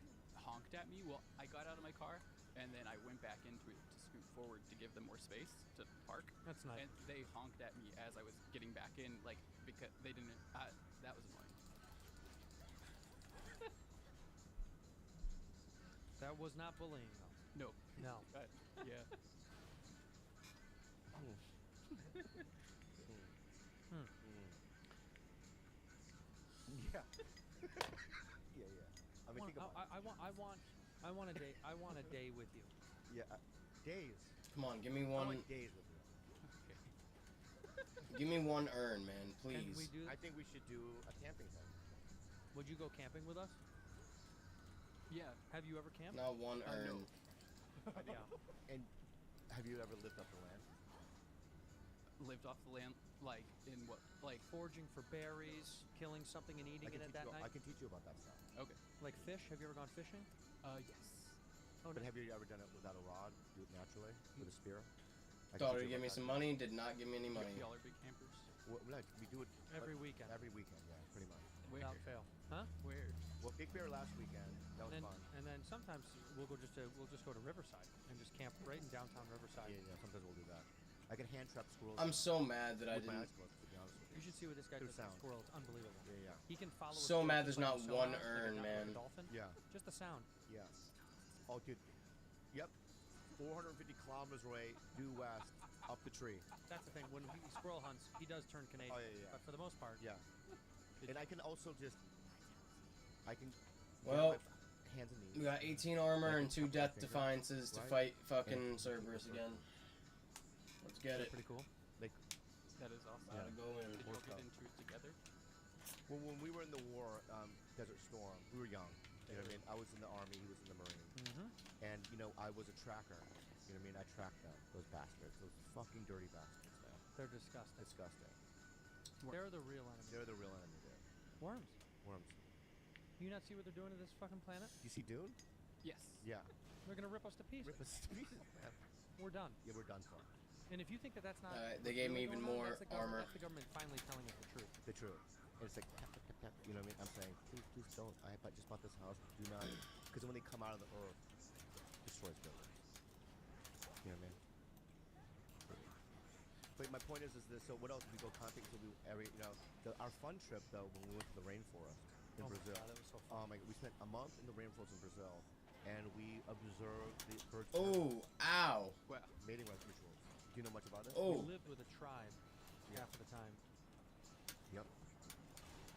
honked at me. Well, I got out of my car and then I went back into it to scoot forward to give them more space to park. That's nice. And they honked at me as I was getting back in, like because they didn't. That was annoying. That was not bullying, though. No. No. Yeah. Yeah. Yeah. I mean, think about I want a day. I want a day with you. it. Yeah. Days. Come on, give me I one. want days with you. Give me one urn, man, Can we please. do? I think we should do a camping thing. Would you go camping with us? Yeah. Have you ever camped? Not one urn. No. Yeah. And have you ever lived up the land? Lived off the land, like in what? Like Foraging for berries, killing something and eating it at that I night. can teach you about that stuff. okay. Like fish. Have you ever gone fishing? Yes. Oh, But no. have you ever done it without a rod? Do it naturally with a spear? I can Daughter, teach you give me about some that. money. Did not give me any money. Y'all are big campers. Like, we do it Every weekend. Every weekend, yeah, pretty much. Where? Without fail. Huh? Where? Well, Big Bear last weekend. That was fun. And then sometimes we'll just go to Riverside and just camp right in downtown Riverside. Yeah, sometimes we'll do that. I can hand trap squirrels. I'm so mad that I with my didn't. eyes closed, to be honest with you. You should see what this guy Through does with sound. squirrel. It's unbelievable. Yeah. He can follow. So a mad squirrel there's just not like a one sonar, urn, like a man. dolphin. Yeah. Just the sound. Yeah. Oh, dude. Yep. 450 kilometers away, due west, up the tree. That's the thing. When he squirrel hunts, he does turn Canadian. Oh, yeah. But for the most part, Yeah. And I can also just. I can. Well, get my hands and knees. We got 18 armor and 2 death Finger, defiances to right? fight fucking Cerberus again. Let's get it. pretty cool. That is awesome. Gotta go in. Did you all get into it together? Well, when we were in the war, Desert Storm, we were young. You know what I mean? I was in the Army, he was in the Marine. Mm-hmm. And, you know, I was a tracker. You know what I mean? I tracked them, those bastards. Those fucking dirty bastards, man. They're disgusting. Disgusting. They're the real enemy. They're the real enemy, dude. Worms. Worms. You not see what they're doing to this fucking planet? You see Dune? Yes. Yeah. They're gonna rip us to pieces. Rip us to pieces, man. We're done. Yeah, we're done for. And if you think that that's not, Alright, they what's gave me really even going on, more that's the government- armor. That's the government finally telling us the truth. The truth. And it's like, tap, tap, tap, tap. You know what I mean? I'm saying, please don't. I just bought this house. Do not. Because when they come out of the earth, destroys buildings. You know what I mean? But my point is this. So what else? We go camping. So we our fun trip though when we went to the rainforest in Oh my Brazil. God, that was so Oh fun. my God, we spent a month in the rainforest in Brazil, and we observed the birds. Oh, ow. Wow. Mating rights rituals. Do you know much about it? Oh. We lived with a tribe half of the time. Yep.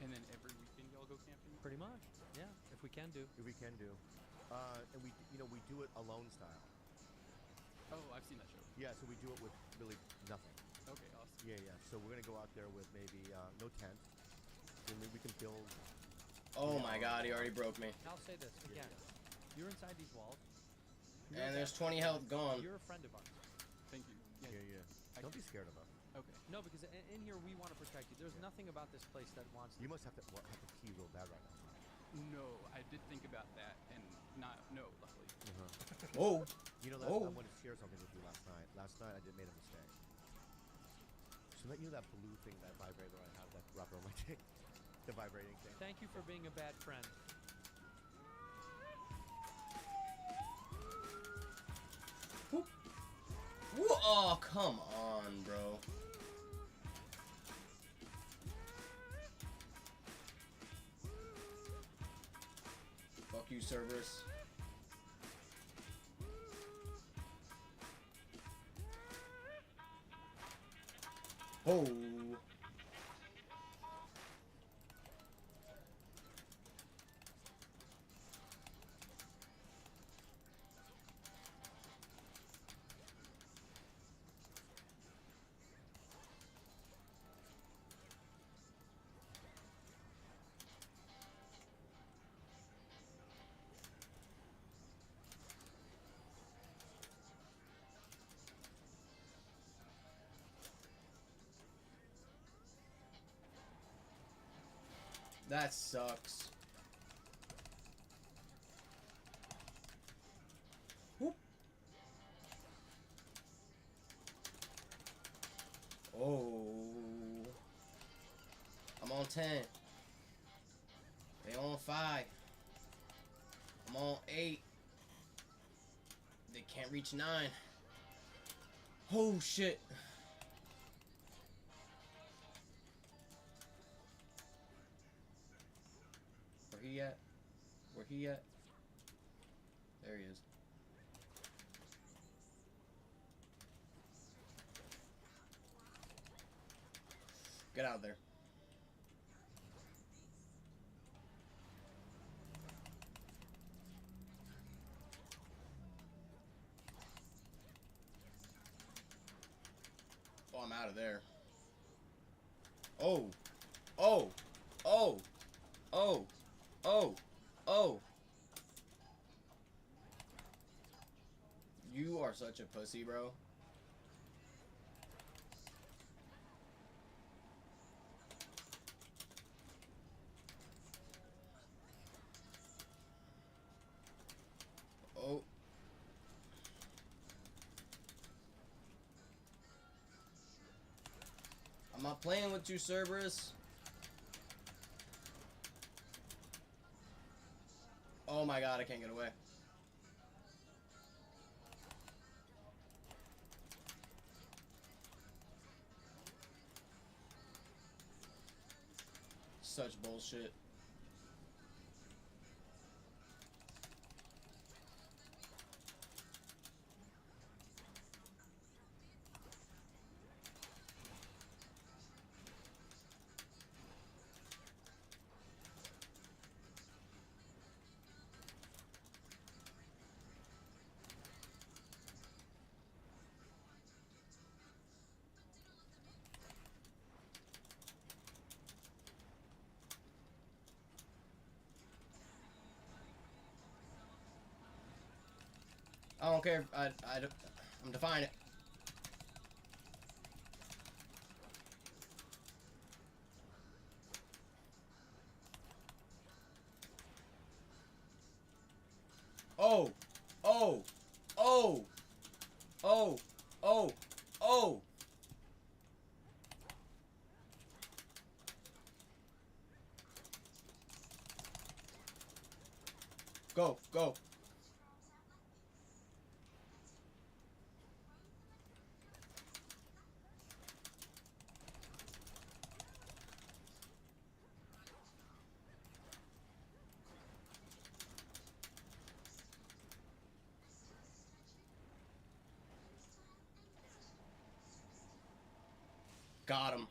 And then every weekend y'all go camping? Pretty much. Yeah. If we can do. If we can do. And we do it alone style. Oh, I've seen that show. Yeah, so we do it with really nothing. Okay, awesome. Yeah. So we're gonna go out there with maybe no tent. And maybe we can build. Oh my god, he already broke me. I'll say this again. You're inside these walls. And there's 20 health gone. You're a friend of ours. Thank you. Yeah. Don't be scared of us. Okay. No, because in here we want to protect you. There's nothing about this place that wants. You must have to pee real bad right now. No, I did think about that and luckily. Oh. You know, I wanted to share something with you last night. Last night I made a mistake. So you know that blue thing, that vibrator I have that wrapped around my dick? The vibrating thing. Thank you for being a bad friend. Oh, come on, bro. Fuck you, Cerberus. Oh. That sucks. Whoop. Oh. I'm on 10. They on 5. I'm on 8. They can't reach 9. Oh shit. Where he at? Where he at? There he is. Get out of there. Oh, I'm out of there. Oh. Oh. Oh. Oh. Oh. Oh. You are such a pussy, bro. Oh. I'm not playing with you, Cerberus. my god, I can't get away. Such bullshit. I don't care. I'm defying it. Oh, oh, oh, oh, oh, oh. Go, go. Got him.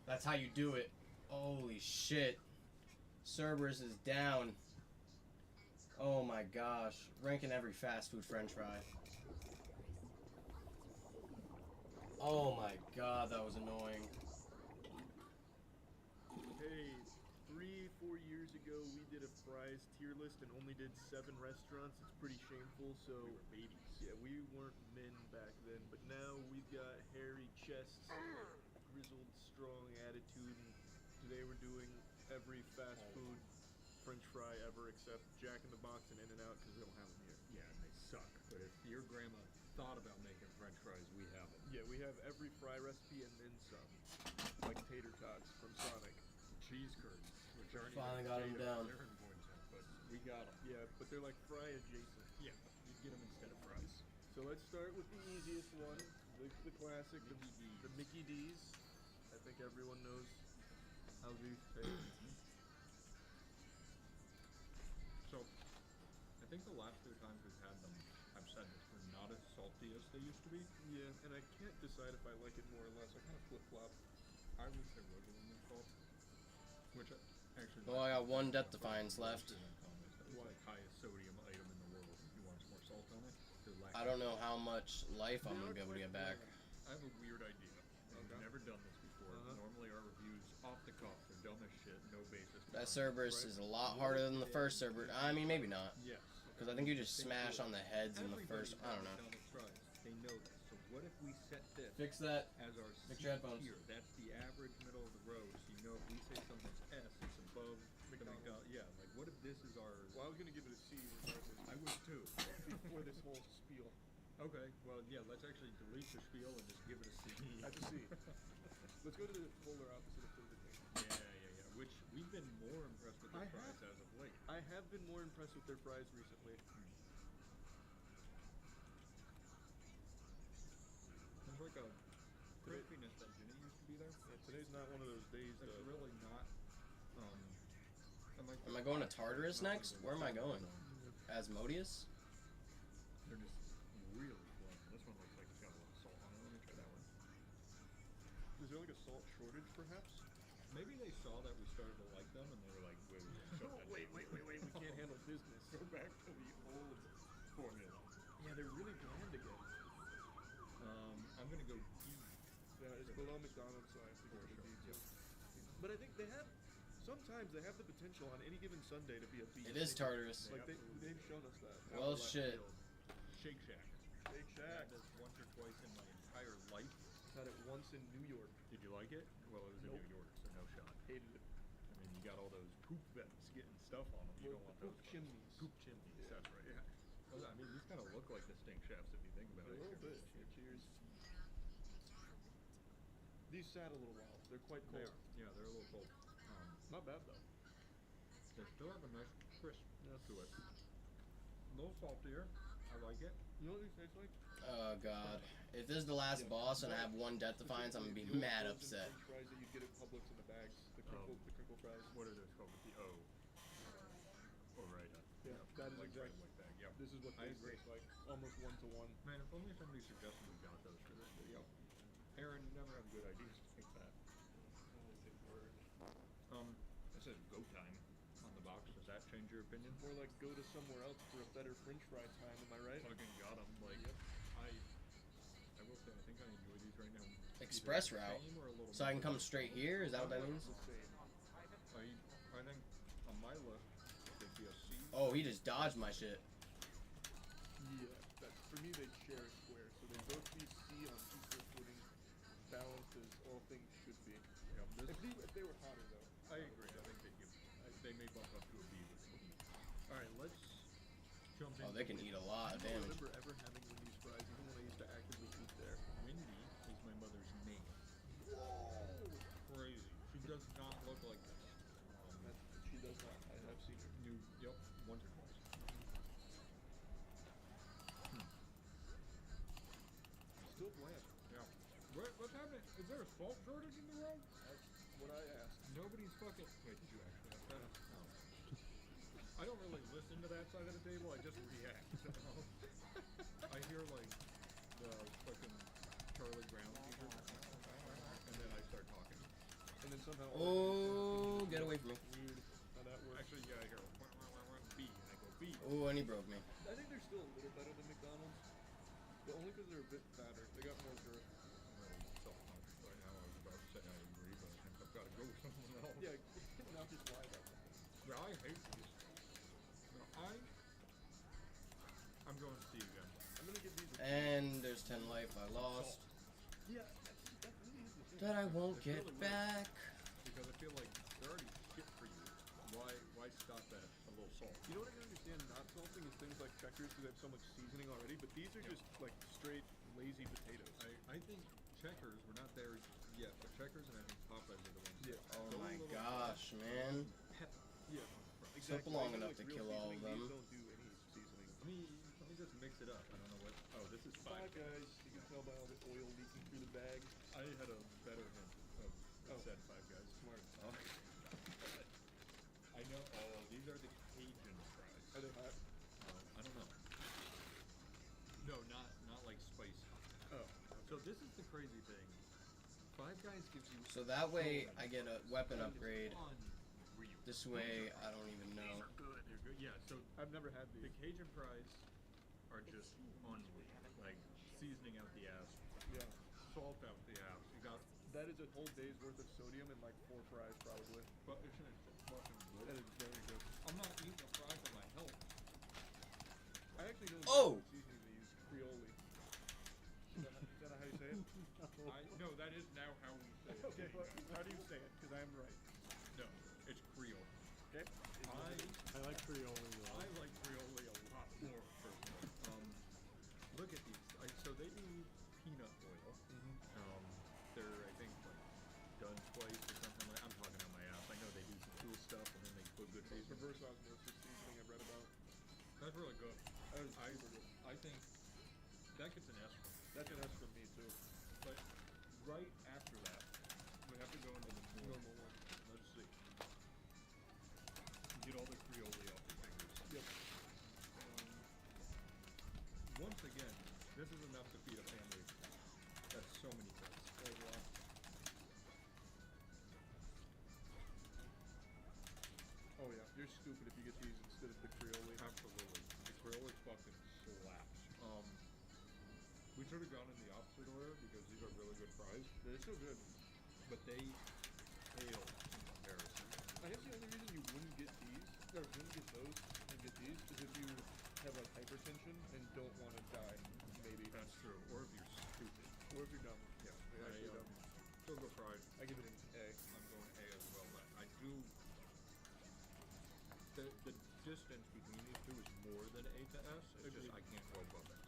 That's how you do it. Holy shit. Cerberus is down. Oh my gosh. Ranking every fast food french fry. Oh my god, that was annoying. Hey, 3-4 years ago we did a fries tier list and only did 7 restaurants. It's pretty shameful, so we were babies. Yeah, we weren't men back then, but now we've got hairy chests, grizzled, strong attitude, and today we're doing every fast food french fry ever except Jack in the Box and In-N-Out because they don't have them here. Yeah, and they suck. But if your grandma thought about making french fries, we have them. Yeah, we have every fry recipe and then some. Like tater tots from Sonic. Cheese curds, which aren't Finally even got 'em potatoes, down. they're in Boynton, but we got them. Yeah, but they're like fry adjacent. Yeah, you get them instead of fries. So let's start with the easiest one, the classic, the Mickey D's. I think everyone knows how these taste. So, I think the last few times we've had them, I've said this, they're not as salty as they used to be. Yeah, and I can't decide if I like it more or less. I kind of flip-flop. I wish they were a little more salt. Which actually... Well, I got one Death Defiance left. It's like highest sodium item in the world if you want some more salt on it. I don't know how much life I'm going to be able to get back. I have a weird idea. I've never done this before. Normally our reviews off the cuff are dumb as shit, no basis. That Cerberus is a lot harder than the first Cerberus. I mean, maybe not. Yes. Because I think you just smash on the heads in the first. I don't know. They know this. So what if we set this Fix that. as our Fix C your headphones. tier? That's the average middle of the road. So you know if we say something's S, it's above the McDonald's. Yeah, like what if this is our... Well, I was going to give it a C regardless. I would too. Before this whole spiel. Okay, well, yeah, let's actually delete the spiel and just give it a C. That's a C. Let's go to the polar opposite of flavor thing. Yeah. Which we've been more impressed with their fries as of late. I have been more impressed with their fries recently. There's like a crispiness that didn't used to be there. Yeah, today's not one of those days, It's though. really not. Am I going to Tartarus next? Where am I going? Asmodeus? They're just really bland. This one looks like it's got a lot of salt on it. Let me try that one. Is there like a salt shortage, perhaps? Maybe they saw that we started to like them and they were like, wait, Wait, we can't handle business. Go back to the old formula. Yeah, they're really bland again. I'm gonna go D. Yeah, it's below McDonald's, so I have to go to D too. But I think sometimes they have the potential on any given Sunday to be a B. It is Tartarus. Like they've shown us that. Well, shit. Shake Shack. Shake I've Shack. had this once or twice in my entire life. Had it once in New York. Did you like it? Well, it was in New York, so no shot. Hated it. I mean, you got all those poop vents getting stuff on them. You don't want Poop those chimneys. Poop chimneys. Yeah. That's right. Yeah. Well, I mean, these kind of look like the stink shafts if you think about A it. little bit. Cheers. These sat a little while. They're quite cold. Yeah, they're a little cold. Not bad though. They still have a nice crisp to it. A little saltier. I like it. You know what these taste like? Oh god. If this is the last boss and I have one death defiance, I'm gonna be mad upset. French fries that you get at Publix in the bags. The crinkle fries. What are those called with the O? Oh, right. Yeah, that is like exact. white bag. Yep. This is what I they agree. taste like. Almost 1 to 1. Man, if only somebody suggested we got those for this video. Aaron, you never have good ideas like that. It says go time on the box. Does that change your opinion? More like go to somewhere else for a better French fry time. Am I right? Fucking got them. Like, I will say, I think I enjoy these right now. Express Either the route. same or a little So I can more. come straight here? Is that what that means? The same. I think on my list, it'd be a C. Oh, he just dodged my shit. Yeah, for me they share a square, so they both be C on equal footing, balanced as all things should be. Yeah, If they were hotter though. I agree. I think they may bump up to a B with the heat. All right, let's jump in. Oh, they can eat a lot of I don't damage. remember ever having Wendy's fries, even when I used to actively eat there. Wendy is my mother's name. Whoa! Crazy. She does not look like this. She does not. I have seen her. Yep, once or twice. Still bland. Yeah. What's happening? Is there a salt shortage in the world? That's what I asked. Nobody's fucking. Wait, did you actually have that? No. I don't really listen to that side of the table. I just react. I hear like the fucking Charlie Brown teacher, and then I start talking. And then somehow. Oh, get away from me. Weird how that works. Actually, yeah, I hear B, and I go B. Oh, and he broke me. I think they're still a little better than McDonald's, but only because they're a bit fatter. They got more girth. I'm really self-conscious right now. I was about to say I agree, but I think I've got to go with someone else. Yeah, now just lie about something. Yeah, I hate these. No, I'm going C again. I'm gonna give these. And there's 10 life I lost. Yeah, that really is the thing. That I won't It's get really weird. back. Because I feel like they're already shit for you. Why stop at a little salt? You know what I can understand not salting is things like checkers because they have so much seasoning already, but these are just like straight lazy potatoes. I think checkers, we're not there yet, but checkers and I think Popeyes are the ones. Yeah. that Oh go a my little gosh, man. pep Yeah, Took exactly. long I know, enough like, to real kill all of seasoning, them. These don't do any seasoning. Let me just mix it up. I don't know what. Oh, this is Five Five Guys. Guys, you can tell by all the oil leaking through the bag. I had a better hint of said Five Guys. Smart. Oh. I know. Oh, these are the Cajun fries. Are they hot? I don't know. No, not like spicy. Oh. So this is the crazy thing. Five Guys gives you. So that way I get a weapon upgrade. Unreal. This way I don't even know. These are good. They're good. Yeah. So I've never had the these. Cajun fries are just unreal. Like seasoning out the ass, Yeah. salt out the ass. You got. That is a whole day's worth of sodium and like 4 fries probably. But isn't it so fucking good? That is very good. I'm not eating a fry for my health. I actually don't Oh! know what seasoning they use. Creole. Is that how you say it? No, that is now how we say it. Okay, well, how do you say it? Because I am right. No, it's Creole. Okay. I like Creole I like Creole a lot more personally. Look at these. So they do peanut oil. They're I think like done twice or something like. I'm talking out my ass. I know they do some cool stuff and then they put good taste. Reverse osmosis seasoning I've read about. That's really good. That is super good. I think that gets an S for me. That's an S for me too. But right after that, we have to go into the Normal one. Let's see. Get all the Creole off your fingers. Yep. Once again, this is enough to feed a family. That's so many kids. Oh yeah, you're stupid if you get these instead of the Creole. Absolutely. The Creole fucking slaps. We should have gone in the opposite order because these are really good fries. They're so good. But they pale in comparison. I guess the only reason you wouldn't get these, or wouldn't get those and get these, is if you have like hypertension and don't want to die, maybe. That's true. Or if you're stupid. Or if you're dumb. Yeah. You're actually dumb. Still go fried. I give it an A. I'm going A as well, but I do. The distance between these two is more than A to S. It's just I can't go above S.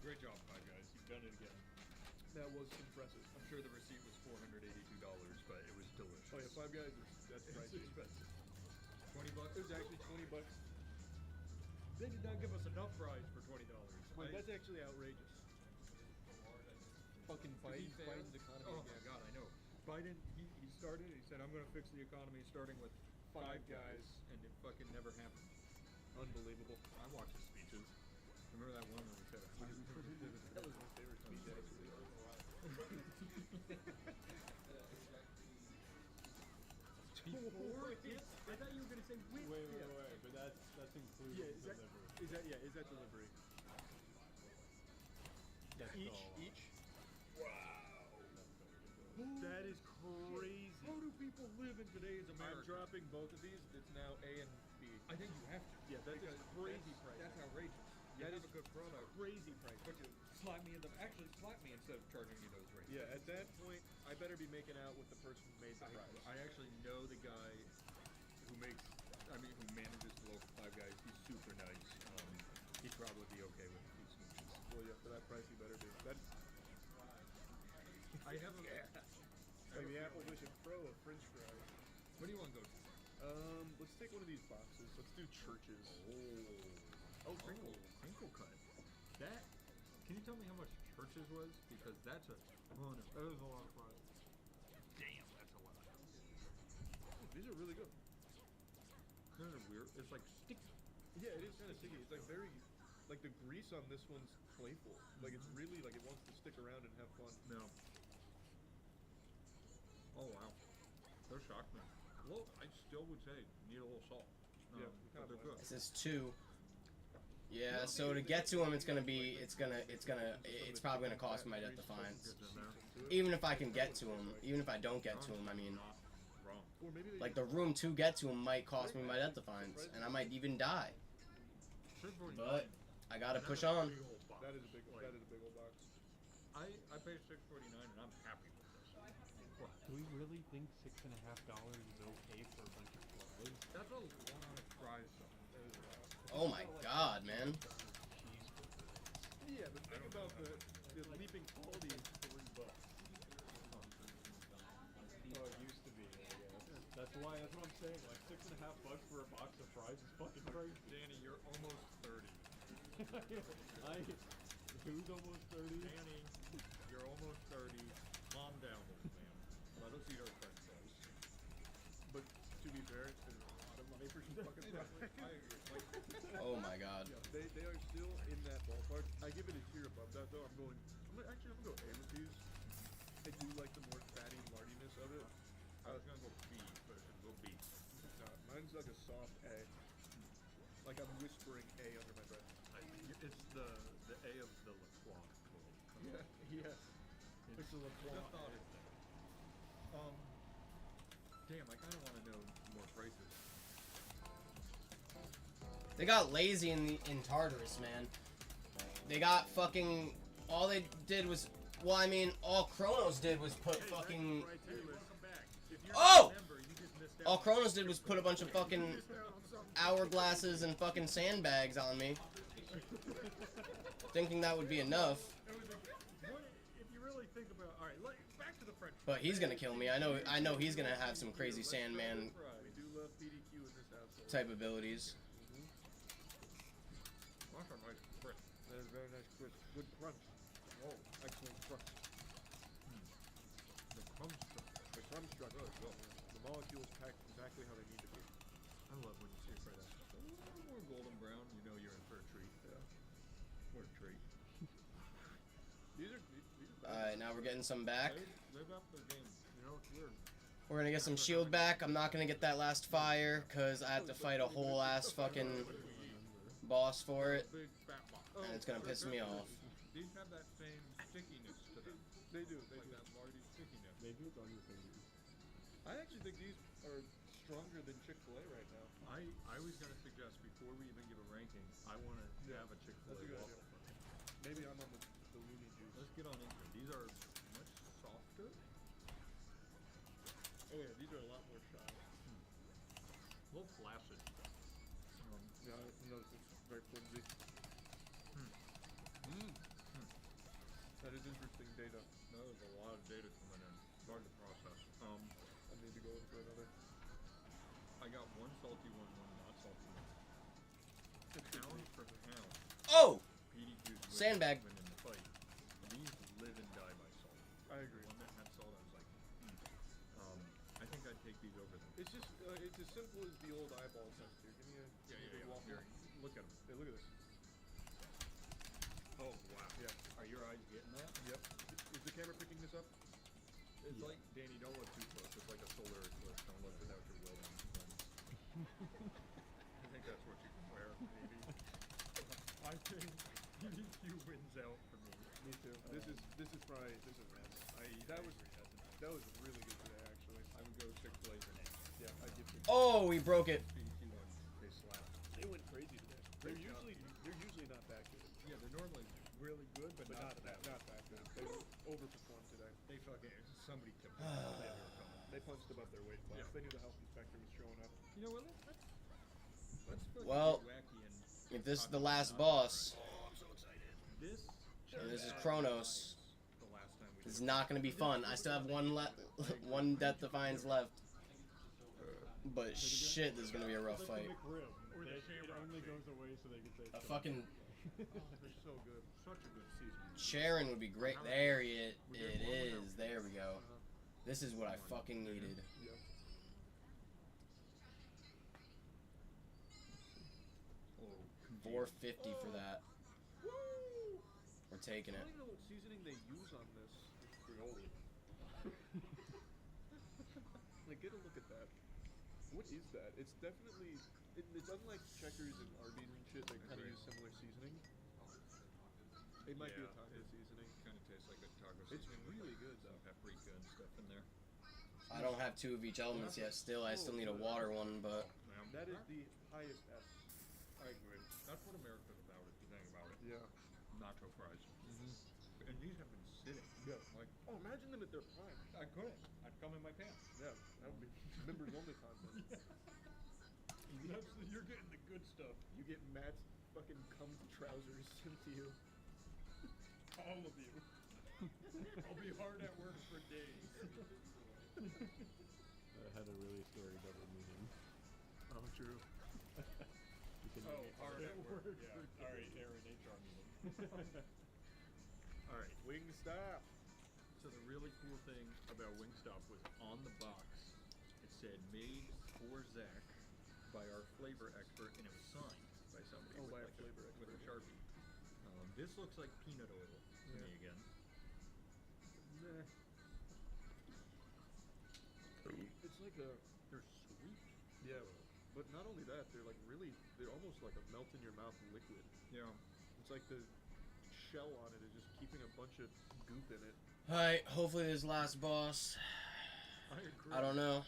Great job, Five Guys. You've done it again. That was impressive. I'm sure the receipt was $482, but it was delicious. Oh yeah, Five Guys is that's It's pricey. expensive. 20 bucks. It was actually 20 bucks. They did not give us enough fries for $20. Wait, that's actually outrageous. Fucking To be Biden, fair- Biden's economy Oh again. my god, I know. Biden, he started, he said, I'm going to fix the economy starting with five guys, and it fucking never happened. Unbelievable. I watch his speeches. Remember that one where he said, That was my favorite speech, actually. Before it, I thought you were going to say with Wait, it. but that's including delivery. Is that delivery? That's Each? Wow. That is crazy. How do people live in today's America? I'm dropping both of these. It's now A and B. I think you have to. Yeah, that's Because crazy price. That's outrageous. You That have is a good product. Crazy price. But you slap me in the slap me instead of charging me those rates. Yeah, at that point, I better be making out with the person who made the fries. I actually know the guy who who manages the local Five Guys. He's super nice. He'd probably be okay with a few smooches. Well, yeah, for that price, you better be. That, I have a. like the Apple Vision Pro of French fries. What do you want to go to? Let's take one of these boxes. Let's do churches. Oh, crinkle cut. That. Can you tell me how much churches was? Because that's a ton of. That is a lot of fries. Damn, that's a lot. These are really good. Kind of weird. It's like sticky. Yeah, it is kind of sticky. It's like very, like the grease on this one's playful. Like it's really like it wants to stick around and have fun. No. Oh wow. Those shocked me. Well, I still would say need a little salt. Yeah, but they're good. It says 2. Yeah, so to get to him, it's probably gonna cost me my death defiance. Even if I can get to him, even if I don't get to him, I mean, Wrong. Or maybe they like the room to get to him might cost me my death defiance, and I might even die. But I gotta push on. that is a big old box. I paid $6.49 and I'm happy with this. What? Do we really think $6.50 is okay for a bunch of fries? That's a lot of fries. Oh my god, man. Yeah, but think about the leaping quality is $3. Oh, it used to be, I guess. That's what I'm saying. Like $6.50 for a box of fries is fucking crazy. Danny, you're almost 30. Who's almost 30? Danny, you're almost 30. Calm down, old man. Let us eat our french fries. But to be fair, it's a lot of money for some fucking fries. Oh my god. Yeah, they are still in that ballpark. I give it a tier above that though. I'm gonna go A with these. I do like the more fatty lardiness of it. I was gonna go B, but I could go B. Mine's like a soft A. Like I'm whispering A under my breath. It's the A of the La Croix world. Yeah. It's a La Croix. Just thought it. Damn, I kind of want to know more prices. They got lazy in Tartarus, man. They got fucking. All they did was. Well, I mean, all Kronos did was put fucking. Oh! All Kronos did was put a bunch of fucking hourglasses and fucking sandbags on me. Thinking that would be enough. If you really think about, all right, back to the French. But he's gonna kill me. I know he's gonna have some crazy Sandman We do love PDQ in this household. type abilities. That's a nice crisp. That is very nice crisp. Good crunch. Oh, excellent crunch. The crumb stuff. The crunch structure. The molecules packed exactly how they need to be. I love when you see it fry that stuff. A little more golden brown, you know you're in for a treat. Yeah. What a treat. These are Alright, now we're getting some back. Live up the game. You know, it's weird. We're gonna get some shield back. I'm not gonna get that last fire because I have to fight a whole ass fucking boss for it, Big fat box. and it's gonna piss me off. These have that same stickiness to them. They do. Like that lardy stickiness. They do it on your fingers. I actually think these are stronger than Chick-fil-A right now. I was going to suggest before we even give a ranking, I want to have a Chick-fil-A That's a good waffle. idea. Maybe I'm on the loony juice. Let's get on into it. These are much softer. Oh yeah, these are a lot more shy. A little flaccid. Yeah, I noticed it's very flimsy. That is interesting data. That was a lot of data coming in. It's hard to process. I need to go in for another. I I got one salty one not salty one. Pound for pound. Oh! PDQ's Sandbag. win in the fight. These live and die by salt. I agree. The one that had salt, I was like, I think I'd take these over them. It's just, it's as simple as the old eyeball test here. Give me a waffle. Here, look at them. Hey, look at this. Oh, wow. Yeah. Are your eyes getting that? Yep. Is the camera picking this up? It's like, Danny, don't look too close. It's like a solar eclipse. Don't look without your will. I think that's what you can wear, maybe. I think PDQ wins out for me. Me too. This is probably, that was really good today, actually. I would go 6 laser names. Yeah, I'd give it. Oh, we broke it. PDQ ones, they slap. They went crazy today. They're usually not that good. Yeah, they're normally really good, but not that good. They overperformed today. They fucking, somebody tipped them. They were coming. They punched above their weight class. Yeah. They knew the health inspector was showing up. You know what? Let's fucking Well, get wacky and if this is talk the about last not boss, right. I'm so excited. This and this is Kronos, the last time we it's not gonna be fun. I still have one Death Defiance left. But shit, this is gonna be a rough fight. It only goes away so they can say A fucking They're so good. Such a good season. Sharon would be great. There it is. There we go. This is what I fucking needed. Yep. 450 for that. We're taking I it. don't even know what seasoning they use on this. It's Frioli. Like, get a look at that. What is that? It's definitely... It's unlike Checkers and Arby's and shit. They kind of use similar seasoning. It might be a taco seasoning. Kind of tastes like a taco It's seasoning. really with good, some though. paprika and stuff in there. I don't have 2 of each elements yet. Still, I still need a water one, but That is the highest F. I agree. That's what America's about, is the thing about it. Yeah. Nacho fries. And these have been sitting. Yeah. Like, Oh, imagine them at their prime. I couldn't. I'd come in my pants. Yeah, that would be members only content. You're getting the good stuff. You get Matt's fucking cum trousers sent to you. All of you. I'll be hard at work for days. That had a really scary double meaning. Oh, true. Hard at work. Yeah. All right, Aaron, HR meeting. All right. Wingstop. So the really cool thing about Wingstop was on the box, it said made for Zach by our flavor expert, and it was signed by somebody Oh, with, by a like flavor with a expert. Sharpie. This looks like peanut oil to me again. Nah. It's like a... They're sweet. Yeah, but not only that, they're like really... They're almost like a melt-in-your-mouth liquid. Yeah. It's like the shell on it is just keeping a bunch of goop in it. alright. Hopefully, this last boss. I agree. I don't know.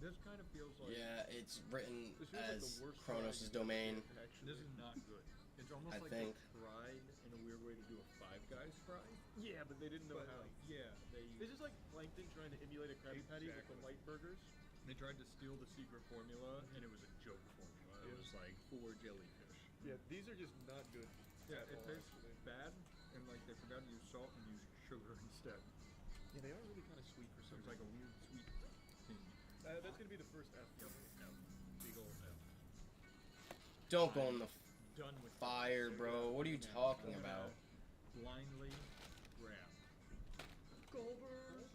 This kind of feels like... Yeah, it's written This feels like as the worst Kronos' frying domain. actually. This is not good. It's almost I like think. they tried in a weird way to do a Five Guys fry. Yeah, but they didn't know But how. like, yeah, It's just like Plankton trying to emulate a Krabby Patty with the Exactly. light burgers. They tried to steal the secret formula, and it was a joke formula. It Yeah. was like 4 jellyfish. Yeah, these are just not good. Yeah, at it all, tastes actually. bad, and like they forgot to use salt and used sugar instead. Yeah, they are really kind of sweet for So some it's like a reason. weird sweet thing. That's gonna be the first F. Yep, no. Big old F. Don't go in the Done with fire, this. bro. What are you talking I'm gonna about? Blindly grab. Goldberg.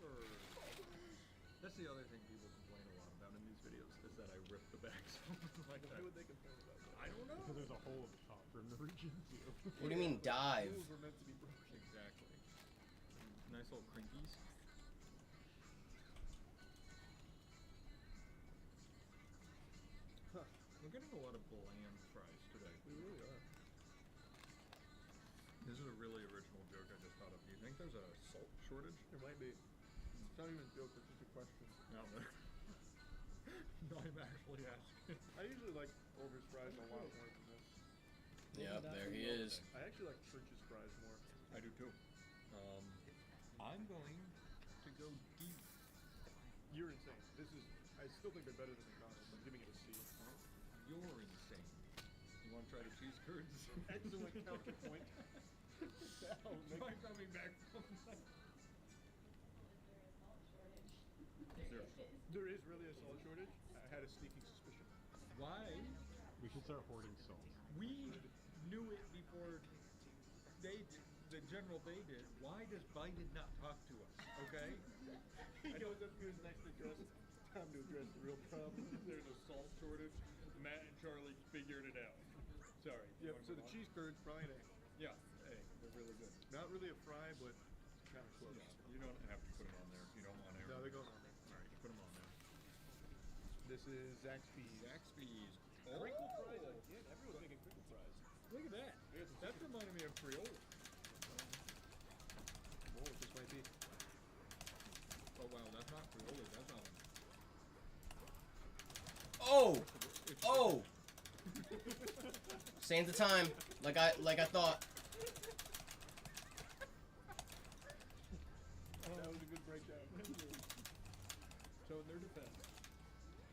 That's the other thing people complain a lot about in these videos, is that I rip the bags like Why that. would they complain about that? I don't know. Because there's a hole at the top for no reason to. What do you mean dive? Rules were meant to be broken. Exactly. Nice little crinkies. Huh. We're getting a lot of bland fries today. We really are. This is a really original joke I just thought of. Do you think there's a salt shortage? There might be. It's not even a joke, it's just a question. No, no, I'm actually asking. I usually like Over's fries a lot more than this. Yep, there he is. I actually like Church's fries more. I do too. I'm going to go deep. You're insane. This is... I still think they're better than McDonald's. I'm giving it a C. You're insane. You want to try the cheese curds? Excellent counterpoint. Try coming back from that. There is really a salt shortage? I had a sneaking suspicion. Why? We should start hoarding salt. We knew it before the general they did. Why does Biden not talk to us? Okay? He goes up to his next address. Time to address the real problem. There's a salt shortage. Matt and Charlie figured it out. Sorry. Yep, so the cheese curds, probably an egg. Yeah. Hey, they're really good. Not really a fry, but kind of close. Yeah. You don't have to put them on there. You don't want to. No, they're going on there. All right, you put them on there. This is Zaxby's. Zaxby's. Crinkle fries. Yeah, everyone's making crinkle fries. Look at that. That reminded me of Creole. Oh, this might be. Oh wow, that's not Creole. That's not. Oh! Oh! Same the time, like I thought. That was a good breakdown. So in their defense,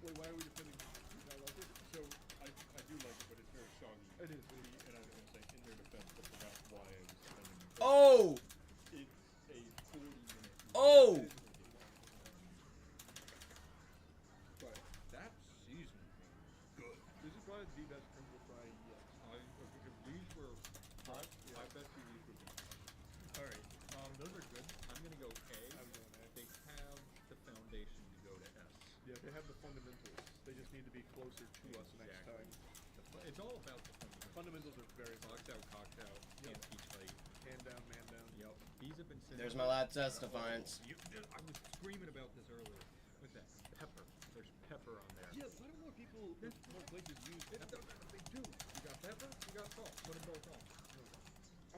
Wait, why are we defending? I like it. so I do like it, but it's very soggy. It is. And I was going to say, in their defense, I forgot why I was defending them. Oh! It's a 40-minute. Oh! But that seasoning is good. This is probably the best crinkle fry yet. If these were hot, I bet you these would be. All right, those are good. I'm gonna go A. I'm going A. They have the foundation to go to S. Yeah, they have the fundamentals. They just need to be closer to us next time. It's all about the fundamentals. Fundamentals are very Boxed out, cocked out, can't teach fight. hand down, man down. Yep. These have been sent. There's my lad test defiance. I was screaming about this earlier. With that pepper. There's pepper on there. Yeah, why don't more people, more places use pepper? They do. You got pepper, you got salt. Put them both on.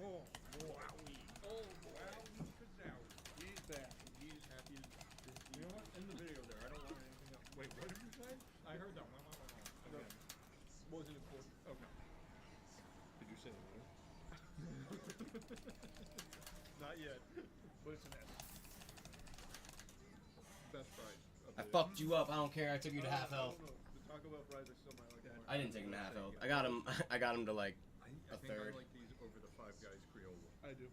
Oh, wowie. Oh, wow. Kazowie. He's back. He's happy as You know what? In the video there, I don't want anything else. Wait, what did you say? I heard that. No, Okay. wasn't important. Okay. Did you say that? Not yet, but it's an S. Best fries. I fucked you up. I don't care. I took you to half health. No. The Taco Bell fries are still my like. I didn't take him to half health. I got him. I got him to like I a think third. I like these over the Five Guys Creole. I do.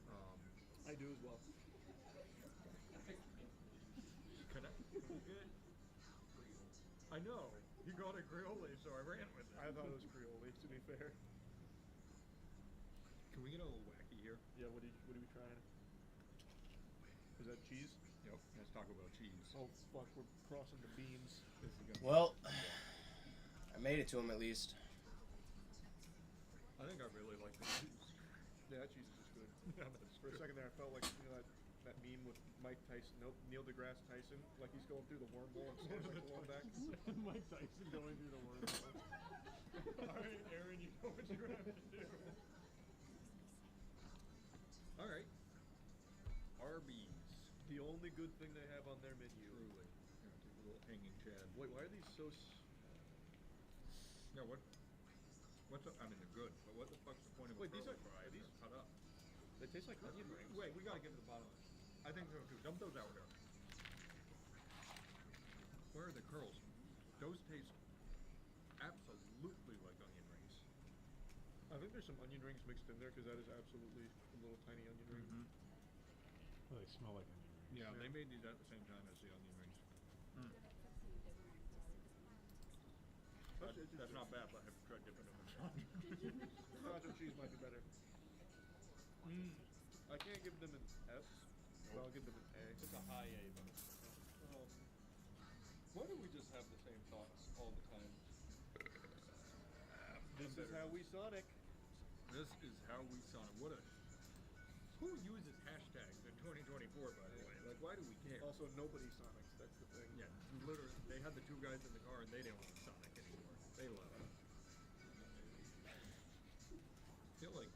I do as well. Can I? Good. I know. You got a Creole, so I ran with it. I thought it was Creole, to be fair. Can we get a little wacky here? Yeah, what are we trying? Is that cheese? Yep. Let's talk about cheese. Oh fuck, we're crossing the beams. This is gonna Well, I made it to him at least. I think I really like the cheese. Yeah, that cheese is just good. Yeah, that's For a true. second there, I felt like that meme with Mike Tyson, Neil deGrasse Tyson, like he's going through the wormhole and someone's like going back. Mike Tyson going through the wormhole. All right, Aaron, you know what you're gonna have to do. All right. Arby's. The only good thing they have on their menu. Truly. Here, take a little hanging chad. Wait, why are these so? Yeah, what? What's up? I mean, they're good, but what the fuck's the point of Wait, a these curly are- fry? are these- They're cut up. They taste like onion rings. Wait, we gotta get to the bottom of it. I think so too. Dump those out here. Where are the curls? Those taste absolutely like onion rings. I think there's some onion rings mixed in there because that is absolutely a little tiny onion ring. Oh, they smell like onion rings. Yeah, they made these at the same time as the onion rings. That's not bad, but I've tried dipping them in sausage. Nacho cheese might be better. I can't give them an S, but I'll give them an A. It's a high A, but why do we just have the same thoughts all the time? This is how we Sonic. This is how we Sonic. What a... Who uses hashtags in 2024, by the way? Like, why do we care? Also, nobody Sonics. That's the thing. Yeah, literally, they had the two guys in the car and they didn't want Sonic anymore. They love it. I feel like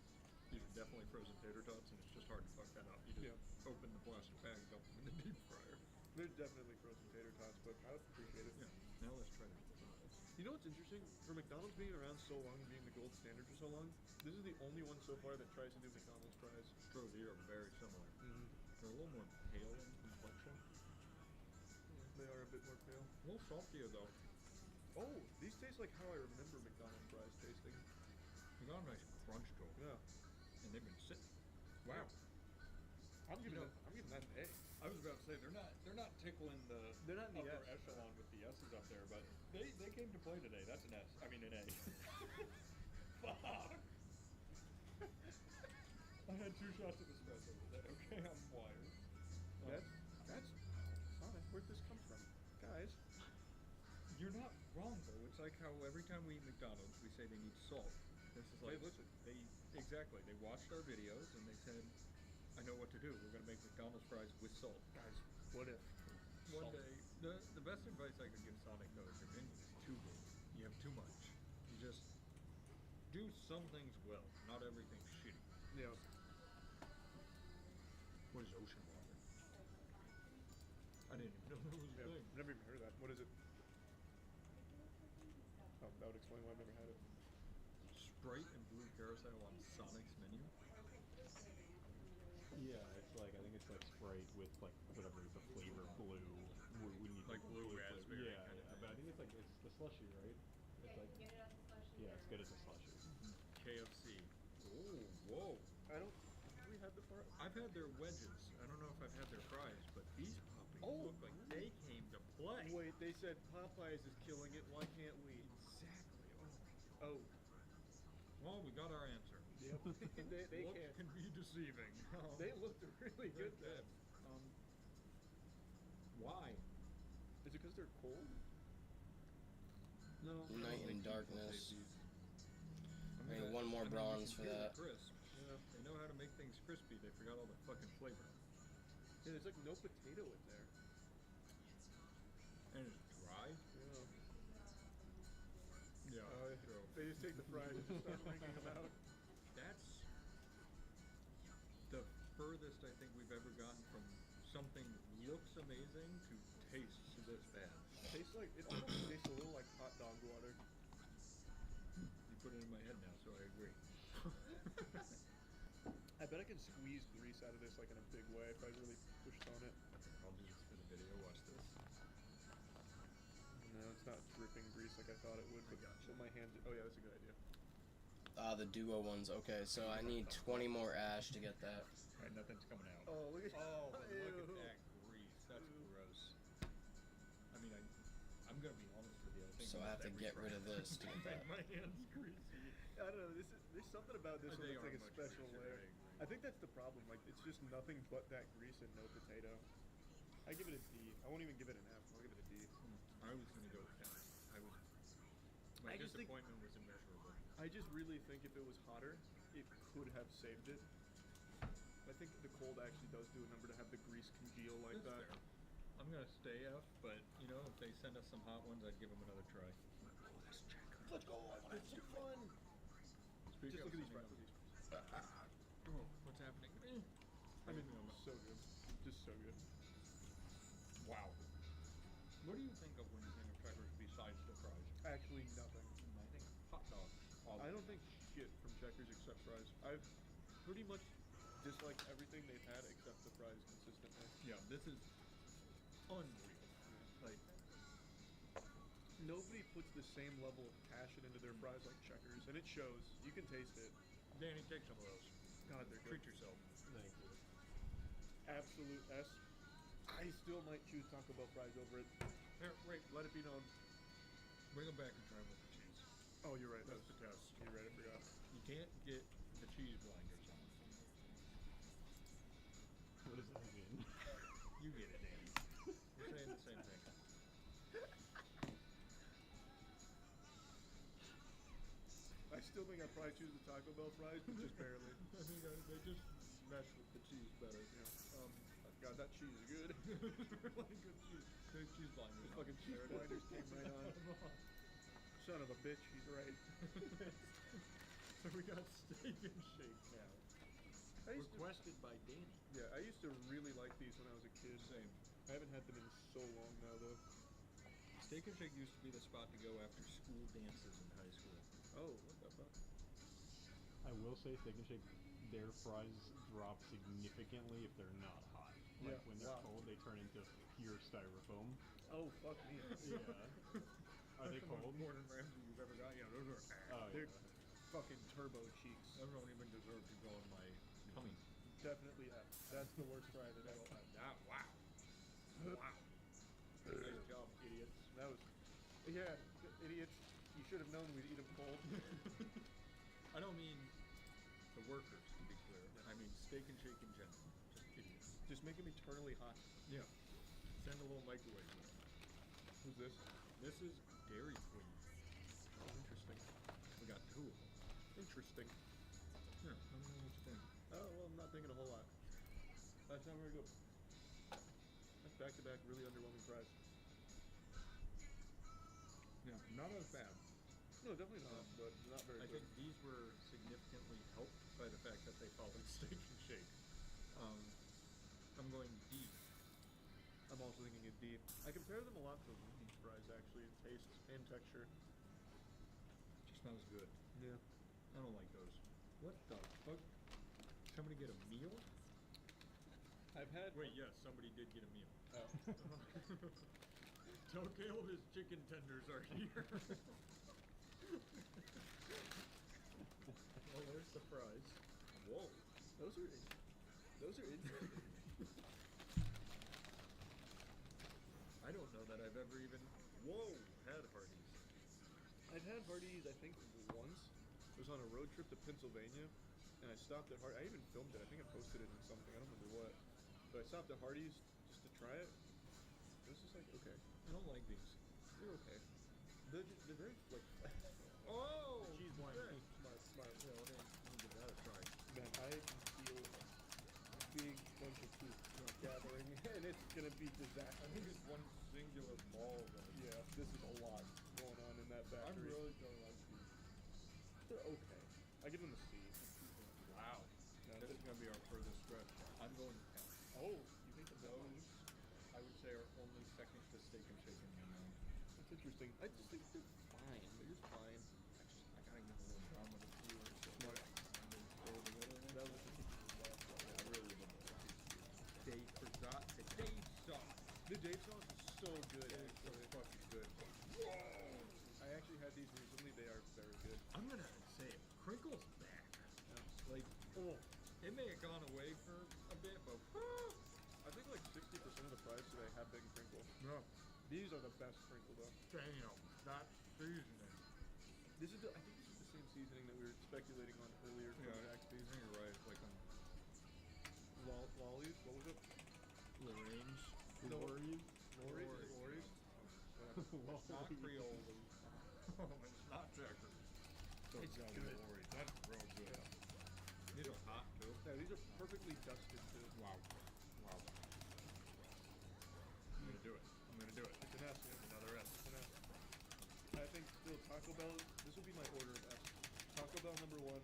these are definitely frozen tater tots and it's just hard to fuck that up. You just open the plastic bag, dump them in the deep fryer. They're definitely frozen tater tots, but I appreciate it. Yeah, now let's try this. You know what's interesting? For McDonald's being around so long and being the gold standard for so long, this is the only one so far that tries to do McDonald's fries. Bro, they are very similar. They're a little more pale in complexion. They are a bit more pale. A little saltier though. Oh, these taste like how I remember McDonald's fries tasting. They got a nice crunch to them. Yeah. And they've been sitting. Wow. I'm giving that an A. I was about to say they're not tickling the They're not in the upper S. echelon with the S's up there, but they came to play today. That's an S. I mean an A. Fuck. I had 2 shots of espresso today. Okay, I'm wired. That's Sonic. Where'd this come from, guys? You're not wrong though. It's like how every time we eat McDonald's, we say they need salt. This is like listen. Exactly. They watched our videos and they said, "I know what to do. We're gonna make McDonald's fries with salt." Guys, what if One salt? day, the best advice I could give Sonic though is your menu is too big. You have too much. You just do some things well, not everything shitty. Yeah. What is ocean water? I didn't even know that was a Yeah, thing. never even heard of that. What is it? Oh, that would explain why I've never had it. Sprite and blue carousel on Sonic's menu. Yeah, it's like, I think it's like Sprite with like whatever the flavor blue. We need Like blue flavor. raspberry Yeah, kinda yeah, thing. but I think it's like it's the slushy, right? It's like yeah, it's good as a slushy. KFC. Oh, whoa. I don't. Have we had the far? I've had their wedges. I don't know if I've had their fries, but these puppies look like they came to play. Wait, they said Popeyes is killing it. Why can't we? Exactly. Oh. Well, we got our answer. Yep. they Looks can't. can be deceiving. They looked really good They're then. Why? Is it because they're cold? No. Night and darkness. I need one more you bronze can for hear that. the crisp. Yeah. They know how to make things crispy. They forgot all the fucking flavor. Yeah, there's like no potato in there. And it's dry. Yeah. Yeah. True. They just take the fries and just start wringing them out. That's the furthest I think we've ever gotten from something looks amazing to tastes this bad. Tastes like it almost tastes a little like hot dog water. You put it in my head now, so I agree. I bet I can squeeze grease out of this like in a big way if I really pushed on it. I'll do this for the video. Watch this. No, it's not dripping grease like I thought it would. But my hand. Oh yeah, that's a good idea. The duo ones. Okay, so I need 20 more ash to get that. Alright, nothing's coming out. Oh, look at Oh, but look Ew. at that grease. That's gross. I mean, I'm gonna be honest with you. I think So I have to almost get every rid of fry this to get that. My hand's greasy. I don't know. There's something about this one They that's like are a much special greasier, layer. I agree. I think that's the problem. Like it's just nothing but that grease and no potato. I give it a D. I won't even give it an F. I'll give it a D. I was gonna go with that. My I just think- disappointment was immeasurable. I just really think if it was hotter, it could have saved it. I think the cold actually does do a number to have the grease congeal like That's that. fair. I'm gonna stay F, but you know, if they send us some hot ones, I'd give them another try. Let's go! I want to have some fun! Speak Just up, look at these something fries. else. Oh, what's happening? I mean, so good. Just so good. Wow. What do you think of when you think of Checkers besides the fries? Actually, nothing. I think hot dogs. I don't think shit from Checkers except fries. I've pretty much disliked everything they've had except the fries consistently. Yeah, this is unreal. Like, nobody puts the same level of passion into their fries like Checkers, and it shows. You can taste it. Danny, take some of those. God, they're good. Treat yourself. Thank you. Absolute S. I still might choose Taco Bell fries over it. Here, wait. Let it be known. Bring them back and try them with the cheese. Oh, you're right. That's the test. You're right. I forgot. You can't get the cheese blinders on. What does that mean? You get it, Danny. We're saying the same thing. I still think I'd probably choose the Taco Bell fries, but just barely. I think they just mesh with the cheese better. Yeah. God, that cheese is good. Really good cheese. Good cheese blinders. The fucking cheese blinders came right on. Son of a bitch, he's right. So we got steak and shake now. Requested by Danny. Yeah, I used to really like these when I was a kid. Same. I haven't had them in so long now, though. Steak and shake used to be the spot to go after school dances in high school. Oh, what the fuck? I will say Steak and Shake, their fries drop significantly if they're not hot. Like Yeah, when they're wow. cold, they turn into pure styrofoam. Oh, fuck me. Yeah. Are they That's the most cold? Gordon Ramsay you've ever got. Yeah, those are. Oh, They're yeah. fucking turbo cheeks. Those don't even deserve to go in my tummy. Definitely F. That's the worst fry I've ever had. Wow. Wow. Nice job, idiots. That was, yeah, idiots. You should have known we'd eat them cold. I don't mean the workers, to be clear. I mean Steak and Shake in general. Just idiots. Just make them eternally hot. Yeah. Send a little microwave to them. Who's this? This is Dairy Queen. Oh, interesting. We got two of them. Interesting. Yeah, I don't know what you think. Oh, well, I'm not thinking a whole lot. That's not very good. That's back-to-back really underwhelming fries. Yeah, not as bad. No, definitely not, but not very I good. think these were significantly helped by the fact that they followed Steak and Shake. I'm going D. I'm also thinking a D. I compare them a lot to Wendy's fries, actually, in taste and texture. Just not as good. Yeah. I don't like those. What the fuck? Somebody get a meal? I've had... Wait, yes, somebody did get a meal. Oh. Tell Caleb his chicken tenders are here. Well, there's the fries. Whoa. Those are interesting. I don't know that I've ever even, had Hardee's. I've had Hardee's, I think, once. I was on a road trip to Pennsylvania, and I stopped at I even filmed it. I think I posted it in something. I don't remember what. But I stopped at Hardee's just to try it. It was just like, okay. I don't like these. They're okay. They're very, like... Oh! Cheese wine. Shit. Smart. Yeah, let me give that a try. Man, I can feel a big bunch of poop gathering, and it's gonna be disaster. I think it's one singular ball of it. Yeah, this is a lot going on in that factory. I'm really don't like these. They're okay. I give them a C. Wow. No, This is going to be our furthest stretch. I'm going F. Oh, you think that Those, I would say, are only second to Steak and Shake in my mind. That's interesting. I just think they're fine. They're just fine. I gotta give a little drama to viewers. So Smart. That was just I really didn't. Dave forgot the Dave sauce. the Dave sauce is so good. It's so fucking good. I actually had these recently. They are very good. I'm gonna say it. Crinkle's back. Yeah. Like, it may have gone away for a bit, but I think like 60% of the fries today have big crinkle. no. These are the best crinkle though. Damn, that seasoning. I think this is the same seasoning that we were speculating on earlier from Zaxby's. I think you're right. Like Lollies? What was it? Lorraine's. No. Lorries. Lorries? It's not Creole. It's not checkers. It's good. That's real good. These are hot too. Yeah, these are perfectly dusted too. Wow. I'm gonna do it. It's an S, yeah. Another S. It's an S. I think still Taco Bell, this will be my order of S. Taco Bell number 1,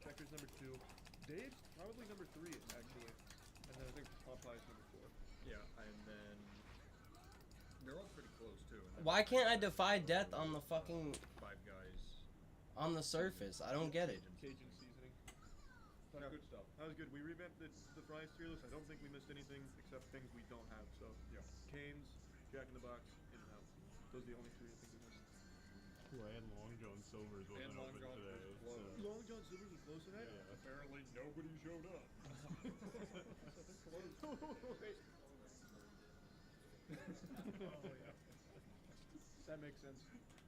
Checkers number 2, Dave's probably number 3 actually, and then I think Popeye's number 4. Yeah, and then they're all pretty close too. And then Why can't I defy death on the fucking Five Guys? on the surface? I don't get it. Cajun seasoning. That's good stuff. That was good. We revamped the fries tier list. I don't think we missed anything except things we don't have. So Yeah. Cane's, Jack in the Box, In-N-Out. Those are the only 3 I think we missed. And Long John Silver's wasn't And Long open John today. was closed. Long John Silver's was closed tonight? Yeah. Apparently nobody showed up. Oh, yeah. That makes sense.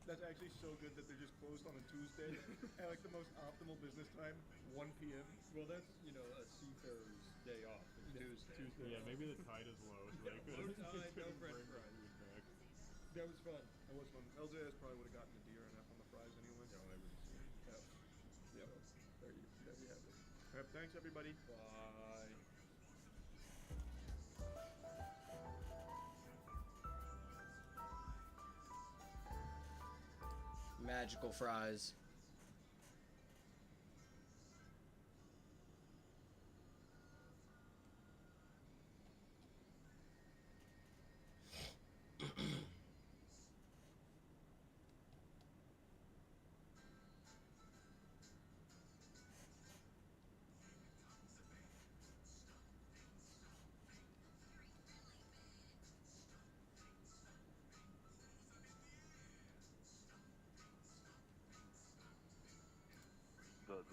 That's actually so good that they're just closed on a Tuesday at like the most optimal business time, 1 p.m. Well, that's, a seafarer's day off. It's Tuesday. Yeah, maybe the tide is low, so they Low couldn't, tide, no couldn't French bring the fries. food back. That was fun. That was fun. LJS probably would have gotten a D or an F on the fries anyway. No, I would Yep. Yep. There you have it. Yep, thanks everybody. Bye. Magical fries.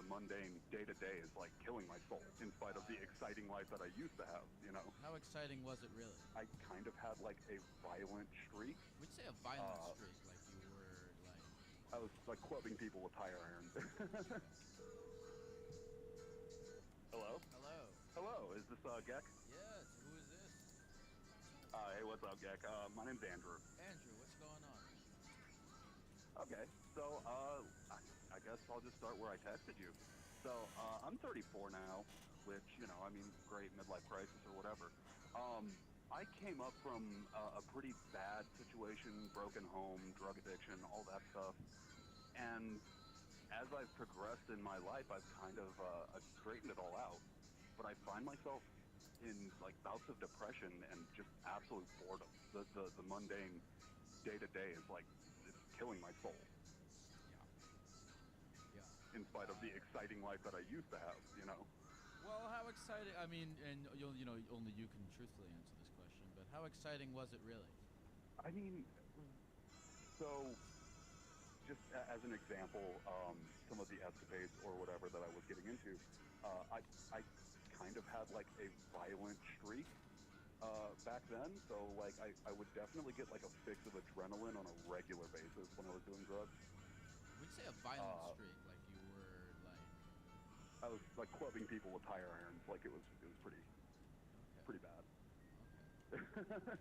the mundane day-to-day is like killing my soul in spite of the exciting life that I used to have, you know? How exciting was it really? I kind of had like a violent streak. Would you say a violent streak? Like you were like... I was like clubbing people with tire irons. Hello? Hello. Hello, is this Gek? Yes, who is this? Hey, what's up, Gek? My name's Andrew. Andrew, what's going on? Okay, so I guess I'll just start where I texted you. So I'm 34 now, which, you know, I mean, great midlife crisis or whatever. I came up from a pretty bad situation, broken home, drug addiction, all that stuff. And as I've progressed in my life, I've kind of I've straightened it all out. But I find myself in like bouts of depression and just absolute boredom. The mundane day-to-day is like, it's killing my soul. Yeah. In spite of the exciting life that I used to have, you know? Well, how exciting, I mean, and you know, only you can truthfully answer this question, but how exciting was it really? I mean, so just as an example, some of the escapades or whatever that I was getting into, I kind of had like a violent streak back then. So like I would definitely get like a fix of adrenaline on a regular basis when I was doing drugs. Would you say a violent streak? Like you were like... I was like clubbing people with tire irons. Like it was pretty bad. Okay.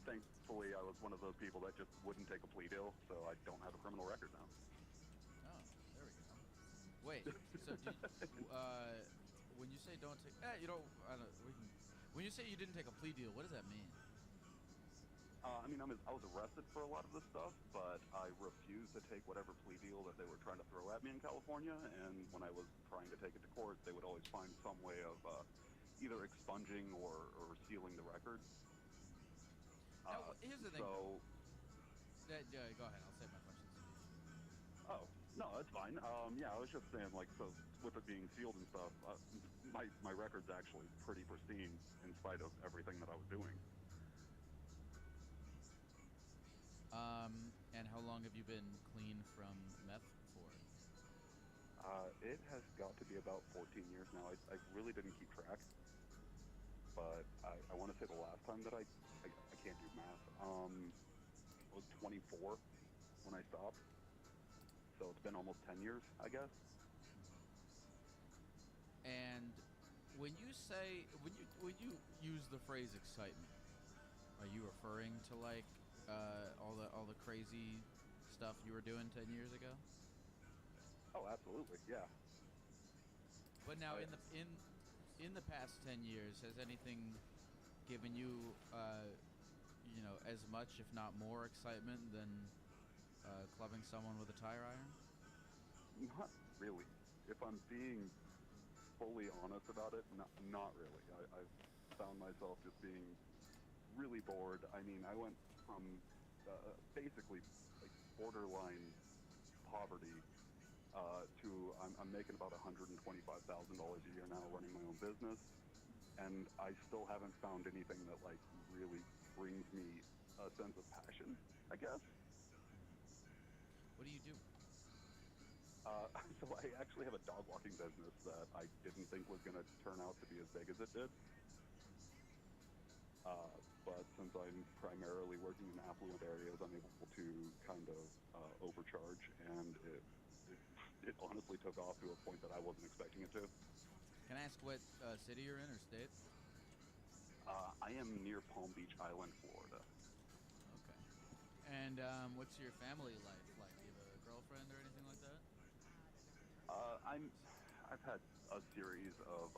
Thankfully, I was one of those people that just wouldn't take a plea deal, so I don't have a criminal record now. Oh, there we go. Wait, so when you say don't take... you know, I don't, when you say you didn't take a plea deal, what does that mean? I mean, I was arrested for a lot of this stuff, but I refused to take whatever plea deal that they were trying to throw at me in California, and when I was trying to take it to court, they would always find some way of either expunging or sealing the record. Now, here's the thing. So... Yeah, go ahead. I'll save my questions. Oh, no, that's fine. Yeah, I was just saying, like, so with it being sealed and stuff, my record's actually pretty pristine in spite of everything that I was doing. And how long have you been clean from meth for? It has got to be about 14 years now. I really didn't keep track, but I want to say the last time that I can't do math, was 24 when I stopped. So it's been almost 10 years, I guess. And when you say, when you use the phrase excitement, are you referring to like all the crazy stuff you were doing 10 years ago? Oh, absolutely, yeah. But now in the past 10 years, has anything given you you know, as much if not more excitement than clubbing someone with a tire iron? Not really. If I'm being fully honest about it, not really. I've found myself just being really bored. I mean, I went from basically like borderline poverty to I'm making about $125,000 a year now running my own business, and I still haven't found anything that like really brings me a sense of passion, I guess. What do you do? So I actually have a dog walking business that I didn't think was going to turn out to be as big as it did. But since I'm primarily working in affluent areas, I'm able to kind of overcharge, and it honestly took off to a point that I wasn't expecting it to. Can I ask what city you're in or state? I am near Palm Beach Island, Florida. Okay. And what's your family life like? Do you have a girlfriend or anything like that? I've had a series of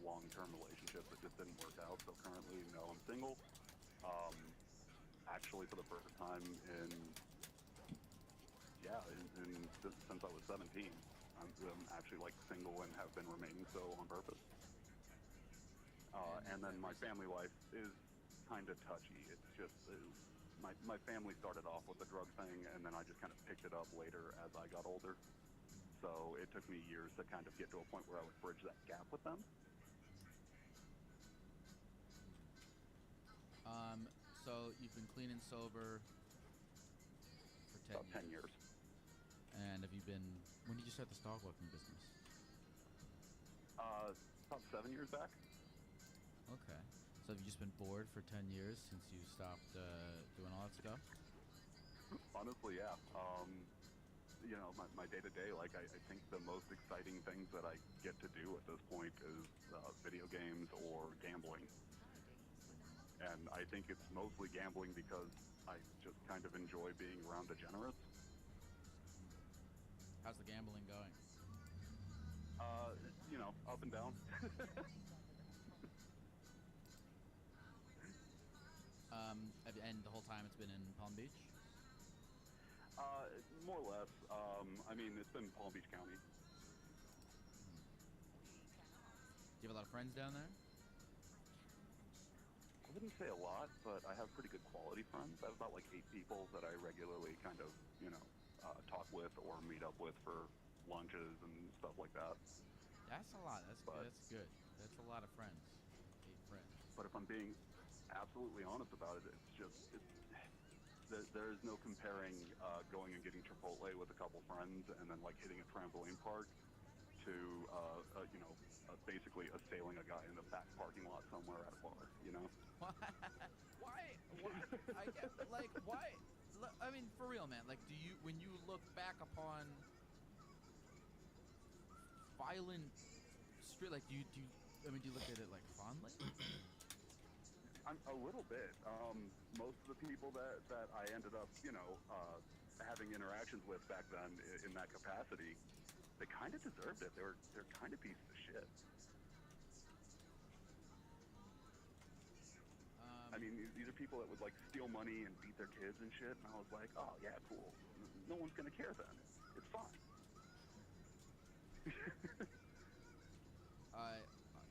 long-term relationships that just didn't work out. So currently, no, I'm single. Actually, for the first time since I was 17, I'm actually like single and have been remaining so on purpose. And then my family life is kind of touchy. It's just my family started off with the drug thing, and then I just kind of picked it up later as I got older. So it took me years to kind of get to a point where I would bridge that gap with them. So you've been clean and sober for 10 About 10 years. fan have you been? When did you start the stockwalking business? About 7 years back. Okay. So have you just been bored for 10 years since you stopped doing all that stuff? Honestly, yeah. My day-to-day, like, I think the most exciting things that I get to do at this point is video games or gambling. And I think it's mostly gambling because I just kind of enjoy being around degenerates. How's the gambling going? Up and down. And the whole time it's been in Palm Beach? More or less. It's been Palm Beach County. Do you have a lot of friends down there? I wouldn't say a lot, but I have pretty good quality friends. I have about like 8 people that I regularly kind of, talk with or meet up with for lunches and stuff like that. That's a lot. That's good. That's a lot of friends. 8 friends. But if I'm being absolutely honest about it, there's no comparing going and getting Chipotle with a couple friends and then like hitting a trampoline park to basically assailing a guy in the back parking lot somewhere at a bar. Why? I get like why? I mean, for real, man. Like, when you look back upon violent street, like, do you look at it like fondly? I'm a little bit. Most of the people that I ended up, having interactions with back then in that capacity, they kind of deserved it. They're kind of pieces of shit. These are people that would like steal money and beat their kids and shit, and I was like, oh yeah, cool. No one's gonna care then. It's fine.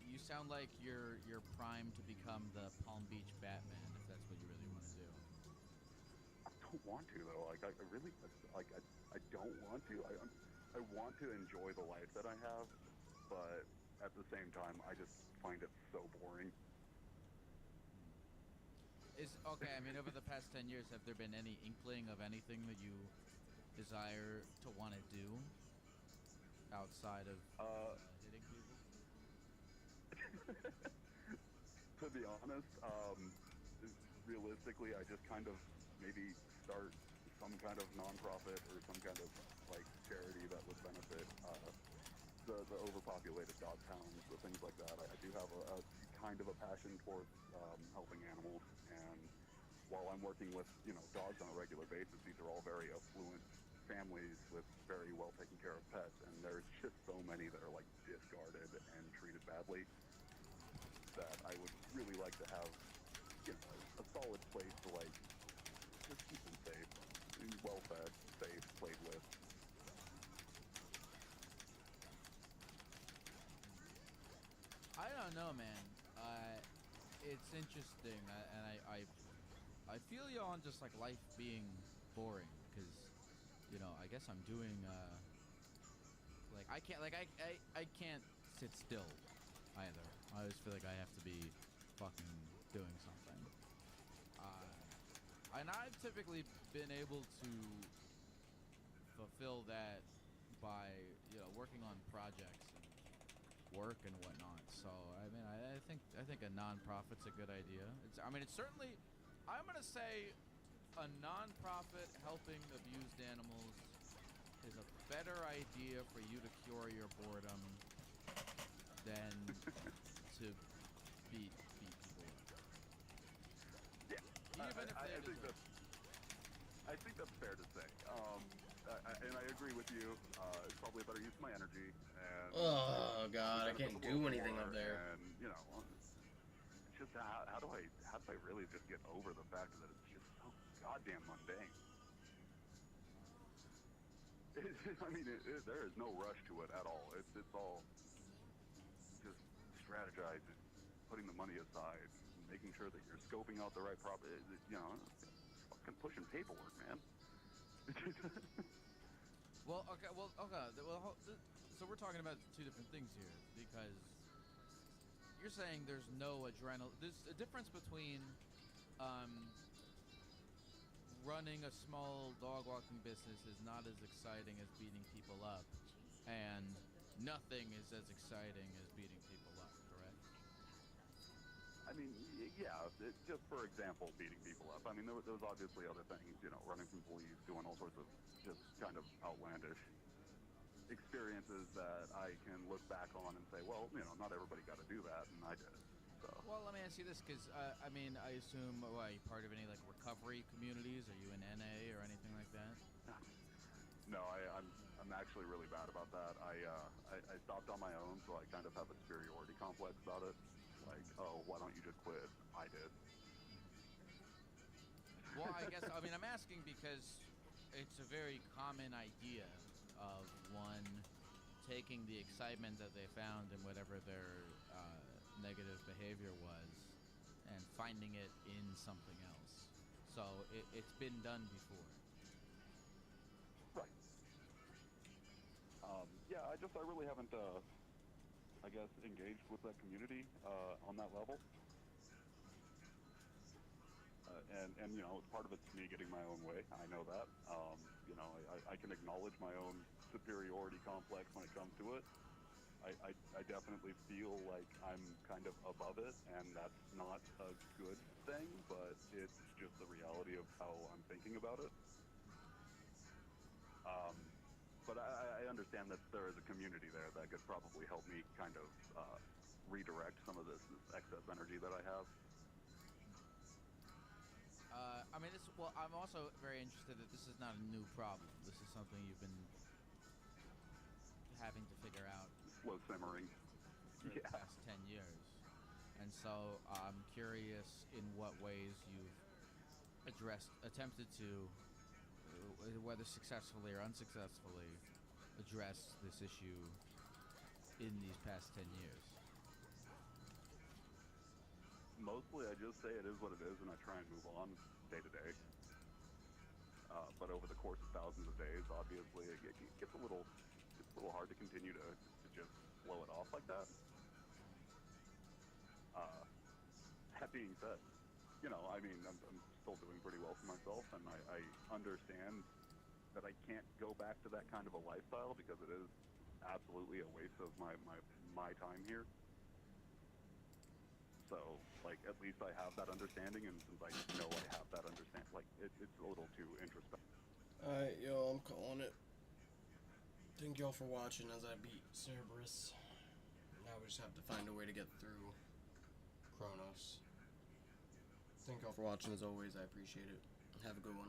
You sound like you're primed to become the Palm Beach Batman, if that's what you really want to do. I don't want to though. Like I really like I don't want to. I want to enjoy the life that I have, but at the same time, I just find it so boring. Over the past 10 years, have there been any inkling of anything that you desire to want to do outside of hitting people? To be honest, realistically, I just kind of maybe start some kind of nonprofit or some kind of like charity that would benefit the overpopulated dog towns, the things like that. I do have a kind of a passion towards helping animals, and while I'm working with dogs on a regular basis, these are all very affluent families with very well taken care of pets, and there's just so many that are like discarded and treated badly that I would really like to have a solid place to like just keep them safe, well fed, safe, played with. I don't know, man. It's interesting, and I feel you on just like life being boring, because I guess I'm doing I can't sit still either. I always feel like I have to be fucking doing something. And I've typically been able to fulfill that by working on projects and work and whatnot. So I think a non-profit's a good idea. It's certainly, I'm gonna say a non-profit helping abused animals is a better idea for you to cure your boredom than to beat people up. Yeah, I think that's fair to say. And I agree with you. It's probably a better use of my energy. And oh god, I can't do anything up there. And it's just how do I really just get over the fact that it's just so goddamn mundane? There is no rush to it at all. It's all just strategizing, putting the money aside, making sure that you're scoping out the right property. Fucking pushing paperwork, man. So we're talking about 2 different things here, because you're saying there's no adrenaline. There's a difference between running a small dog walking business is not as exciting as beating people up, and nothing is as exciting as beating people up, correct? I mean, yeah, just for example, beating people up. I mean, there was obviously other things, you know, running from police, doing all sorts of just kind of outlandish experiences that I can look back on and say, well, you know, not everybody got to do that, and I did. So. Well, let me ask you this, because, I mean, I assume, are you part of any, like, recovery communities? Are you in NA or anything like that? No, I'm actually really bad about that. I stopped on my own, so I kind of have a superiority complex about it. Like, oh, why don't you just quit? I did. Well, I guess, I mean, I'm asking because it's a very common idea of one taking the excitement that they found in whatever their negative behavior was and finding it in something else. So it's been done before. Right. Yeah, I really haven't, I guess, engaged with that community on that level. And you know, part of it's me getting my own way. I know that. You know, I can acknowledge my own superiority complex when it comes to it. I definitely feel like I'm kind of above it, and that's not a good thing, but it's just the reality of how I'm thinking about it. But I understand that there is a community there that could probably help me kind of redirect some of this excess energy that I have. I mean, well, I'm also very interested that this is not a new problem. This is something you've been having to figure out. Slow simmering. For the past 10 years. And so I'm curious in what ways you've attempted to, whether successfully or unsuccessfully, address this issue in these past 10 years. Mostly I just say it is what it is, and I try and move on day to day. But over the course of thousands of days, obviously, it gets a little hard to continue to just blow it off like that. That being said, you know, I mean, I'm still doing pretty well for myself, and I understand that I can't go back to that kind of a lifestyle because it is absolutely a waste of my time here. So, like, at least I have that understanding, and since I know I have that understanding, like, it's a little too introspective. Alright, yo, I'm calling it. Thank y'all for watching as I beat Cerberus. Now we just have to find a way to get through Kronos. Thank y'all for watching as always, I appreciate it. Have a good one.